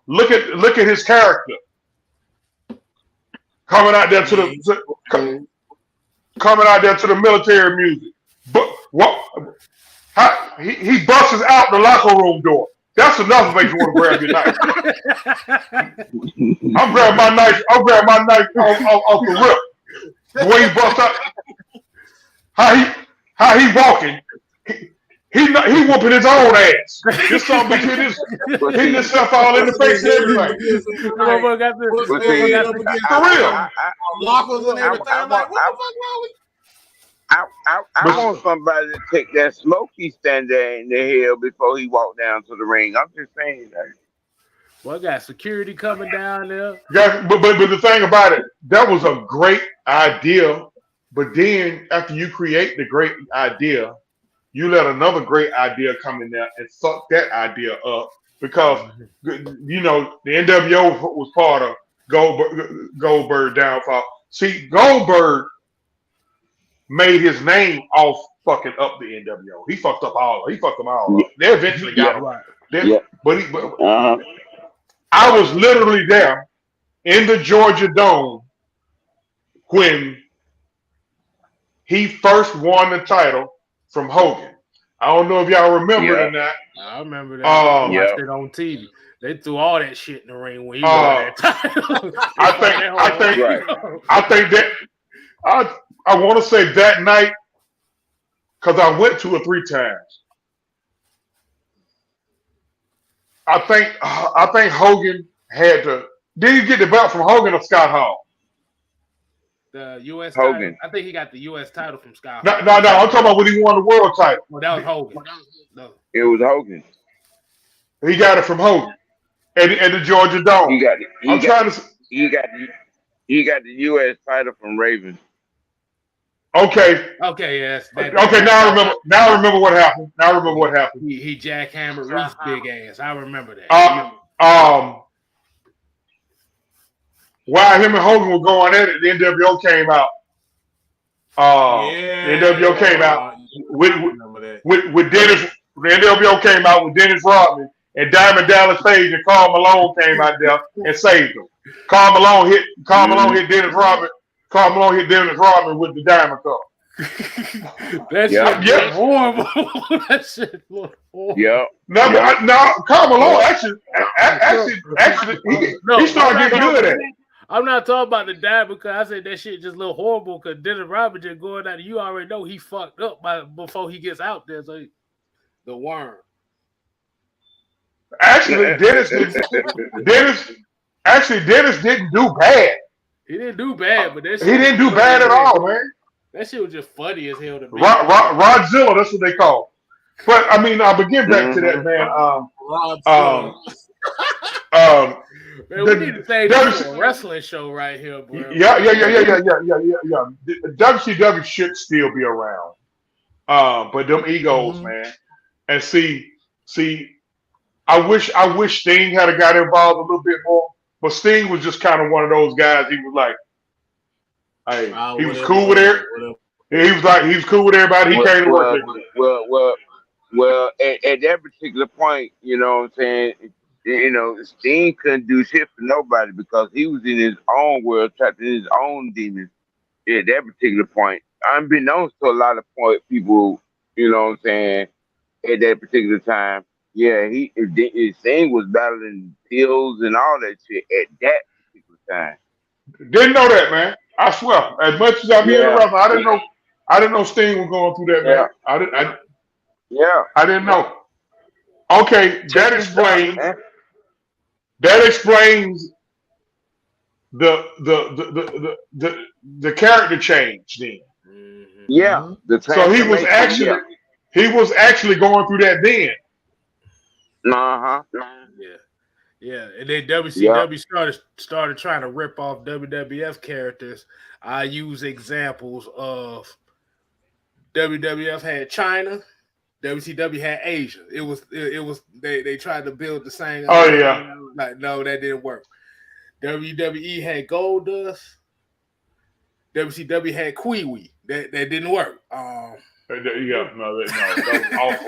look at his character. Coming out there to the military music, but he busts out the locker room door. That's enough to make you want to grab your knife. I'm grabbing my knife off the rip. The way he busts out, how he walking. He whooping his own ass. This son hitting himself all in the face and everything. For real. Lockers and everything. Like, what the fuck wrong with I want somebody to take that Smokey stand there in the hill before he walked down to the ring. I'm just saying that. Well, I got security coming down there. Yeah, but the thing about it, that was a great idea. But then after you create the great idea, you let another great idea come in there and suck that idea up because the NWO was part of Goldberg downfall. See, Goldberg made his name off fucking up the NWO. He fucked them all up. They eventually got him. Right. But I was literally there in the Georgia Dome when he first won the title from Hogan. I don't know if y'all remember it or not. I remember that. I watched it on TV. They threw all that shit in the ring when he won that title. I want to say that night because I went 2 or 3 times. I think Hogan had to. Did he get the belt from Hogan or Scott Hall? The U.S. Hogan. title. I think he got the U.S. title from Scott. No. I'm talking about when he won the world title. Well, that was Hogan. No. It was Hogan. He got it from Hogan at the Georgia Dome. He got the U.S. title from Raven. Okay. Okay. Yes. Okay. Now I remember what happened. He jackhammered Reese big ass. I remember that. While him and Hogan were going at it, the NWO came out. The NWO came out with Dennis. The NWO came out with Dennis Rodman and Diamond Dallas Page and Karl Malone came out there and saved him. Karl Malone hit Dennis Rodman. Karl Malone hit Dennis Rodman with the Diamond Cup. That shit was horrible. That shit was horrible. Yeah. No, Karl Malone actually he started getting good at it. I'm not talking about the Diamond because I said that shit just look horrible because Dennis Rodman just going out. You already know he fucked up before he gets out there. So the worm. Actually, Dennis didn't do bad. He didn't do bad, but he didn't do bad at all, man. That shit was just funny as hell to me. Rodzilla, that's what they call. But I mean, but get back to that, man. Man, we need to say this is a wrestling show right here, bro. Yeah. WCW should still be around. But them egos, man. And see, I wish Sting had got involved a little bit more. But Sting was just kind of one of those guys. He was like, hey, he was cool with it. He was cool with everybody. He came to work. Well, at that particular point, you know what I'm saying? You know, Sting couldn't do shit for nobody because he was in his own world, trapped in his own demons at that particular point. Unbeknownst to a lot of people, you know what I'm saying, at that particular time. Yeah, Sting was battling pills and all that shit at that particular time. Didn't know that, man. I swear. As much as I'm here in the wrestling, I didn't know Sting was going through that, man. I didn't know. Okay, that explains the character change then. Yeah. So he was actually going through that then. Yeah, and then WCW started trying to rip off WWF characters. I use examples of WWF had China, WCW had Asia. It was they tried to build the same. Oh yeah, like no, that didn't work. WWE had Goldust. WCW had Kiwi. That didn't work. That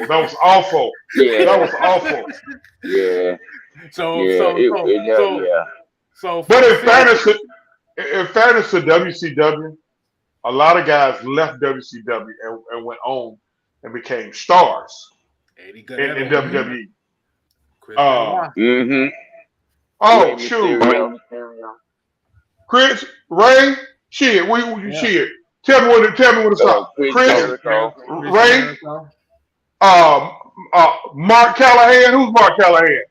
was awful. Yeah, that was awful. Yeah. But in fairness to WCW, a lot of guys left WCW and went on and became stars in WWE. Oh shoot, Chris, Ray, shit, shit. Tell me when to stop. Chris, Ray, Mark Callahan. Who's Mark Callahan?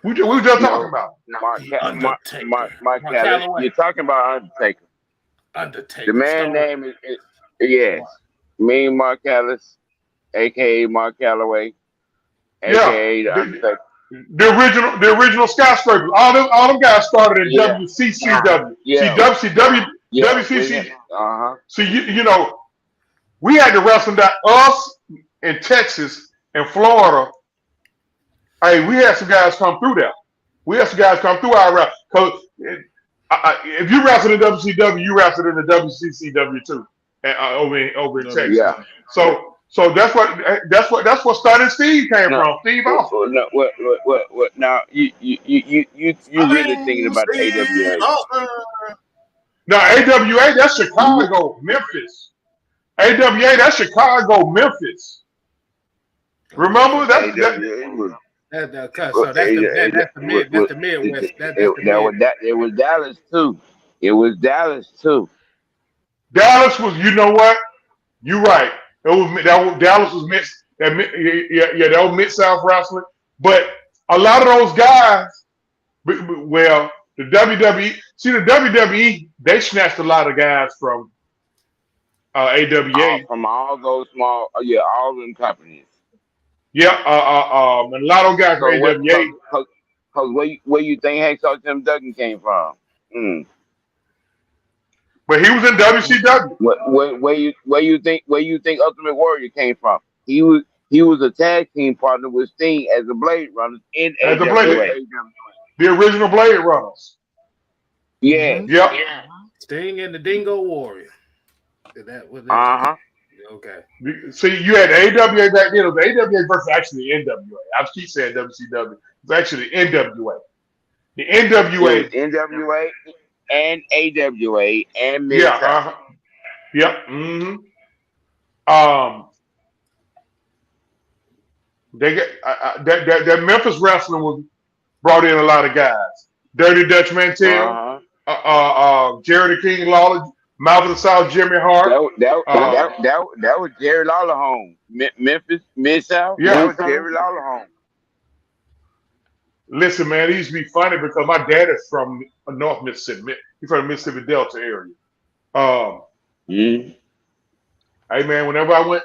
We were just talking about Mark Callahan. You're talking about Undertaker. The man's name is yes, me, Mark Callis, aka Mark Calloway, aka the Undertaker. The original skyscrapers. All them guys started in WCCW. WCC. See, you know, we had to wrestle that us in Texas and Florida. Hey, we had some guys come through there. We had some guys come through our route. Because if you wrestled in WCW, you wrestled in the WCCW too, over in Texas. Yeah. So that's what Stunning Steve came from. Steve Austin. What? Now you really thinking about AWA? No, AWA, that's Chicago, Memphis. AWA, that's Chicago, Memphis. Remember that's the Midwest. It was Dallas too. It was Dallas too. Dallas was, you know what? You're right. Dallas was mixed. That was Mid-South wrestling. But a lot of those guys, well, the WWE, they snatched a lot of guys from AWA. From all those small, all them companies. Yeah, and a lot of guys from AWA. Because where you think Hacksaw Jim Duggan came from? But he was in WCW. Where you think Ultimate Warrior came from? He was a tag team partner with Sting as a Blade Runner in AWA. The original Blade Runners. Yeah. Yep. Yeah. Sting and the Dingo Warrior. Okay. See, you had AWA back then. It was AWA versus actually NWA. I keep saying WCW. It's actually NWA. The NWA. NWA and AWA and Mid-South. Yep. They get that Memphis wrestling was brought in a lot of guys. Dirty Dutch Mantel, Jerry the King Lawler, Mouth of the South, Jimmy Hart. That was Jerry Lawler home. Memphis, Mid-South. Yeah. That was Jerry Lawler home. Listen, man, it used to be funny because my dad is from North Mississippi. He's from the Mississippi Delta area. Hey, man, whenever I went,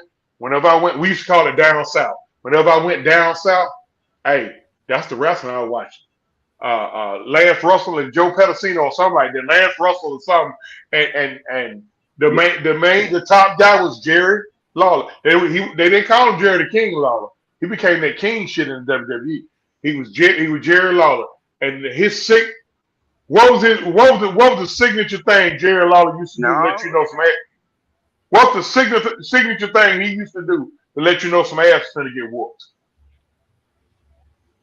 we used to call it down south. Whenever I went down south, hey, that's the wrestling I was watching. Lance Russell and Joe Pedicino or something like that. Lance Russell or something, and the top guy was Jerry Lawler. They didn't call him Jerry the King Lawler. He became that king shit in the WWE. He was Jerry Lawler, and what was the signature thing Jerry Lawler used to do to let you know some ass? What's the signature thing he used to do to let you know some ass is going to get whooped?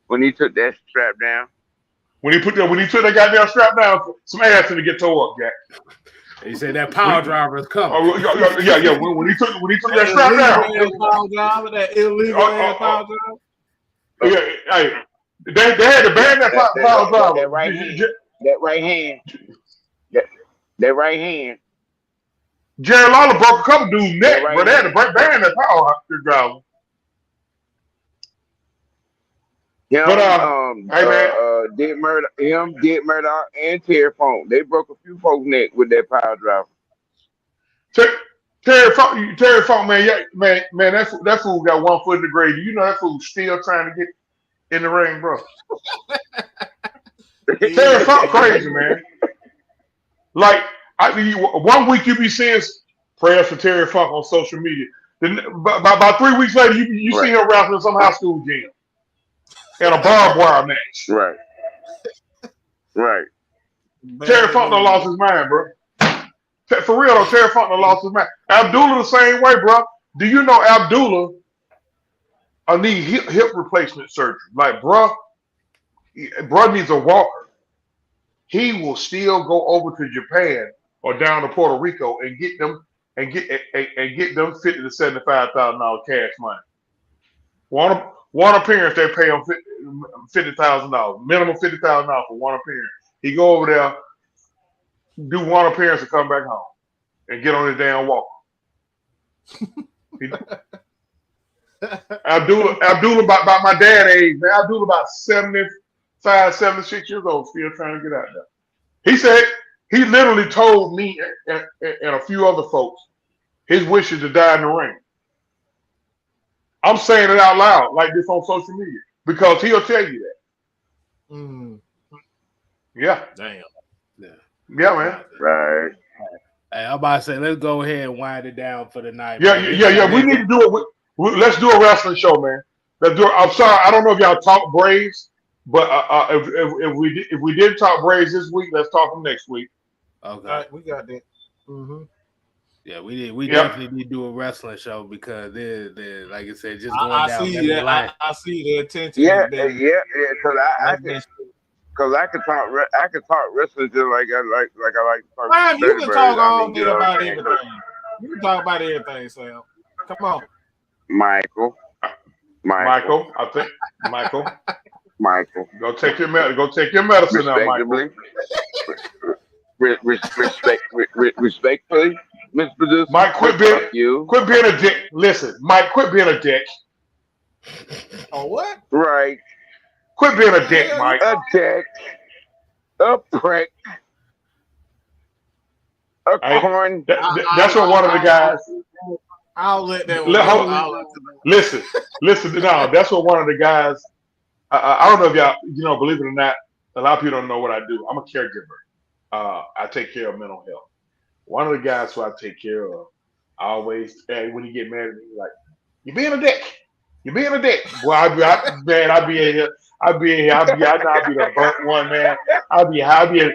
When he took that strap down. When he took that goddamn strap down, some ass going to get tore up, Jack. He said that power driver is coming. Oh, yeah. When he took that strap down, power driver, that illegal power driver. Yeah, hey, they had to ban that power driver. That right hand. Jerry Lawler broke a couple dudes' neck, but they had to ban that power driver. Him, hey man, Dick Murdoch, and Terry Funk. They broke a few folks' neck with that power driver. Terry Funk, man, that fool got 1 foot in the grave. Do you know that fool's still trying to get in the ring, bro? Terry Funk crazy, man. Like, 1 week you be seeing prayers for Terry Funk on social media. Then about 3 weeks later, you see him wrestling in some high school gym in a barbed wire match. Right. Terry Funk done lost his mind, bro. For real though, Terry Funk done lost his mind. Abdullah the same way, bro. Do you know Abdullah need hip replacement surgery? Like, bro needs a walker. He will still go over to Japan or down to Puerto Rico and get them $50,000 to $75,000 cash money. One appearance, they pay him $50,000, minimum $50,000 for one appearance. He go over there, do one appearance, and come back home and get on his damn walker. Abdullah about my dad age, man. Abdullah about 75, 76 years old, still trying to get out there. He said he literally told me and a few other folks his wish is to die in the ring. I'm saying it out loud like this on social media because he'll tell you that. Yeah. Damn. Yeah, man. Right. Hey, I'm about to say, let's go ahead and wind it down for the night. Yeah. We need to do it. Let's do a wrestling show, man. I'm sorry, I don't know if y'all talk Braves, but if we did talk Braves this week, let's talk them next week. Okay. All right, we got that. Mm-hmm. Yeah, we did. We definitely need to do a wrestling show because they're like I said, just going down the line. I see the attention. Yeah. Because I could talk wrestling just like I like to talk. Man, you can talk all day about everything. You can talk about everything, Sam. Come on, Michael. I think Michael. Go take your medicine. Now, Michael. Respectfully, Mr. Producer. Mike, quit being a dick. Listen, Mike, quit being a dick. Oh, what? Right. Quit being a dick, Mike. A dick. A prick. A corn. That's what one of the guys. I'll let that one. Listen. No, that's what one of the guys. I don't know if y'all, believe it or not, a lot of people don't know what I do. I'm a caregiver. I take care of mental health. One of the guys who I take care of, always, when you get mad at me, like, you're being a dick. Well, I'd be in here. I'd be the burnt one, man. I'd be laughing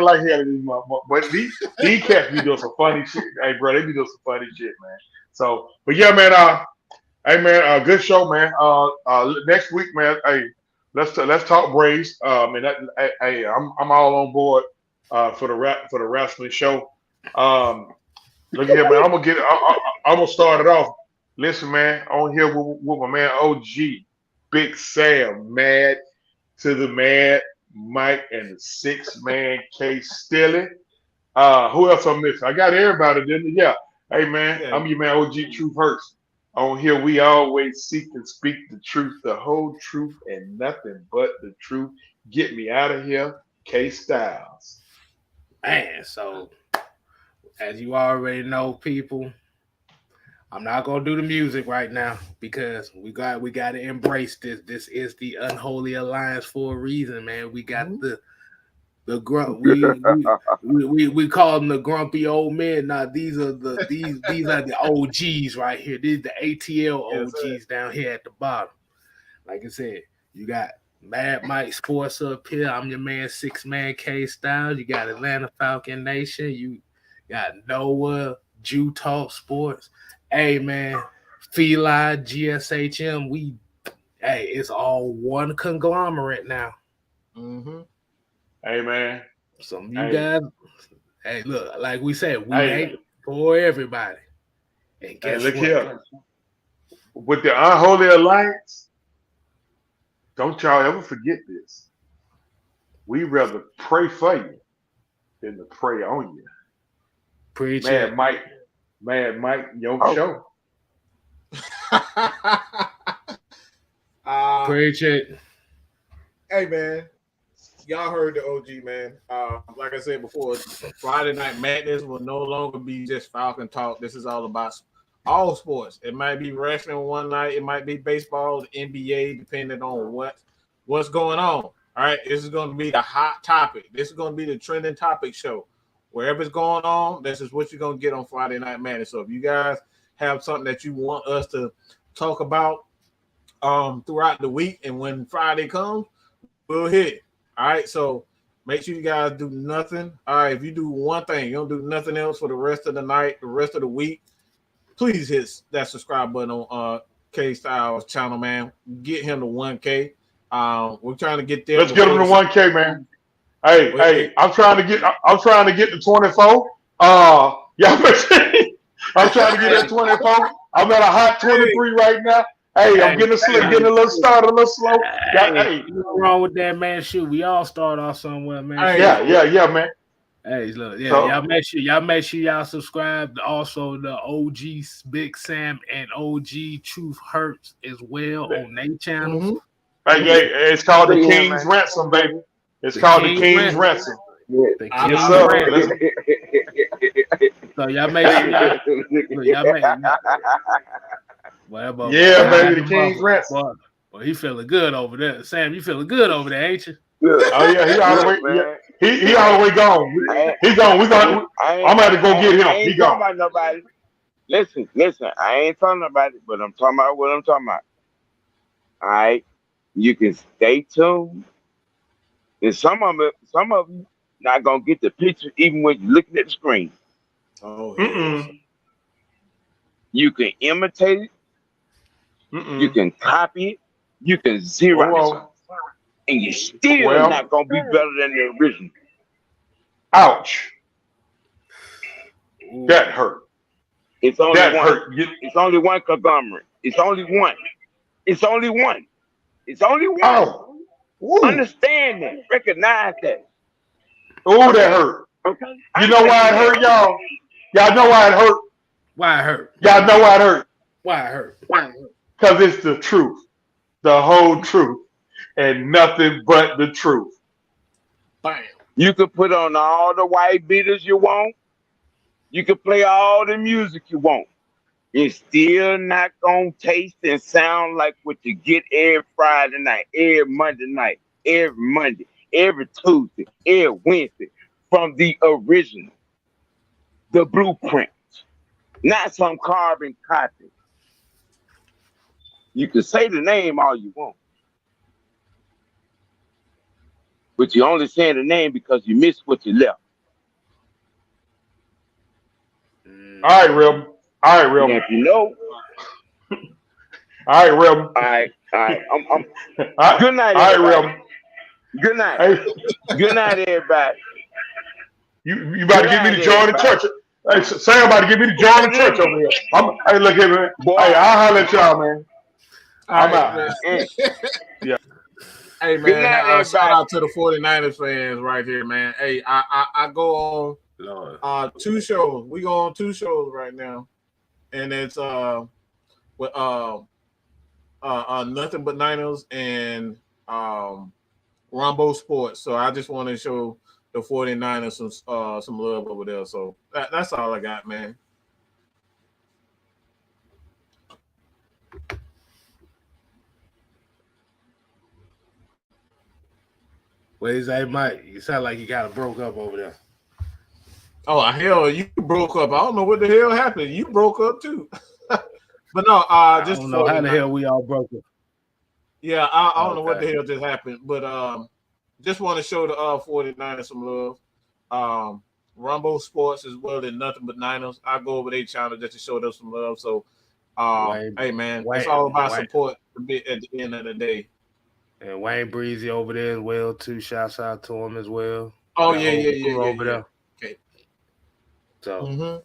like hell at these motherfuckers. But these cats be doing some funny shit. Hey, bro, they be doing some funny shit, man. So, but yeah, man. Hey, man, good show, man. Next week, man. Hey, let's talk Braves. And I'm all on board for the wrestling show. Look here, man. I'm gonna start it off. Listen, man, on here with my man OG, Big Sam, Mad to the Mad, Mike, and the 6-man K Stilly. Who else I'm missing? I got everybody, didn't I? Yeah. Hey man, I'm your man OG Truth Hurts. On here, we always seek and speak the truth, the whole truth, and nothing but the truth. Get me out of here, K Styles. Man, so as you already know, people, I'm not gonna do the music right now because we got to embrace this. This is the Unholy Alliance for a reason, man. We got the grunt. We call them the grumpy old men. Now these are the OGs right here. These are the ATL OGs down here at the bottom. Like I said, you got Mad Mike Sports up here. I'm your man, 6-Man K Styles. You got Atlanta Falcon Nation. You got Noah, Jew Talk Sports. Hey man, Feli, GSHM. It's all one conglomerate now. Mm-hmm. Hey man. Some of you guys, hey, look, like we said, we ain't for everybody. And guess look what? Here. With the Unholy Alliance, don't y'all ever forget this. We rather pray for you than to pray on you. Preach Mad it. Mike, your show. Preach it. Hey man, y'all heard the OG, man. Like I said before, Friday Night Madness will no longer be just Falcon talk. This is all about all sports. It might be wrestling one night, it might be baseball, the NBA, depending on what's going on. All right, this is going to be the hot topic. This is going to be the trending topic show. Wherever it's going on, this is what you're going to get on Friday Night Madness. So if you guys have something that you want us to talk about throughout the week, and when Friday comes, we'll hit it. All right, so make sure you guys do nothing. All right, if you do one thing, you don't do nothing else for the rest of the night, the rest of the week, please hit that subscribe button on K Styles channel, man. Get him to 1K. We're trying to get there. Let's get him to 1K, man. Hey, I'm trying to get to 24. Y'all make sure I'm trying to get at 24. I'm at a hot 23 right now. Hey, I'm getting a little started, a little slow. Hey, what's wrong with that, man? Shoot, we all start off somewhere, man. Yeah, man. Hey, look, y'all make sure y'all subscribe. Also, the OG Big Sam and OG Truth Hurts as well on their channels. Mm-hmm. Hey, it's called the King's Ransom, baby. It's called the King's Ransom. The King's Ransom. So y'all make sure y'all make. Whatever. Yeah, baby, the King's Ransom. Well, he feeling good over there. Sam, you feeling good over there, ain't you? Oh yeah, he all the way. Yeah, he all the way gone. He gone. I'm gonna have to go get him. I ain't talking about nobody. Listen. I ain't talking about it, but I'm talking about what I'm talking about. All right, you can stay tuned. And some of you not gonna get the picture even when you're looking at the screen. Oh, yes. You can imitate it. You can copy it. You can Xerox it. And you're still not going to be better than the original. Ouch. That hurt. It's only that one. Hurt. It's only one conglomerate. It's only one. It's only one. It's only one. Oh. Understand that. Recognize that. Oh, that hurt. Okay. You know why it hurt, y'all? Y'all know why it hurt? Why it hurt? Y'all know why it hurt? Why it hurt? Because it's the truth. The whole truth. And nothing but the truth. Bam. You can put on all the white beaters you want. You can play all the music you want. It's still not going to taste and sound like what you get every Friday night, every Monday night, every Monday, every Tuesday, every Wednesday from the original, the blueprint, not some carbon copy. You can say the name all you want, but you only saying the name because you missed what you left. All right, Rebel. If you know. All right, Rebel. All right. I'm Good night, everybody. Rebel. Good night. Hey. Good night, everybody. You about to get me to join the church. Hey, Sam about to get me to join the church over here. Hey, look here, man. Boy. Hey, I'll holler at y'all, man. I'm out. Yeah. Hey, man, shout out to the 49ers fans right here, man. Hey, I go on Lord. 2 shows. We go on 2 shows right now, and it's with Nothing But Niners and Rumbo Sports. So I just want to show the 49ers some love over there. So that's all I got, man. What is that, Mike? You sound like you got it broke up over there. Oh, hell, you broke up. I don't know what the hell happened. You broke up too. But no, just I don't know how the hell we all broke up. Yeah, I don't know what the hell just happened, but just want to show the 49ers some love. Rumble Sports as well as Nothing But Niners. I go over their channel just to show them some love. So, hey man, it's all about support a bit at the end of the day. And Wayne Breezy over there as well too. Shouts out to him as well. Oh yeah. Over there. Okay. So.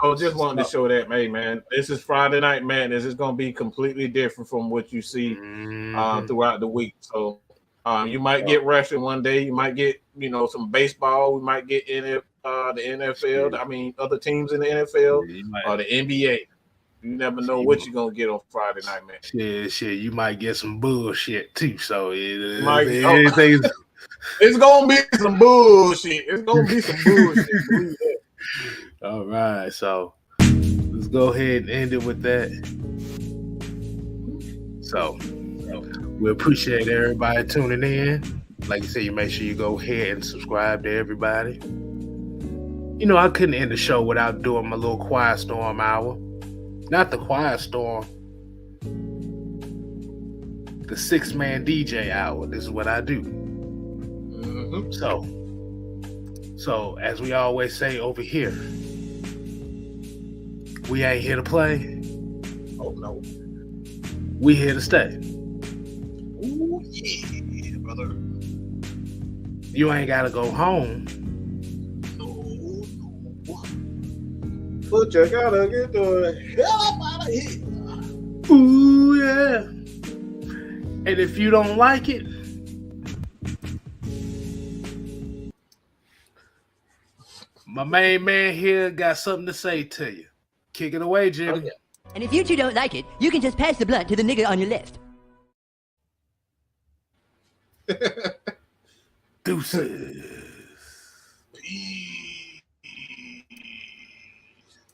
So just wanted to show that, hey man, this is Friday Night Madness. It's gonna be completely different from what you see throughout the week. So you might get wrestling one day, you might get some baseball, we might get the NFL. I mean, other teams in the NFL or the NBA. You never know what you're gonna get on Friday Night Madness. Shit, you might get some bullshit too. So it's gonna be some bullshit. It's gonna be some bullshit. All right, so let's go ahead and end it with that. So we appreciate everybody tuning in. Like I said, you make sure you go ahead and subscribe to everybody. I couldn't end the show without doing my little Quiet Storm hour. Not the Quiet Storm, the 6-man DJ hour. This is what I do. So as we always say over here, we ain't here to play. Oh no. We here to stay. Ooh yeah, brother. You ain't gotta go home. No. But you gotta get the hell up out of here. Ooh yeah. And if you don't like it, my main man here got something to say to you. Kick it away, Jimmy. Okay. And if you two don't like it, you can just pass the blunt to the nigga on your left. Deuces.